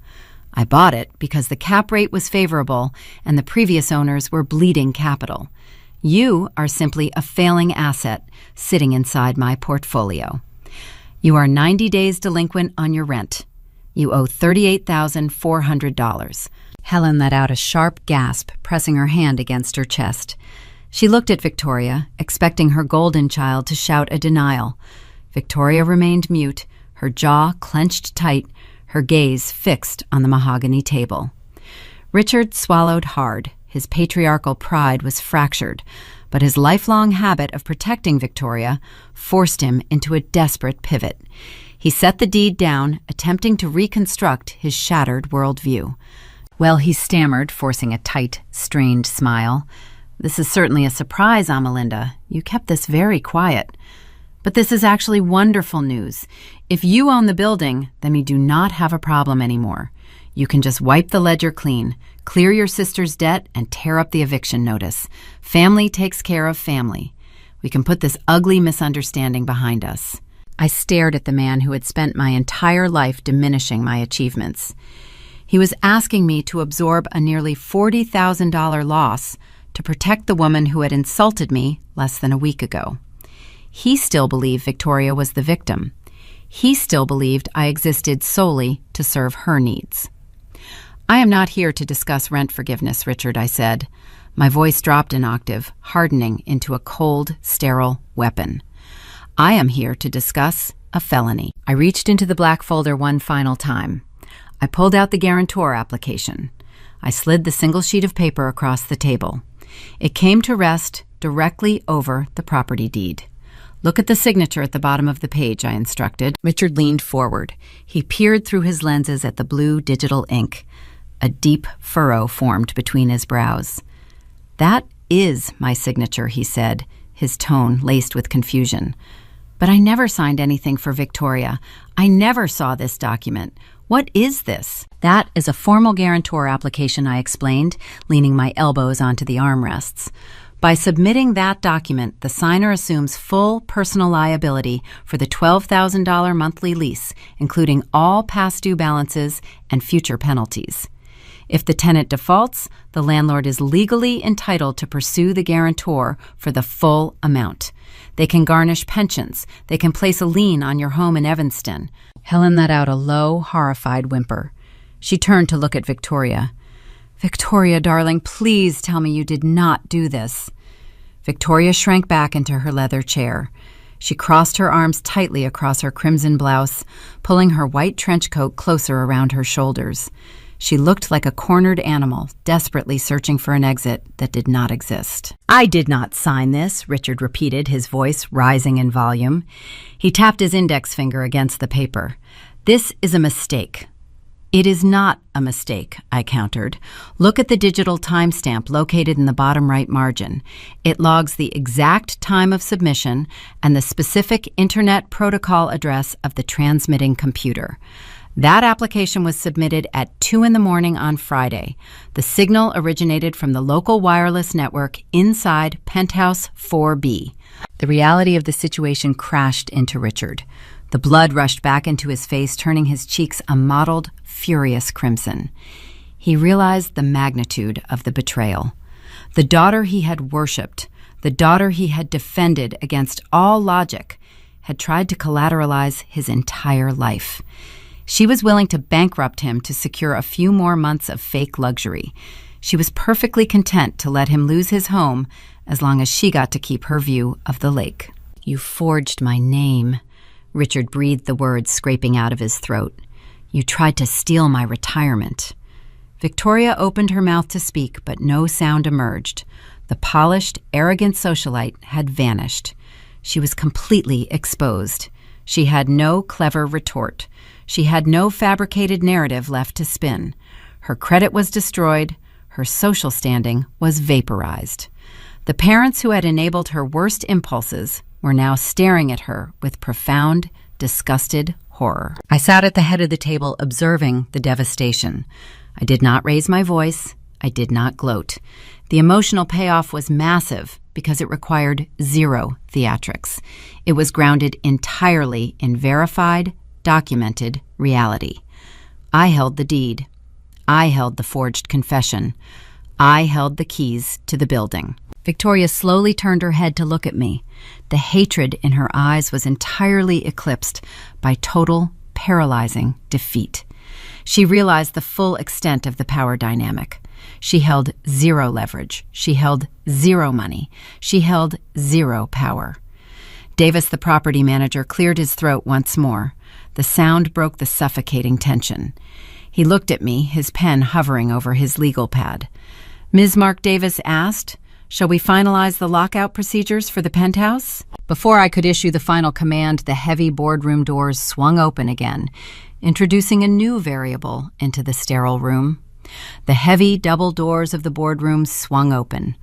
I bought it because the cap rate was favorable and the previous owners were bleeding capital. You are simply a failing asset sitting inside my portfolio. You are 90 days delinquent on your rent. You owe $38,400. Helen let out a sharp gasp, pressing her hand against her chest. She looked at Victoria, expecting her golden child to shout a denial. Victoria remained mute, her jaw clenched tight, her gaze fixed on the mahogany table. Richard swallowed hard. His patriarchal pride was fractured, but his lifelong habit of protecting Victoria forced him into a desperate pivot. He set the deed down, attempting to reconstruct his shattered worldview. "Well," he stammered, forcing a tight, strained smile, "this is certainly a surprise, Amalinda. You kept this very quiet. But this is actually wonderful news. If you own the building, then we do not have a problem anymore. You can just wipe the ledger clean, clear your sister's debt, and tear up the eviction notice. Family takes care of family. We can put this ugly misunderstanding behind us." I stared at the man who had spent my entire life diminishing my achievements. He was asking me to absorb a nearly $40,000 loss to protect the woman who had insulted me less than a week ago. He still believed Victoria was the victim. He still believed I existed solely to serve her needs. "I am not here to discuss rent forgiveness, Richard," I said. My voice dropped an octave, hardening into a cold, sterile weapon. "I am here to discuss a felony." I reached into the black folder one final time. I pulled out the guarantor application. I slid the single sheet of paper across the table. It came to rest directly over the property deed. "Look at the signature at the bottom of the page," I instructed. Richard leaned forward. He peered through his lenses at the blue digital ink. A deep furrow formed between his brows. "That is my signature," he said, his tone laced with confusion. "But I never signed anything for Victoria. I never saw this document. What is this?" "That is a formal guarantor application," I explained, leaning my elbows onto the armrests. "By submitting that document, the signer assumes full personal liability for the $12,000 monthly lease, including all past due balances and future penalties. If the tenant defaults, the landlord is legally entitled to pursue the guarantor for the full amount. They can garnish pensions. They can place a lien on your home in Evanston." Helen let out a low, horrified whimper. She turned to look at Victoria. "Victoria, darling, please tell me you did not do this." Victoria shrank back into her leather chair. She crossed her arms tightly across her crimson blouse, pulling her white trench coat closer around her shoulders. She looked like a cornered animal, desperately searching for an exit that did not exist. "I did not sign this," Richard repeated, his voice rising in volume. He tapped his index finger against the paper. "This is a mistake." "It is not a mistake," I countered. "Look at the digital timestamp located in the bottom right margin. It logs the exact time of submission and the specific Internet protocol address of the transmitting computer. That application was submitted at 2 a.m. on Friday. The signal originated from the local wireless network inside Penthouse 4B. The reality of the situation crashed into Richard. The blood rushed back into his face, turning his cheeks a mottled, furious crimson. He realized the magnitude of the betrayal. The daughter he had worshipped, the daughter he had defended against all logic, had tried to collateralize his entire life. She was willing to bankrupt him to secure a few more months of fake luxury. She was perfectly content to let him lose his home as long as she got to keep her view of the lake. "You forged my name." Richard breathed the words scraping out of his throat. "You tried to steal my retirement." Victoria opened her mouth to speak, but no sound emerged. The polished, arrogant socialite had vanished. She was completely exposed. She had no clever retort. She had no fabricated narrative left to spin. Her credit was destroyed. Her social standing was vaporized. The parents who had enabled her worst impulses were now staring at her with profound, disgusted horror. I sat at the head of the table observing the devastation. I did not raise my voice. I did not gloat. The emotional payoff was massive because it required zero theatrics. It was grounded entirely in verified, documented reality. I held the deed. I held the forged confession. I held the keys to the building. Victoria slowly turned her head to look at me. The hatred in her eyes was entirely eclipsed by total, paralyzing defeat. She realized the full extent of the power dynamic. She held zero leverage. She held zero money. She held zero power. Davis, the property manager, cleared his throat once more. The sound broke the suffocating tension. He looked at me, his pen hovering over his legal pad. Ms. Mark Davis asked, "Shall we finalize the lockout procedures for the penthouse?" Before I could issue the final command, the heavy boardroom doors swung open again, introducing a new variable into the sterile room. The heavy double doors of the boardroom swung open.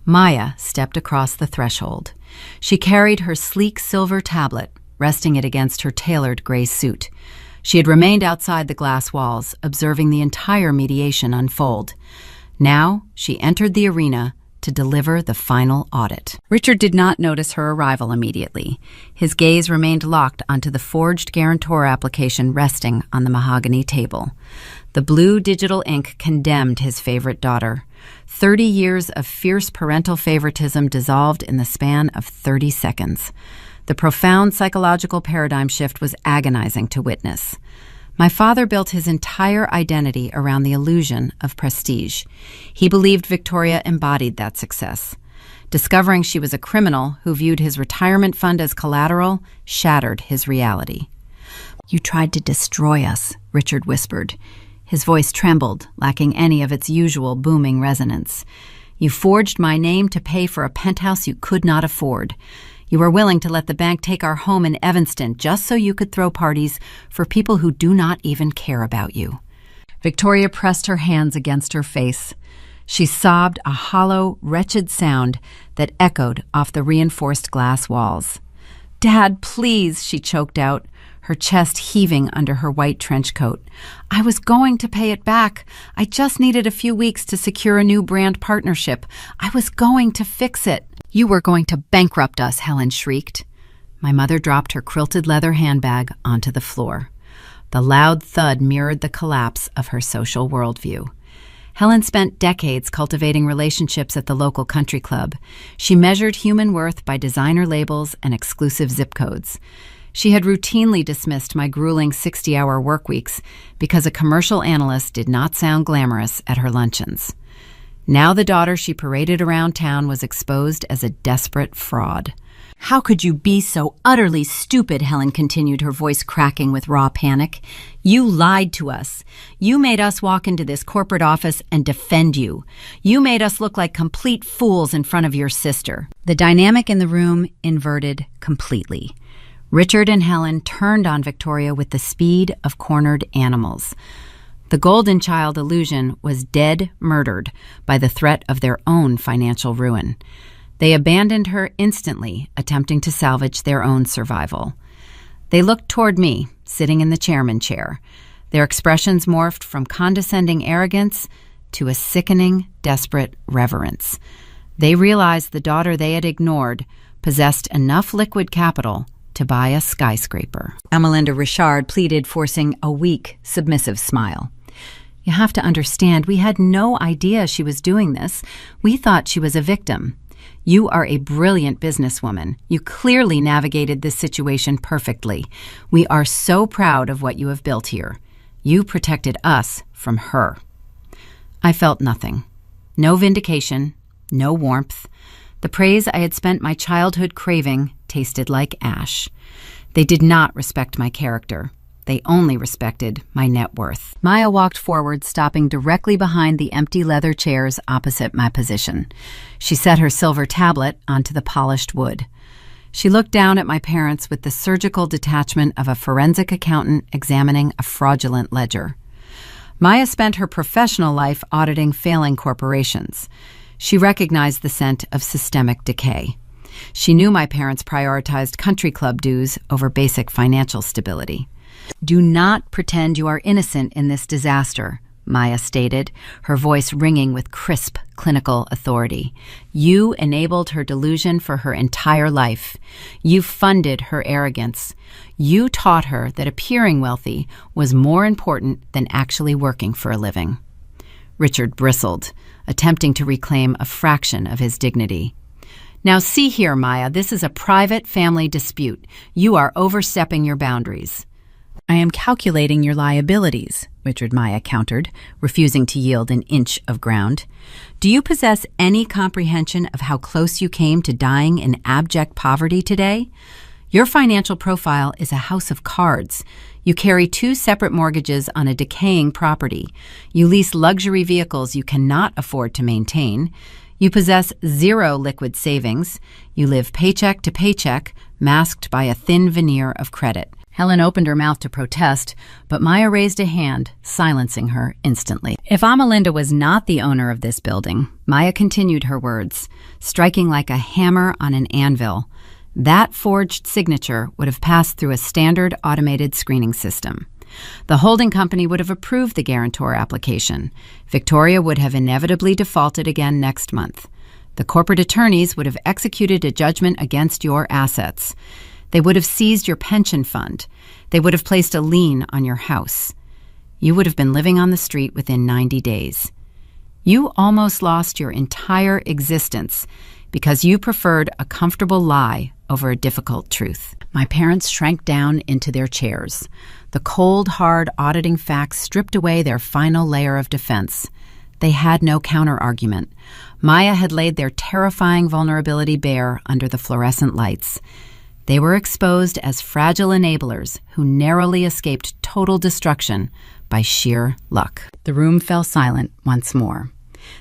Maya stepped across the threshold. She carried her sleek silver tablet, resting it against her tailored gray suit. She had remained outside the glass walls, observing the entire mediation unfold. Now she entered the arena to deliver the final audit. Richard did not notice her arrival immediately. His gaze remained locked onto the forged guarantor application resting on the mahogany table. The blue digital ink condemned his favorite daughter. 30 years of fierce parental favoritism dissolved in the span of 30 seconds. The profound psychological paradigm shift was agonizing to witness. My father built his entire identity around the illusion of prestige. He believed Victoria embodied that success. Discovering she was a criminal who viewed his retirement fund as collateral shattered his reality. "You tried to destroy us," Richard whispered. His voice trembled, lacking any of its usual booming resonance. "You forged my name to pay for a penthouse you could not afford. You were willing to let the bank take our home in Evanston just so you could throw parties for people who do not even care about you." Victoria pressed her hands against her face. She sobbed a hollow, wretched sound that echoed off the reinforced glass walls. "Dad, please," she choked out, her chest heaving under her white trench coat. "I was going to pay it back. I just needed a few weeks to secure a new brand partnership. I was going to fix it." "You were going to bankrupt us," Helen shrieked. My mother dropped her quilted leather handbag onto the floor. The loud thud mirrored the collapse of her social worldview. Helen spent decades cultivating relationships at the local country club. She measured human worth by designer labels and exclusive zip codes. She had routinely dismissed my grueling 60-hour work weeks because a commercial analyst did not sound glamorous at her luncheons. Now the daughter she paraded around town was exposed as a desperate fraud. "How could you be so utterly stupid?" Helen continued, her voice cracking with raw panic. "You lied to us. You made us walk into this corporate office and defend you. You made us look like complete fools in front of your sister." The dynamic in the room inverted completely. Richard and Helen turned on Victoria with the speed of cornered animals. The golden child illusion was dead murdered by the threat of their own financial ruin. They abandoned her instantly, attempting to salvage their own survival. They looked toward me, sitting in the chairman chair. Their expressions morphed from condescending arrogance to a sickening, desperate reverence. They realized the daughter they had ignored possessed enough liquid capital to buy a skyscraper. Amelinda Richard pleaded, forcing a weak, submissive smile. "You have to understand, we had no idea she was doing this. We thought she was a victim. You are a brilliant businesswoman. You clearly navigated this situation perfectly. We are so proud of what you have built here. You protected us from her." I felt nothing. No vindication, no warmth. The praise I had spent my childhood craving tasted like ash. They did not respect my character. They only respected my net worth. Maya walked forward, stopping directly behind the empty leather chairs opposite my position. She set her silver tablet onto the polished wood. She looked down at my parents with the surgical detachment of a forensic accountant examining a fraudulent ledger. Maya spent her professional life auditing failing corporations. She recognized the scent of systemic decay. She knew my parents prioritized country club dues over basic financial stability. "Do not pretend you are innocent in this disaster," Maya stated, her voice ringing with crisp clinical authority. "You enabled her delusion for her entire life. You funded her arrogance. You taught her that appearing wealthy was more important than actually working for a living." Richard bristled, attempting to reclaim a fraction of his dignity. "Now see here, Maya, this is a private family dispute. You are overstepping your boundaries." "I am calculating your liabilities," Richard Maya countered, refusing to yield an inch of ground. "Do you possess any comprehension of how close you came to dying in abject poverty today? Your financial profile is a house of cards. You carry 2 separate mortgages on a decaying property. You lease luxury vehicles you cannot afford to maintain. You possess 0 liquid savings. You live paycheck to paycheck, masked by a thin veneer of credit." Helen opened her mouth to protest, but Maya raised a hand, silencing her instantly. "If Amalinda was not the owner of this building," Maya continued her words, striking like a hammer on an anvil, "that forged signature would have passed through a standard automated screening system. The holding company would have approved the guarantor application. Victoria would have inevitably defaulted again next month. The corporate attorneys would have executed a judgment against your assets. They would have seized your pension fund. They would have placed a lien on your house. You would have been living on the street within 90 days. You almost lost your entire existence because you preferred a comfortable lie over a difficult truth." My parents shrank down into their chairs. The cold, hard, auditing facts stripped away their final layer of defense. They had no counter-argument. Maya had laid their terrifying vulnerability bare under the fluorescent lights. They were exposed as fragile enablers who narrowly escaped total destruction by sheer luck. The room fell silent once more.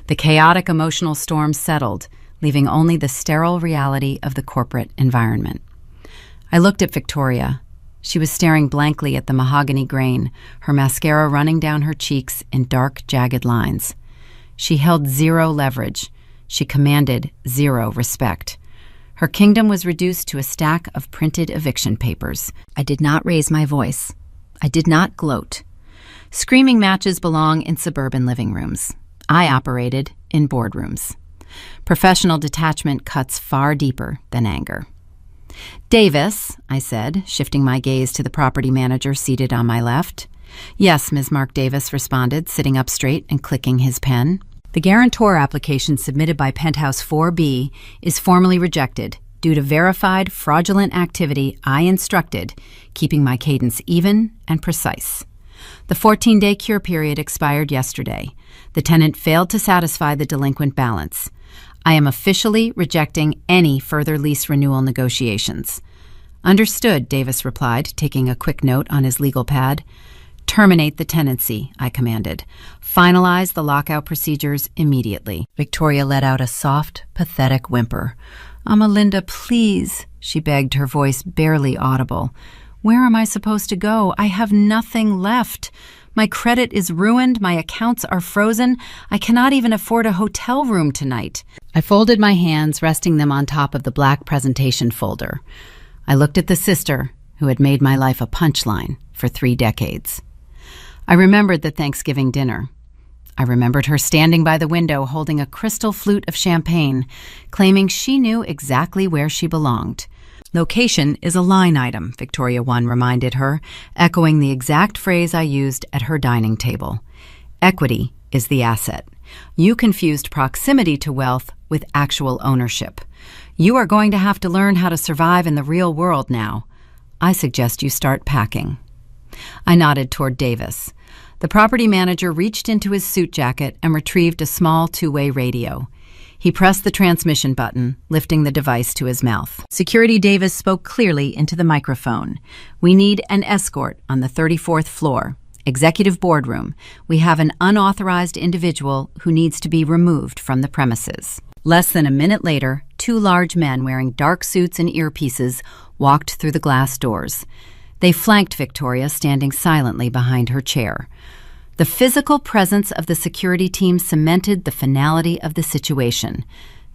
The chaotic emotional storm settled, leaving only the sterile reality of the corporate environment. I looked at Victoria. She was staring blankly at the mahogany grain, her mascara running down her cheeks in dark, jagged lines. She held 0 leverage. She commanded 0 respect. Her kingdom was reduced to a stack of printed eviction papers. I did not raise my voice. I did not gloat. Screaming matches belong in suburban living rooms. I operated in boardrooms. Professional detachment cuts far deeper than anger. "Davis," I said, shifting my gaze to the property manager seated on my left. "Yes," Ms. Mark Davis responded, sitting up straight and clicking his pen. "The guarantor application submitted by Penthouse 4B is formally rejected due to verified fraudulent activity I instructed, keeping my cadence even and precise. The 14-day cure period expired yesterday. The tenant failed to satisfy the delinquent balance. I am officially rejecting any further lease renewal negotiations." "Understood," Davis replied, taking a quick note on his legal pad. "Terminate the tenancy," I commanded. "Finalize the lockout procedures immediately." Victoria let out a soft, pathetic whimper. "Amalinda, please," she begged, her voice barely audible. "Where am I supposed to go? I have nothing left. My credit is ruined. My accounts are frozen. I cannot even afford a hotel room tonight." I folded my hands, resting them on top of the black presentation folder. I looked at the sister who had made my life a punchline for 3 decades. I remembered the Thanksgiving dinner. I remembered her standing by the window holding a crystal flute of champagne, claiming she knew exactly where she belonged. "Location is a line item," Victoria 1 reminded her, echoing the exact phrase I used at her dining table. "Equity is the asset. You confused proximity to wealth with actual ownership. You are going to have to learn how to survive in the real world now. I suggest you start packing." I nodded toward Davis. The property manager reached into his suit jacket and retrieved a small 2-way radio. He pressed the transmission button, lifting the device to his mouth. Security Davis spoke clearly into the microphone. "We need an escort on the 34th floor. Executive boardroom. We have an unauthorized individual who needs to be removed from the premises." Less than a minute later, 2 large men wearing dark suits and earpieces walked through the glass doors. They flanked Victoria, standing silently behind her chair. The physical presence of the security team cemented the finality of the situation.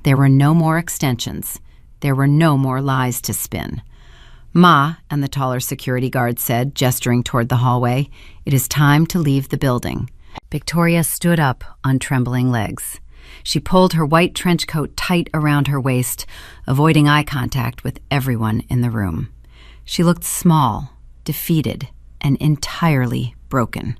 There were no more extensions. There were no more lies to spin. "Ma," and the taller security guard said, gesturing toward the hallway, "it is time to leave the building." Victoria stood up on trembling legs. She pulled her white trench coat tight around her waist, avoiding eye contact with everyone in the room. She looked small, defeated, and entirely broken.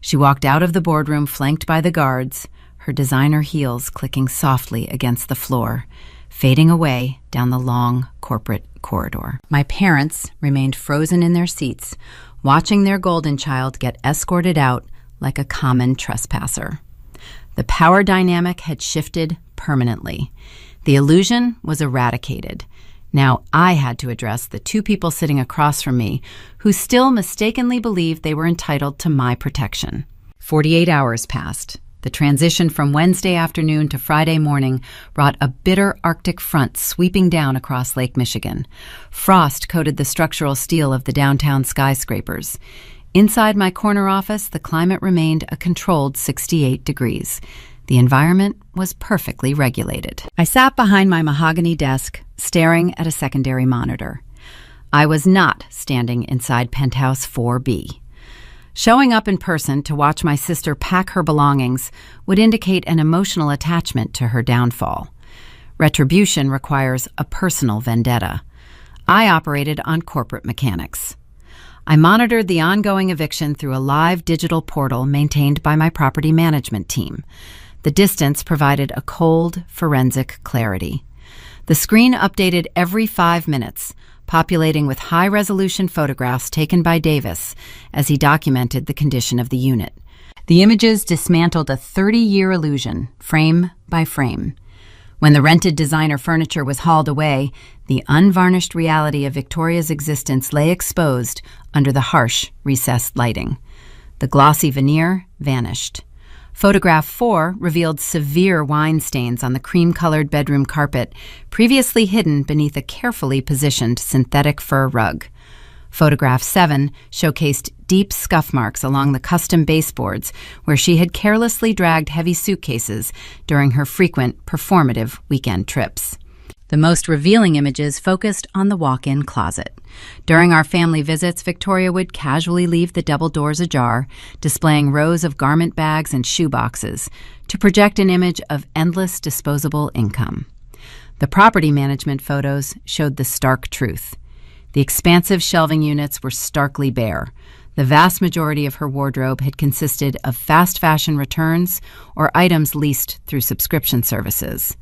She walked out of the boardroom flanked by the guards, her designer heels clicking softly against the floor, fading away down the long corporate corridor. My parents remained frozen in their seats, watching their golden child get escorted out like a common trespasser. The power dynamic had shifted permanently. The illusion was eradicated. Now I had to address the two people sitting across from me who still mistakenly believed they were entitled to my protection. 48 hours passed. The transition from Wednesday afternoon to Friday morning brought a bitter Arctic front sweeping down across Lake Michigan. Frost coated the structural steel of the downtown skyscrapers. Inside my corner office, the climate remained a controlled 68 degrees. The environment was perfectly regulated. I sat behind my mahogany desk, staring at a secondary monitor. I was not standing inside Penthouse 4B. Showing up in person to watch my sister pack her belongings would indicate an emotional attachment to her downfall. Retribution requires a personal vendetta. I operated on corporate mechanics. I monitored the ongoing eviction through a live digital portal maintained by my property management team. The distance provided a cold, forensic clarity. The screen updated every 5 minutes, populating with high-resolution photographs taken by Davis as he documented the condition of the unit. The images dismantled a 30-year illusion, frame by frame. When the rented designer furniture was hauled away, the unvarnished reality of Victoria's existence lay exposed under the harsh, recessed lighting. The glossy veneer vanished. Photograph 4 revealed severe wine stains on the cream-colored bedroom carpet, previously hidden beneath a carefully positioned synthetic fur rug. Photograph 7 showcased deep scuff marks along the custom baseboards where she had carelessly dragged heavy suitcases during her frequent performative weekend trips. The most revealing images focused on the walk-in closet. During our family visits, Victoria would casually leave the double doors ajar, displaying rows of garment bags and shoe boxes to project an image of endless disposable income. The property management photos showed the stark truth. The expansive shelving units were starkly bare. The vast majority of her wardrobe had consisted of fast fashion returns or items leased through subscription services.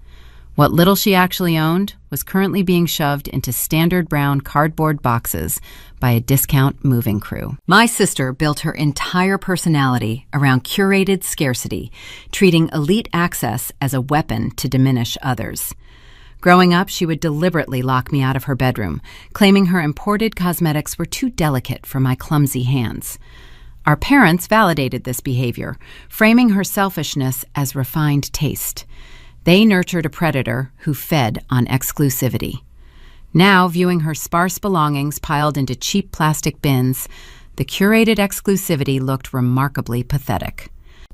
What little she actually owned was currently being shoved into standard brown cardboard boxes by a discount moving crew. My sister built her entire personality around curated scarcity, treating elite access as a weapon to diminish others. Growing up, she would deliberately lock me out of her bedroom, claiming her imported cosmetics were too delicate for my clumsy hands. Our parents validated this behavior, framing her selfishness as refined taste. They nurtured a predator who fed on exclusivity. Now, viewing her sparse belongings piled into cheap plastic bins, the curated exclusivity looked remarkably pathetic.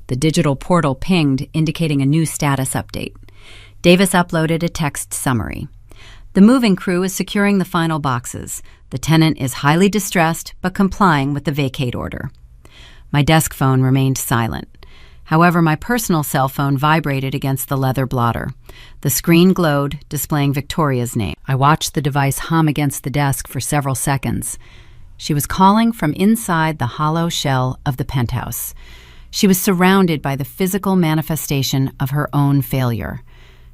The digital portal pinged, indicating a new status update. Davis uploaded a text summary. The moving crew is securing the final boxes. The tenant is highly distressed, but complying with the vacate order. My desk phone remained silent. However, my personal cell phone vibrated against the leather blotter. The screen glowed, displaying Victoria's name. I watched the device hum against the desk for several seconds. She was calling from inside the hollow shell of the penthouse. She was surrounded by the physical manifestation of her own failure.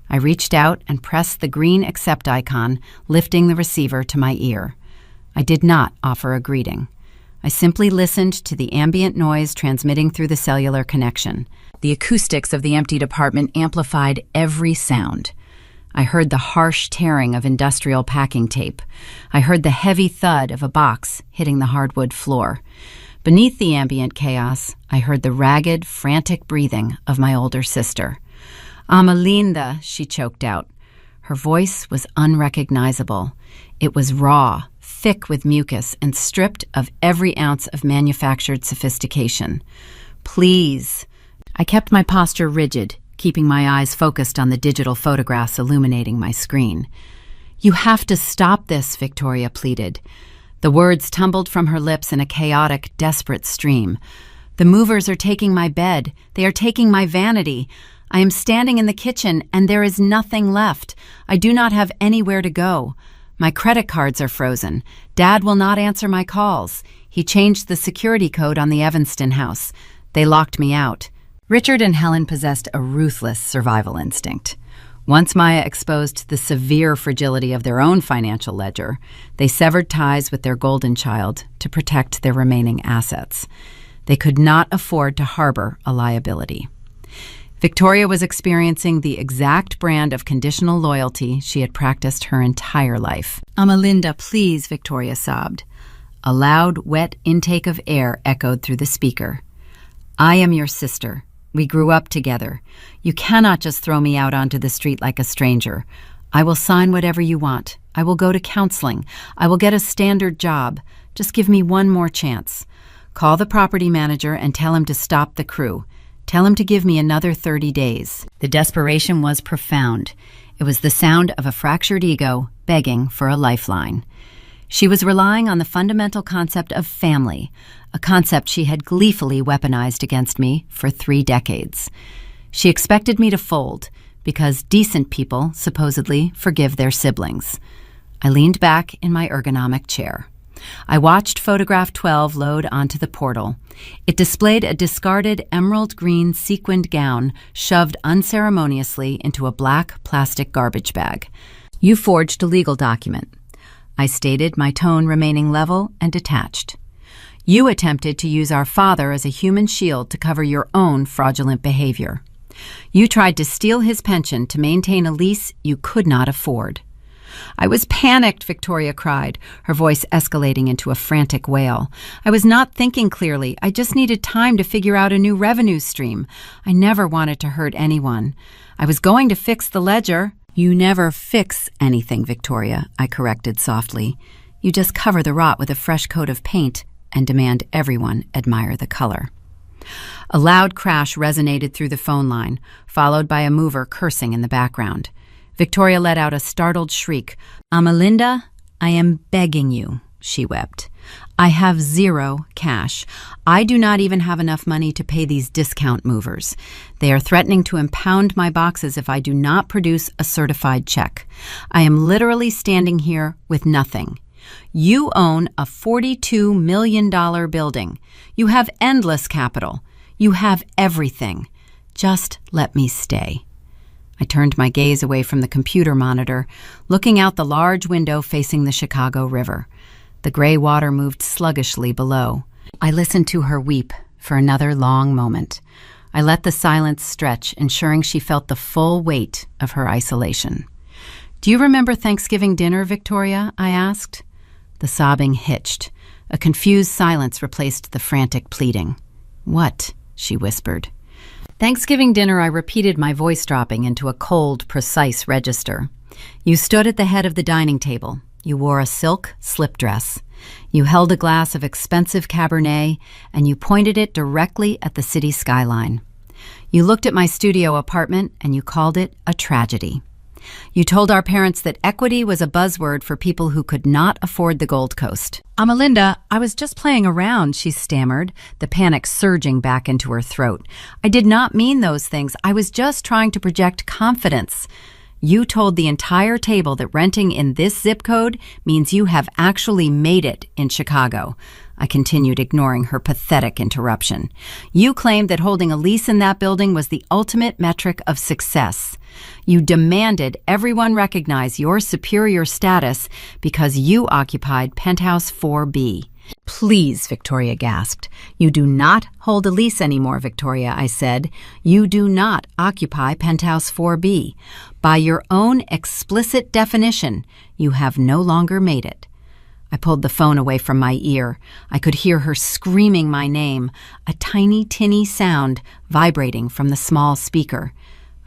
I reached out and pressed the green accept icon, lifting the receiver to my ear. I did not offer a greeting. I simply listened to the ambient noise transmitting through the cellular connection. The acoustics of the emptied apartment amplified every sound. I heard the harsh tearing of industrial packing tape. I heard the heavy thud of a box hitting the hardwood floor. Beneath the ambient chaos, I heard the ragged, frantic breathing of my older sister. "Amalinda," she choked out. Her voice was unrecognizable. It was raw, thick with mucus, and stripped of every ounce of manufactured sophistication. "Please." I kept my posture rigid, keeping my eyes focused on the digital photographs illuminating my screen. "You have to stop this," Victoria pleaded. The words tumbled from her lips in a chaotic, desperate stream. "The movers are taking my bed. They are taking my vanity. I am standing in the kitchen, and there is nothing left. I do not have anywhere to go. My credit cards are frozen. Dad will not answer my calls. He changed the security code on the Evanston house. They locked me out. Richard and Helen possessed a ruthless survival instinct. Once Maya exposed the severe fragility of their own financial ledger, they severed ties with their golden child to protect their remaining assets. They could not afford to harbor a liability. Victoria was experiencing the exact brand of conditional loyalty she had practiced her entire life. "Amalinda, please," Victoria sobbed. A loud, wet intake of air echoed through the speaker. "I am your sister. We grew up together. You cannot just throw me out onto the street like a stranger. I will sign whatever you want. I will go to counseling. I will get a standard job. Just give me one more chance. Call the property manager and tell him to stop the crew. Tell him to give me another 30 days. The desperation was profound. It was the sound of a fractured ego begging for a lifeline. She was relying on the fundamental concept of family, a concept she had gleefully weaponized against me for 3 decades. She expected me to fold, because decent people supposedly forgive their siblings. I leaned back in my ergonomic chair. I watched photograph 12 load onto the portal. It displayed a discarded emerald green sequined gown shoved unceremoniously into a black plastic garbage bag. "You forged a legal document," I stated, my tone remaining level and detached. "You attempted to use our father as a human shield to cover your own fraudulent behavior. You tried to steal his pension to maintain a lease you could not afford." "I was panicked," Victoria cried, her voice escalating into a frantic wail. "I was not thinking clearly. I just needed time to figure out a new revenue stream. I never wanted to hurt anyone. I was going to fix the ledger." "You never fix anything, Victoria," I corrected softly. "You just cover the rot with a fresh coat of paint and demand everyone admire the color." A loud crash resonated through the phone line, followed by a mover cursing in the background. Victoria let out a startled shriek. "Amalinda, I am begging you," she wept. "I have 0 cash. I do not even have enough money to pay these discount movers. They are threatening to impound my boxes if I do not produce a certified check. I am literally standing here with nothing. You own a $42 million building. You have endless capital. You have everything. Just let me stay." I turned my gaze away from the computer monitor, looking out the large window facing the Chicago River. The gray water moved sluggishly below. I listened to her weep for another long moment. I let the silence stretch, ensuring she felt the full weight of her isolation. "Do you remember Thanksgiving dinner, Victoria?" I asked. The sobbing hitched. A confused silence replaced the frantic pleading. "What?" she whispered. "Thanksgiving dinner," I repeated, my voice dropping into a cold, precise register. "You stood at the head of the dining table. You wore a silk slip dress. You held a glass of expensive Cabernet, and you pointed it directly at the city skyline. You looked at my studio apartment, and you called it a tragedy. You told our parents that equity was a buzzword for people who could not afford the Gold Coast." "Amalinda, I was just playing around," she stammered, the panic surging back into her throat. "I did not mean those things. I was just trying to project confidence. You told the entire table that renting in this zip code means you have actually made it in Chicago." I continued, ignoring her pathetic interruption. "You claimed that holding a lease in that building was the ultimate metric of success. You demanded everyone recognize your superior status because you occupied Penthouse 4B. "Please," Victoria gasped. "You do not hold a lease anymore, Victoria," I said. "You do not occupy Penthouse 4B. By your own explicit definition, you have no longer made it." I pulled the phone away from my ear. I could hear her screaming my name, a tiny, tinny sound vibrating from the small speaker.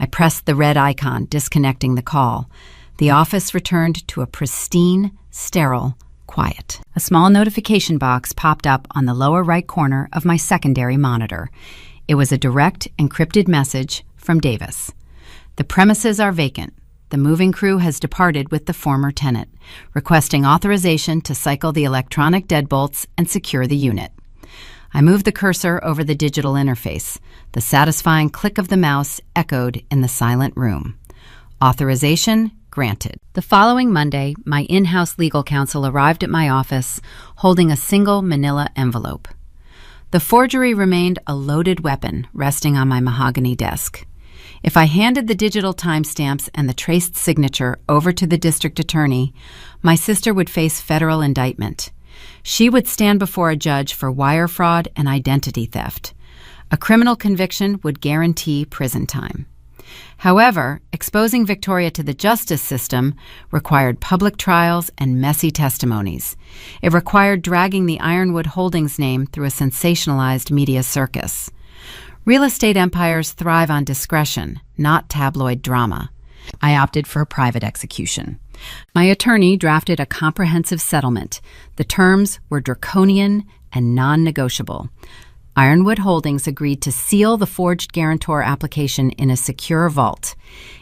I pressed the red icon, disconnecting the call. The office returned to a pristine, sterile quiet. A small notification box popped up on the lower right corner of my secondary monitor. It was a direct, encrypted message from Davis. "The premises are vacant. The moving crew has departed with the former tenant, requesting authorization to cycle the electronic deadbolts and secure the unit." I moved the cursor over the digital interface. The satisfying click of the mouse echoed in the silent room. Authorization granted. The following Monday, my in-house legal counsel arrived at my office holding a single manila envelope. The forgery remained a loaded weapon resting on my mahogany desk. If I handed the digital timestamps and the traced signature over to the district attorney, my sister would face federal indictment. She would stand before a judge for wire fraud and identity theft. A criminal conviction would guarantee prison time. However, exposing Victoria to the justice system required public trials and messy testimonies. It required dragging the Ironwood Holdings name through a sensationalized media circus. Real estate empires thrive on discretion, not tabloid drama. I opted for a private execution. My attorney drafted a comprehensive settlement. The terms were draconian and non-negotiable. Ironwood Holdings agreed to seal the forged guarantor application in a secure vault.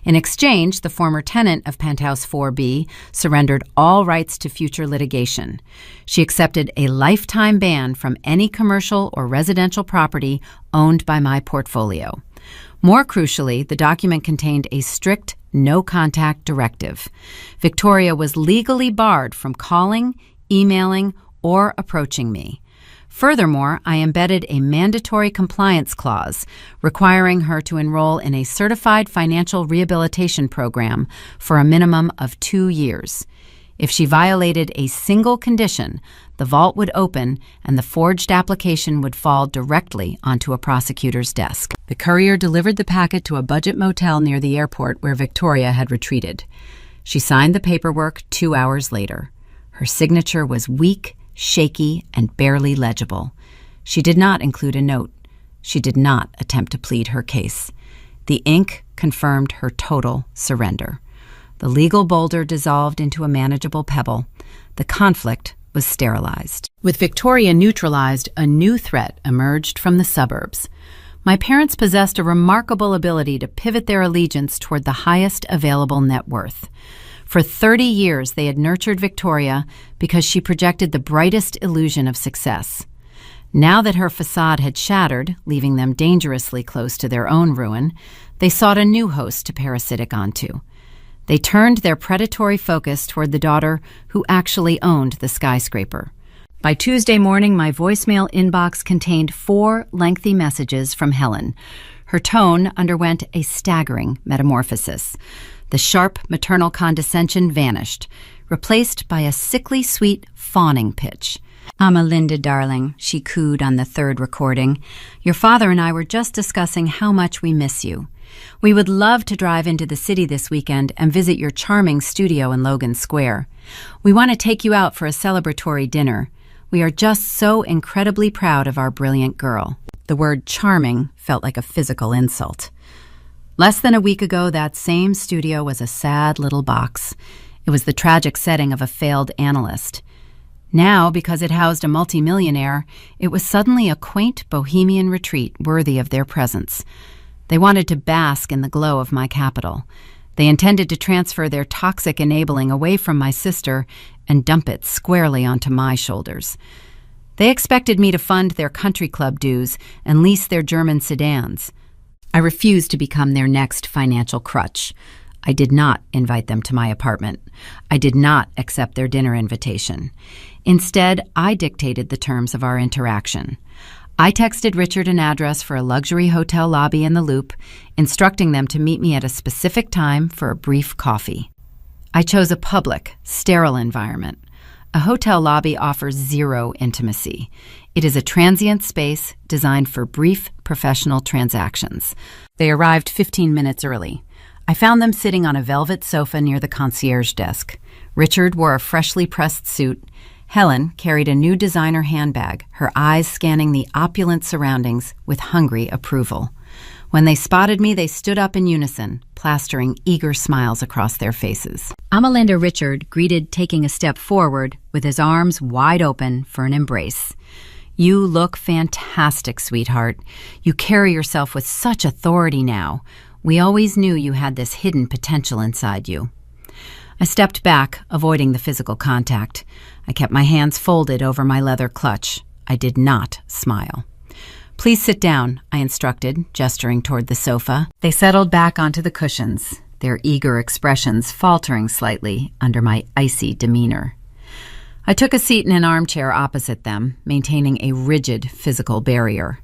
In exchange, the former tenant of Penthouse 4B surrendered all rights to future litigation. She accepted a lifetime ban from any commercial or residential property owned by my portfolio. More crucially, the document contained a strict no-contact directive. Victoria was legally barred from calling, emailing, or approaching me. Furthermore, I embedded a mandatory compliance clause requiring her to enroll in a certified financial rehabilitation program for a minimum of 2 years. If she violated a single condition, the vault would open and the forged application would fall directly onto a prosecutor's desk. The courier delivered the packet to a budget motel near the airport where Victoria had retreated. She signed the paperwork 2 hours later. Her signature was weak, shaky, and barely legible. She did not include a note. She did not attempt to plead her case. The ink confirmed her total surrender. The legal boulder dissolved into a manageable pebble. The conflict was sterilized. With Victoria neutralized, a new threat emerged from the suburbs. My parents possessed a remarkable ability to pivot their allegiance toward the highest available net worth. For 30 years, they had nurtured Victoria because she projected the brightest illusion of success. Now that her facade had shattered, leaving them dangerously close to their own ruin, they sought a new host to parasitic onto. They turned their predatory focus toward the daughter who actually owned the skyscraper. By Tuesday morning, my voicemail inbox contained 4 lengthy messages from Helen. Her tone underwent a staggering metamorphosis. The sharp maternal condescension vanished, replaced by a sickly sweet fawning pitch. "Linda, darling," she cooed on the 3rd recording. "Your father and I were just discussing how much we miss you. We would love to drive into the city this weekend and visit your charming studio in Logan Square. We want to take you out for a celebratory dinner. We are just so incredibly proud of our brilliant girl." The word charming felt like a physical insult. Less than a week ago, that same studio was a sad little box. It was the tragic setting of a failed analyst. Now, because it housed a multimillionaire, it was suddenly a quaint bohemian retreat worthy of their presence. They wanted to bask in the glow of my capital. They intended to transfer their toxic enabling away from my sister and dump it squarely onto my shoulders. They expected me to fund their country club dues and lease their German sedans. I refused to become their next financial crutch. I did not invite them to my apartment. I did not accept their dinner invitation. Instead, I dictated the terms of our interaction. I texted Richard an address for a luxury hotel lobby in the Loop, instructing them to meet me at a specific time for a brief coffee. I chose a public, sterile environment. A hotel lobby offers zero intimacy. It is a transient space designed for brief professional transactions. They arrived 15 minutes early. I found them sitting on a velvet sofa near the concierge desk. Richard wore a freshly pressed suit. Helen carried a new designer handbag, her eyes scanning the opulent surroundings with hungry approval. When they spotted me, they stood up in unison, plastering eager smiles across their faces. Amalinda Richard greeted, taking a step forward with his arms wide open for an embrace. "You look fantastic, sweetheart. You carry yourself with such authority now. We always knew you had this hidden potential inside you." I stepped back, avoiding the physical contact. I kept my hands folded over my leather clutch. I did not smile. "Please sit down," I instructed, gesturing toward the sofa. They settled back onto the cushions, their eager expressions faltering slightly under my icy demeanor. I took a seat in an armchair opposite them, maintaining a rigid physical barrier.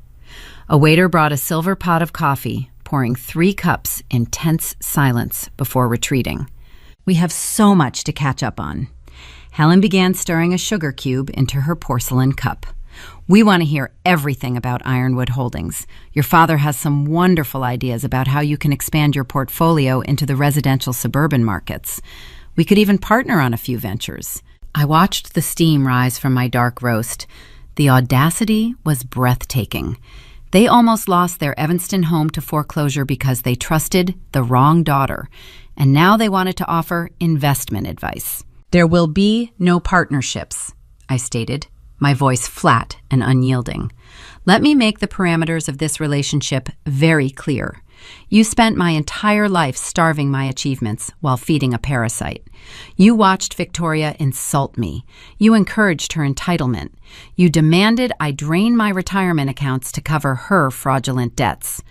A waiter brought a silver pot of coffee, pouring 3 cups in tense silence before retreating. "We have so much to catch up on." Helen began stirring a sugar cube into her porcelain cup. "We want to hear everything about Ironwood Holdings. Your father has some wonderful ideas about how you can expand your portfolio into the residential suburban markets. We could even partner on a few ventures." I watched the steam rise from my dark roast. The audacity was breathtaking. They almost lost their Evanston home to foreclosure because they trusted the wrong daughter, and now they wanted to offer investment advice. "There will be no partnerships," I stated, my voice flat and unyielding. "Let me make the parameters of this relationship very clear. You spent my entire life starving my achievements while feeding a parasite. You watched Victoria insult me. You encouraged her entitlement. You demanded I drain my retirement accounts to cover her fraudulent debts."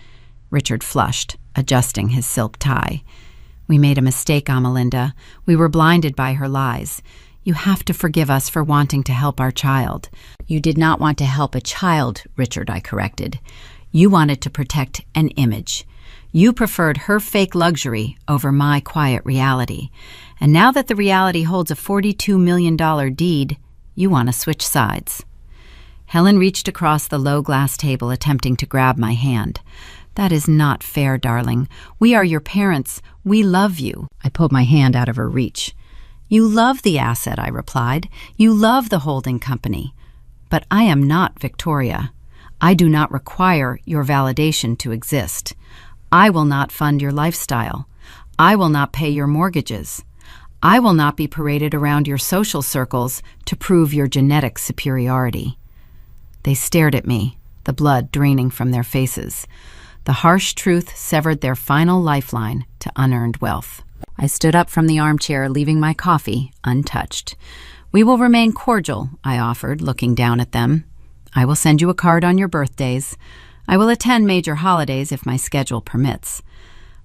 Richard flushed, adjusting his silk tie. "We made a mistake, Amalinda. We were blinded by her lies. You have to forgive us for wanting to help our child." "You did not want to help a child, Richard," I corrected. "You wanted to protect an image. You preferred her fake luxury over my quiet reality. And now that the reality holds a $42 million deed, you want to switch sides." Helen reached across the low glass table, attempting to grab my hand. "That is not fair, darling. We are your parents. We love you." I pulled my hand out of her reach. "You love the asset," I replied. "You love the holding company. But I am not Victoria. I do not require your validation to exist. I will not fund your lifestyle. I will not pay your mortgages. I will not be paraded around your social circles to prove your genetic superiority." They stared at me, the blood draining from their faces. The harsh truth severed their final lifeline to unearned wealth. I stood up from the armchair, leaving my coffee untouched. "We will remain cordial," I offered, looking down at them. "I will send you a card on your birthdays. I will attend major holidays if my schedule permits.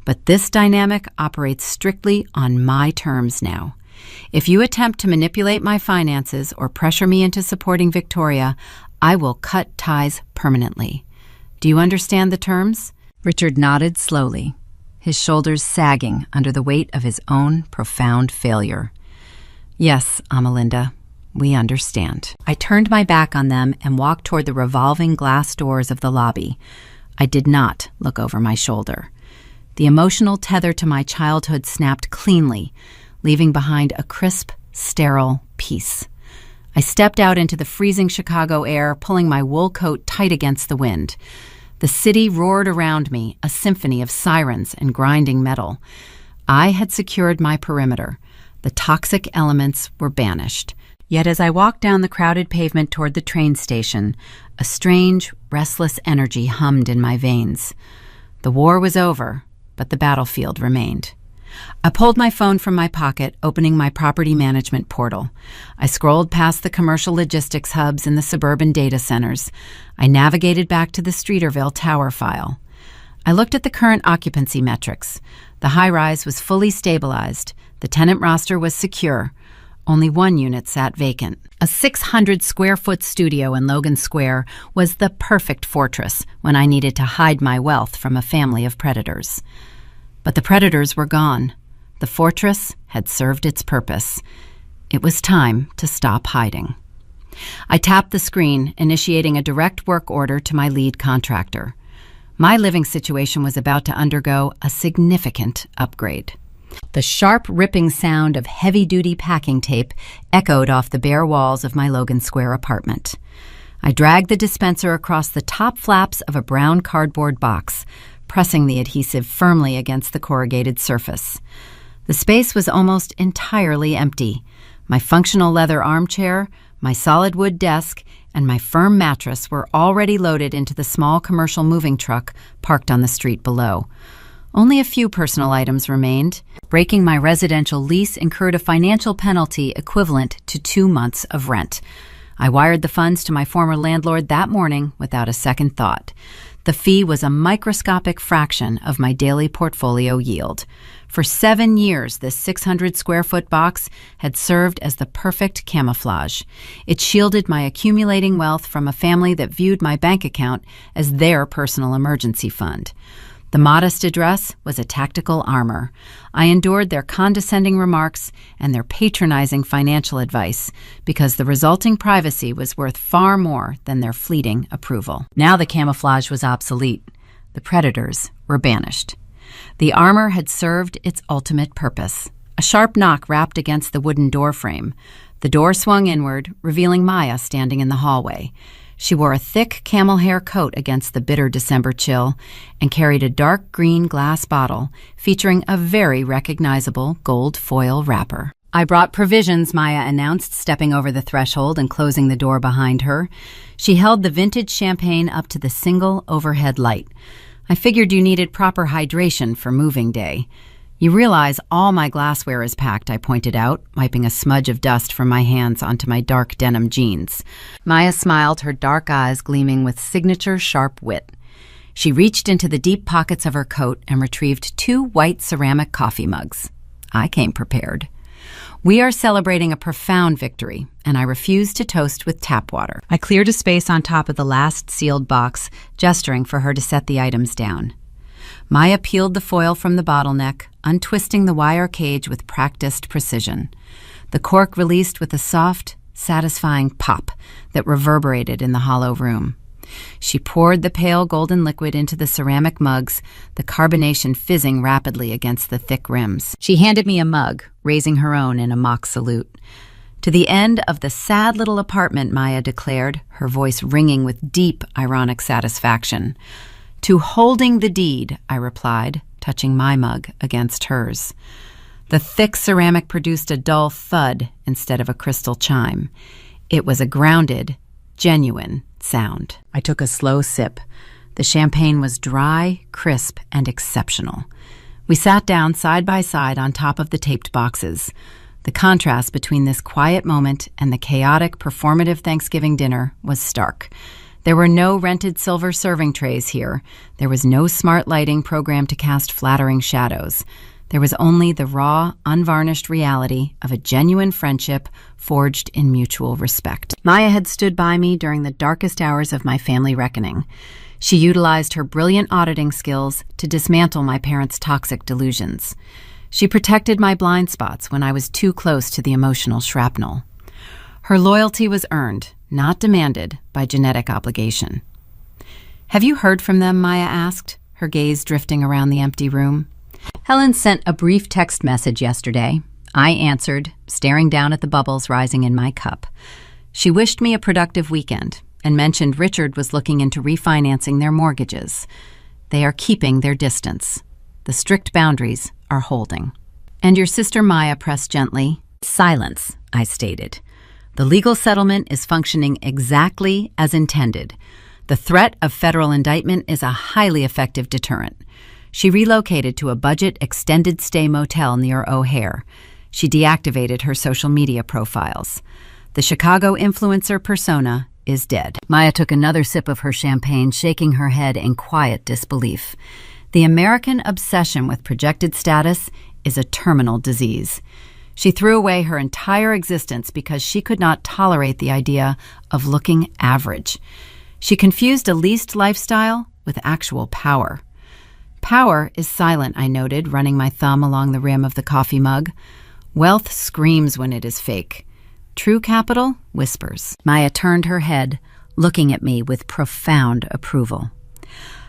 But this dynamic operates strictly on my terms now. If you attempt to manipulate my finances or pressure me into supporting Victoria, I will cut ties permanently. Do you understand the terms?" Richard nodded slowly, his shoulders sagging under the weight of his own profound failure. "Yes, Amalinda, we understand." I turned my back on them and walked toward the revolving glass doors of the lobby. I did not look over my shoulder. The emotional tether to my childhood snapped cleanly, leaving behind a crisp, sterile peace. I stepped out into the freezing Chicago air, pulling my wool coat tight against the wind. The city roared around me, a symphony of sirens and grinding metal. I had secured my perimeter. The toxic elements were banished. Yet as I walked down the crowded pavement toward the train station, a strange, restless energy hummed in my veins. The war was over, but the battlefield remained. I pulled my phone from my pocket, opening my property management portal. I scrolled past the commercial logistics hubs and the suburban data centers. I navigated back to the Streeterville Tower file. I looked at the current occupancy metrics. The high-rise was fully stabilized. The tenant roster was secure. Only one unit sat vacant. A 600-square-foot studio in Logan Square was the perfect fortress when I needed to hide my wealth from a family of predators. But the predators were gone. The fortress had served its purpose. It was time to stop hiding. I tapped the screen, initiating a direct work order to my lead contractor. My living situation was about to undergo a significant upgrade. The sharp, ripping sound of heavy-duty packing tape echoed off the bare walls of my Logan Square apartment. I dragged the dispenser across the top flaps of a brown cardboard box, pressing the adhesive firmly against the corrugated surface. The space was almost entirely empty. My functional leather armchair, my solid wood desk, and my firm mattress were already loaded into the small commercial moving truck parked on the street below. Only a few personal items remained. Breaking my residential lease incurred a financial penalty equivalent to 2 months of rent. I wired the funds to my former landlord that morning without a second thought. The fee was a microscopic fraction of my daily portfolio yield. For 7 years, this 600-square-foot box had served as the perfect camouflage. It shielded my accumulating wealth from a family that viewed my bank account as their personal emergency fund. The modest address was a tactical armor. I endured their condescending remarks and their patronizing financial advice because the resulting privacy was worth far more than their fleeting approval. Now the camouflage was obsolete. The predators were banished. The armor had served its ultimate purpose. A sharp knock rapped against the wooden door frame. The door swung inward, revealing Maya standing in the hallway. She wore a thick camel hair coat against the bitter December chill and carried a dark green glass bottle featuring a very recognizable gold foil wrapper. "I brought provisions," Maya announced, stepping over the threshold and closing the door behind her. She held the vintage champagne up to the single overhead light. "I figured you needed proper hydration for moving day." "You realize all my glassware is packed," I pointed out, wiping a smudge of dust from my hands onto my dark denim jeans. Maya smiled, her dark eyes gleaming with signature sharp wit. She reached into the deep pockets of her coat and retrieved 2 white ceramic coffee mugs. I came prepared. "We are celebrating a profound victory, and I refuse to toast with tap water." I cleared a space on top of the last sealed box, gesturing for her to set the items down. Maya peeled the foil from the bottleneck, untwisting the wire cage with practiced precision. The cork released with a soft, satisfying pop that reverberated in the hollow room. She poured the pale golden liquid into the ceramic mugs, the carbonation fizzing rapidly against the thick rims. She handed me a mug, raising her own in a mock salute. "To the end of the sad little apartment," Maya declared, her voice ringing with deep, ironic satisfaction. "To holding the deed," I replied, touching my mug against hers. The thick ceramic produced a dull thud instead of a crystal chime. It was a grounded, genuine sound. I took a slow sip. The champagne was dry, crisp, and exceptional. We sat down side by side on top of the taped boxes. The contrast between this quiet moment and the chaotic, performative Thanksgiving dinner was stark. There were no rented silver serving trays here. There was no smart lighting programmed to cast flattering shadows. There was only the raw, unvarnished reality of a genuine friendship forged in mutual respect. Maya had stood by me during the darkest hours of my family reckoning. She utilized her brilliant auditing skills to dismantle my parents' toxic delusions. She protected my blind spots when I was too close to the emotional shrapnel. Her loyalty was earned, not demanded, by genetic obligation. "Have you heard from them?" Maya asked, her gaze drifting around the empty room. "Helen sent a brief text message yesterday." I answered, staring down at the bubbles rising in my cup. She wished me a productive weekend and mentioned Richard was looking into refinancing their mortgages. They are keeping their distance. The strict boundaries are holding. "And your sister Maya?" pressed gently. "Silence," I stated. "The legal settlement is functioning exactly as intended. The threat of federal indictment is a highly effective deterrent." She relocated to a budget extended stay motel near O'Hare. She deactivated her social media profiles. The Chicago influencer persona is dead. Maya took another sip of her champagne, shaking her head in quiet disbelief. The American obsession with projected status is a terminal disease. She threw away her entire existence because she could not tolerate the idea of looking average. She confused a leased lifestyle with actual power. "Power is silent," I noted, running my thumb along the rim of the coffee mug. "Wealth screams when it is fake. True capital whispers." Maya turned her head, looking at me with profound approval.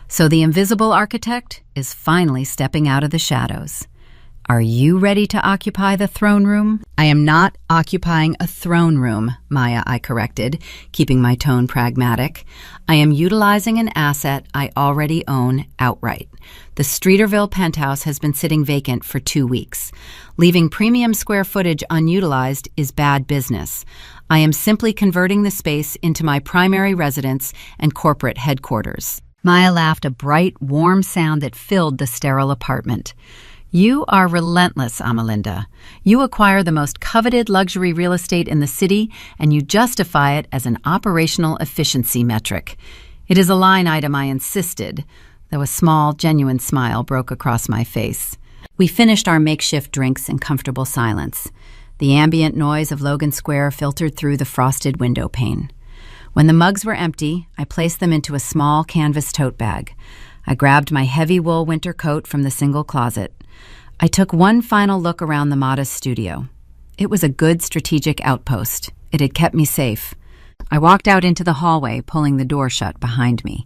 "So the invisible architect is finally stepping out of the shadows. Are you ready to occupy the throne room?" "I am not occupying a throne room," Maya, I corrected, keeping my tone pragmatic. "I am utilizing an asset I already own outright. The Streeterville penthouse has been sitting vacant for 2 weeks. Leaving premium square footage unutilized is bad business. I am simply converting the space into my primary residence and corporate headquarters." Maya laughed, a bright, warm sound that filled the sterile apartment. "You are relentless, Amalinda. You acquire the most coveted luxury real estate in the city, and you justify it as an operational efficiency metric. "It is a line item," I insisted, though a small, genuine smile broke across my face. We finished our makeshift drinks in comfortable silence. The ambient noise of Logan Square filtered through the frosted window pane. When the mugs were empty, I placed them into a small canvas tote bag. I grabbed my heavy wool winter coat from the single closet. I took one final look around the modest studio. It was a good strategic outpost. It had kept me safe. I walked out into the hallway, pulling the door shut behind me.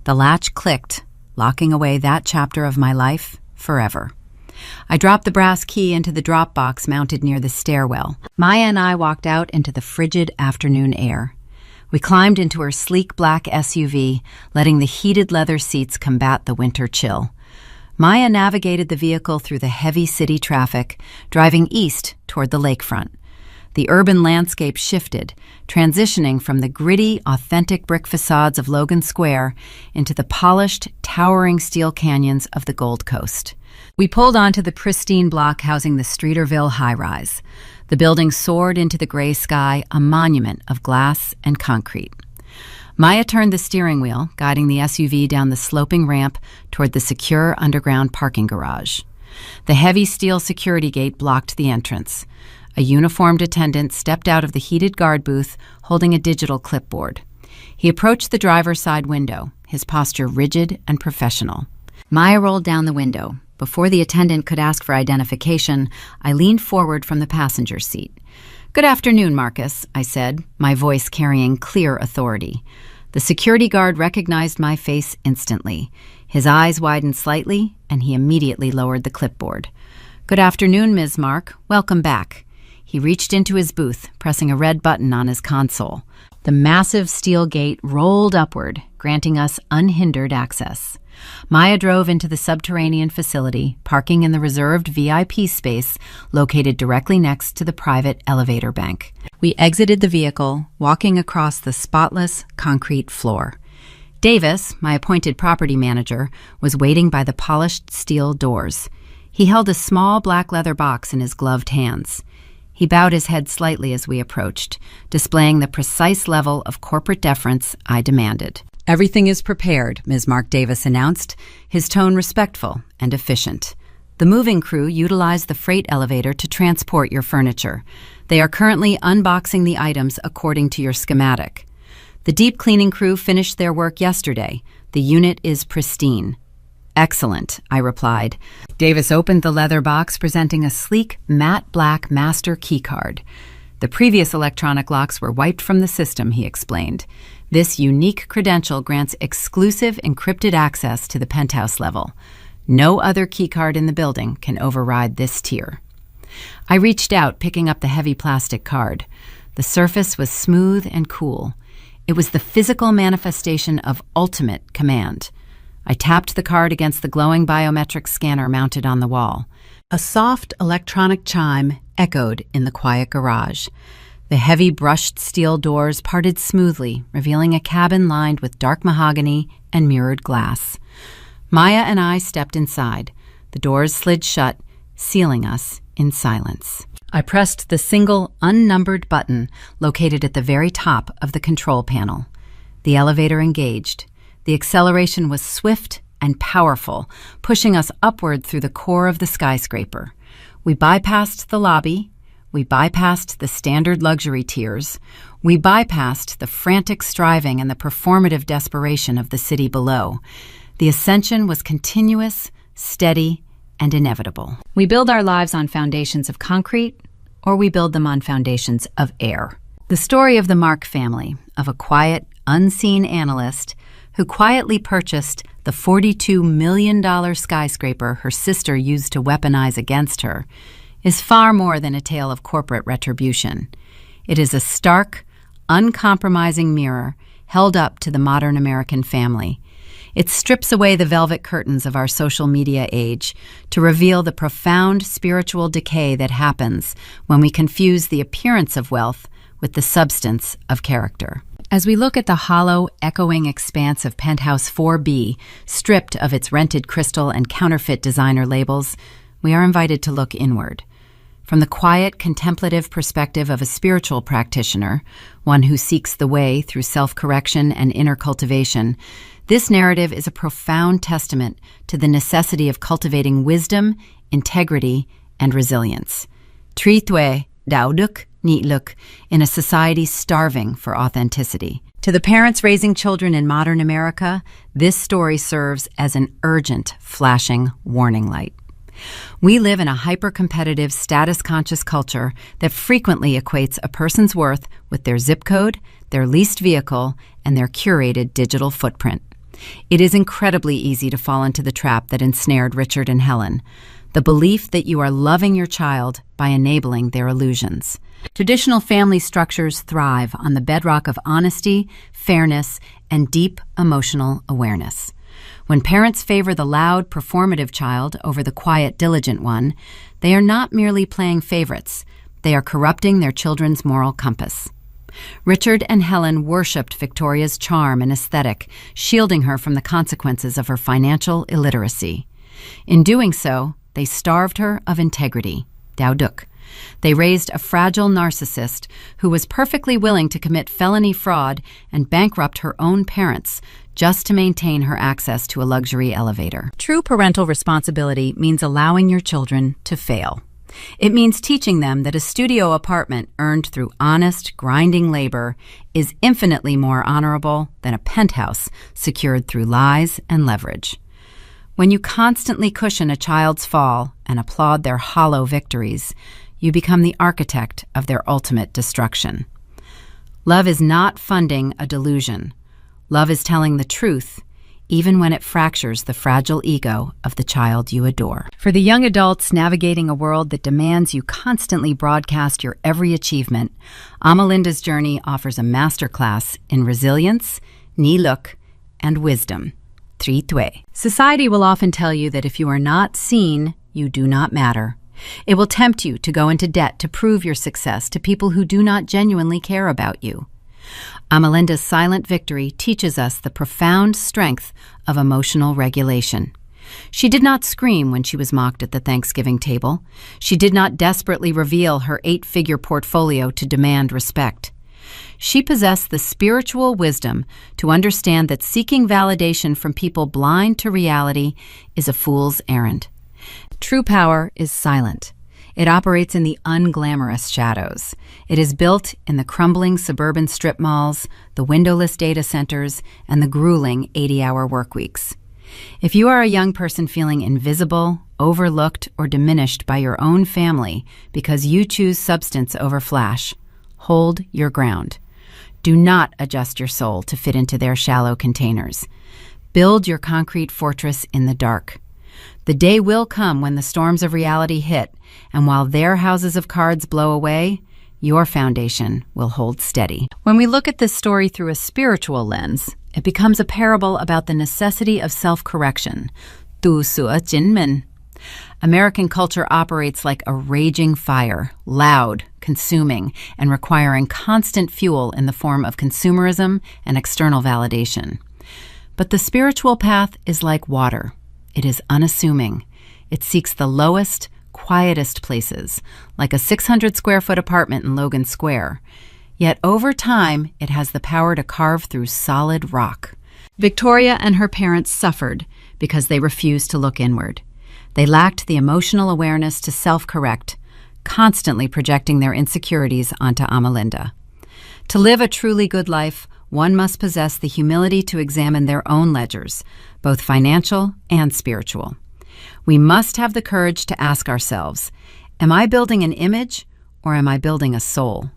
The latch clicked, locking away that chapter of my life forever. I dropped the brass key into the drop box mounted near the stairwell. Maya and I walked out into the frigid afternoon air. We climbed into her sleek black SUV, letting the heated leather seats combat the winter chill. Maya navigated the vehicle through the heavy city traffic, driving east toward the lakefront. The urban landscape shifted, transitioning from the gritty, authentic brick facades of Logan Square into the polished, towering steel canyons of the Gold Coast. We pulled onto the pristine block housing the Streeterville high-rise. The building soared into the gray sky, a monument of glass and concrete. Maya turned the steering wheel, guiding the SUV down the sloping ramp toward the secure underground parking garage. The heavy steel security gate blocked the entrance. A uniformed attendant stepped out of the heated guard booth, holding a digital clipboard. He approached the driver's side window, his posture rigid and professional. Maya rolled down the window. Before the attendant could ask for identification, I leaned forward from the passenger seat. "Good afternoon, Marcus," I said, my voice carrying clear authority. The security guard recognized my face instantly. His eyes widened slightly, and he immediately lowered the clipboard. "Good afternoon, Ms. Mark. Welcome back." He reached into his booth, pressing a red button on his console. The massive steel gate rolled upward, granting us unhindered access. Maya drove into the subterranean facility, parking in the reserved VIP space located directly next to the private elevator bank. We exited the vehicle, walking across the spotless concrete floor. Davis, my appointed property manager, was waiting by the polished steel doors. He held a small black leather box in his gloved hands. He bowed his head slightly as we approached, displaying the precise level of corporate deference I demanded. "Everything is prepared," Ms. Mark Davis announced, his tone respectful and efficient. "The moving crew utilized the freight elevator to transport your furniture. They are currently unboxing the items according to your schematic. The deep cleaning crew finished their work yesterday. The unit is pristine." "Excellent," I replied. Davis opened the leather box, presenting a sleek, matte black master keycard. The previous electronic locks were wiped from the system, he explained. This unique credential grants exclusive encrypted access to the penthouse level. No other keycard in the building can override this tier. I reached out, picking up the heavy plastic card. The surface was smooth and cool. It was the physical manifestation of ultimate command. I tapped the card against the glowing biometric scanner mounted on the wall. A soft electronic chime echoed in the quiet garage. The heavy brushed steel doors parted smoothly, revealing a cabin lined with dark mahogany and mirrored glass. Maya and I stepped inside. The doors slid shut, sealing us in silence. I pressed the single, unnumbered button located at the very top of the control panel. The elevator engaged. The acceleration was swift and powerful, pushing us upward through the core of the skyscraper. We bypassed the lobby. We bypassed the standard luxury tiers. We bypassed the frantic striving and the performative desperation of the city below. The ascension was continuous, steady, and inevitable. We build our lives on foundations of concrete, or we build them on foundations of air. The story of the Mark family, of a quiet, unseen analyst who quietly purchased the $42 million skyscraper her sister used to weaponize against her, is far more than a tale of corporate retribution. It is a stark, uncompromising mirror held up to the modern American family. It strips away the velvet curtains of our social media age to reveal the profound spiritual decay that happens when we confuse the appearance of wealth with the substance of character. As we look at the hollow, echoing expanse of Penthouse 4B, stripped of its rented crystal and counterfeit designer labels, we are invited to look inward. From the quiet, contemplative perspective of a spiritual practitioner, one who seeks the way through self-correction and inner cultivation, this narrative is a profound testament to the necessity of cultivating wisdom, integrity, and resilience. Trí tuệ, đạo đức, nghị lực, in a society starving for authenticity. To the parents raising children in modern America, this story serves as an urgent, flashing warning light. We live in a hyper-competitive, status-conscious culture that frequently equates a person's worth with their zip code, their leased vehicle, and their curated digital footprint. It is incredibly easy to fall into the trap that ensnared Richard and Helen, the belief that you are loving your child by enabling their illusions. Traditional family structures thrive on the bedrock of honesty, fairness, and deep emotional awareness. When parents favor the loud, performative child over the quiet, diligent one, they are not merely playing favorites. They are corrupting their children's moral compass. Richard and Helen worshipped Victoria's charm and aesthetic, shielding her from the consequences of her financial illiteracy. In doing so, they starved her of integrity, đạo đức. They raised a fragile narcissist who was perfectly willing to commit felony fraud and bankrupt her own parents just to maintain her access to a luxury elevator. True parental responsibility means allowing your children to fail. It means teaching them that a studio apartment earned through honest, grinding labor is infinitely more honorable than a penthouse secured through lies and leverage. When you constantly cushion a child's fall and applaud their hollow victories, you become the architect of their ultimate destruction. Love is not funding a delusion. Love is telling the truth, even when it fractures the fragile ego of the child you adore. For the young adults navigating a world that demands you constantly broadcast your every achievement, Amalinda's Journey offers a masterclass in resilience, nghị lực, and wisdom. Trí tuệ. Society will often tell you that if you are not seen, you do not matter. It will tempt you to go into debt to prove your success to people who do not genuinely care about you. Amalinda's silent victory teaches us the profound strength of emotional regulation. She did not scream when she was mocked at the Thanksgiving table. She did not desperately reveal her 8-figure portfolio to demand respect. She possessed the spiritual wisdom to understand that seeking validation from people blind to reality is a fool's errand. True power is silent. It operates in the unglamorous shadows. It is built in the crumbling suburban strip malls, the windowless data centers, and the grueling 80-hour work weeks. If you are a young person feeling invisible, overlooked, or diminished by your own family because you choose substance over flash, hold your ground. Do not adjust your soul to fit into their shallow containers. Build your concrete fortress in the dark. The day will come when the storms of reality hit, and while their houses of cards blow away, your foundation will hold steady. When we look at this story through a spiritual lens, it becomes a parable about the necessity of self-correction. Tu sửa chính mình. American culture operates like a raging fire, loud, consuming, and requiring constant fuel in the form of consumerism and external validation. But the spiritual path is like water. It is unassuming. It seeks the lowest, quietest places, like a 600-square-foot apartment in Logan Square. Yet over time, it has the power to carve through solid rock. Victoria and her parents suffered because they refused to look inward. They lacked the emotional awareness to self-correct, constantly projecting their insecurities onto Amalinda. To live a truly good life, one must possess the humility to examine their own ledgers, both financial and spiritual. We must have the courage to ask ourselves, am I building an image or am I building a soul?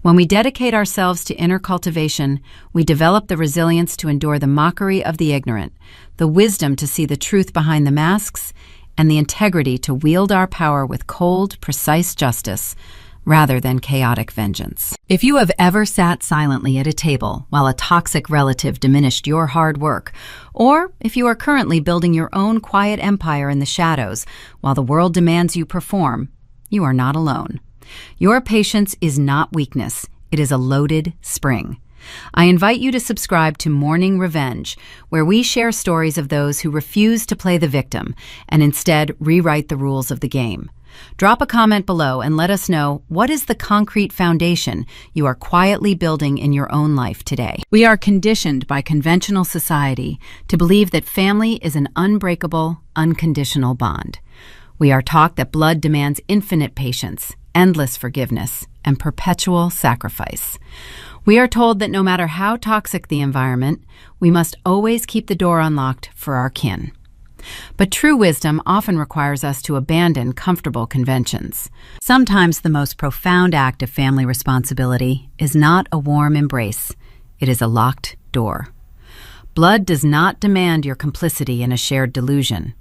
When we dedicate ourselves to inner cultivation, we develop the resilience to endure the mockery of the ignorant, the wisdom to see the truth behind the masks, and the integrity to wield our power with cold, precise justice, rather than chaotic vengeance. If you have ever sat silently at a table while a toxic relative diminished your hard work, or if you are currently building your own quiet empire in the shadows while the world demands you perform, you are not alone. Your patience is not weakness, it is a loaded spring. I invite you to subscribe to Morning Revenge, where we share stories of those who refuse to play the victim and instead rewrite the rules of the game. Drop a comment below and let us know, what is the concrete foundation you are quietly building in your own life today? We are conditioned by conventional society to believe that family is an unbreakable, unconditional bond. We are taught that blood demands infinite patience, endless forgiveness, and perpetual sacrifice. We are told that no matter how toxic the environment, we must always keep the door unlocked for our kin. But true wisdom often requires us to abandon comfortable conventions. Sometimes the most profound act of family responsibility is not a warm embrace. It is a locked door. Blood does not demand your complicity in a shared delusion.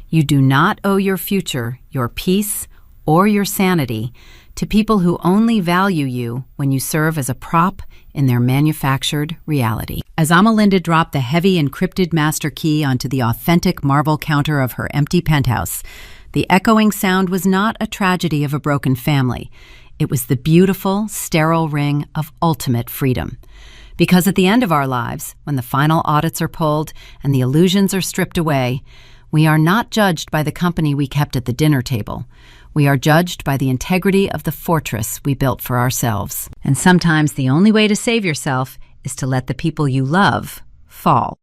You do not owe your future, your peace, or your sanity to people who only value you when you serve as a prop in their manufactured reality. As Amalinda dropped the heavy encrypted master key onto the authentic marble counter of her empty penthouse, the echoing sound was not a tragedy of a broken family. It was the beautiful, sterile ring of ultimate freedom. Because at the end of our lives, when the final audits are pulled and the illusions are stripped away, we are not judged by the company we kept at the dinner table. We are judged by the integrity of the fortress we built for ourselves. And sometimes the only way to save yourself is to let the people you love fall.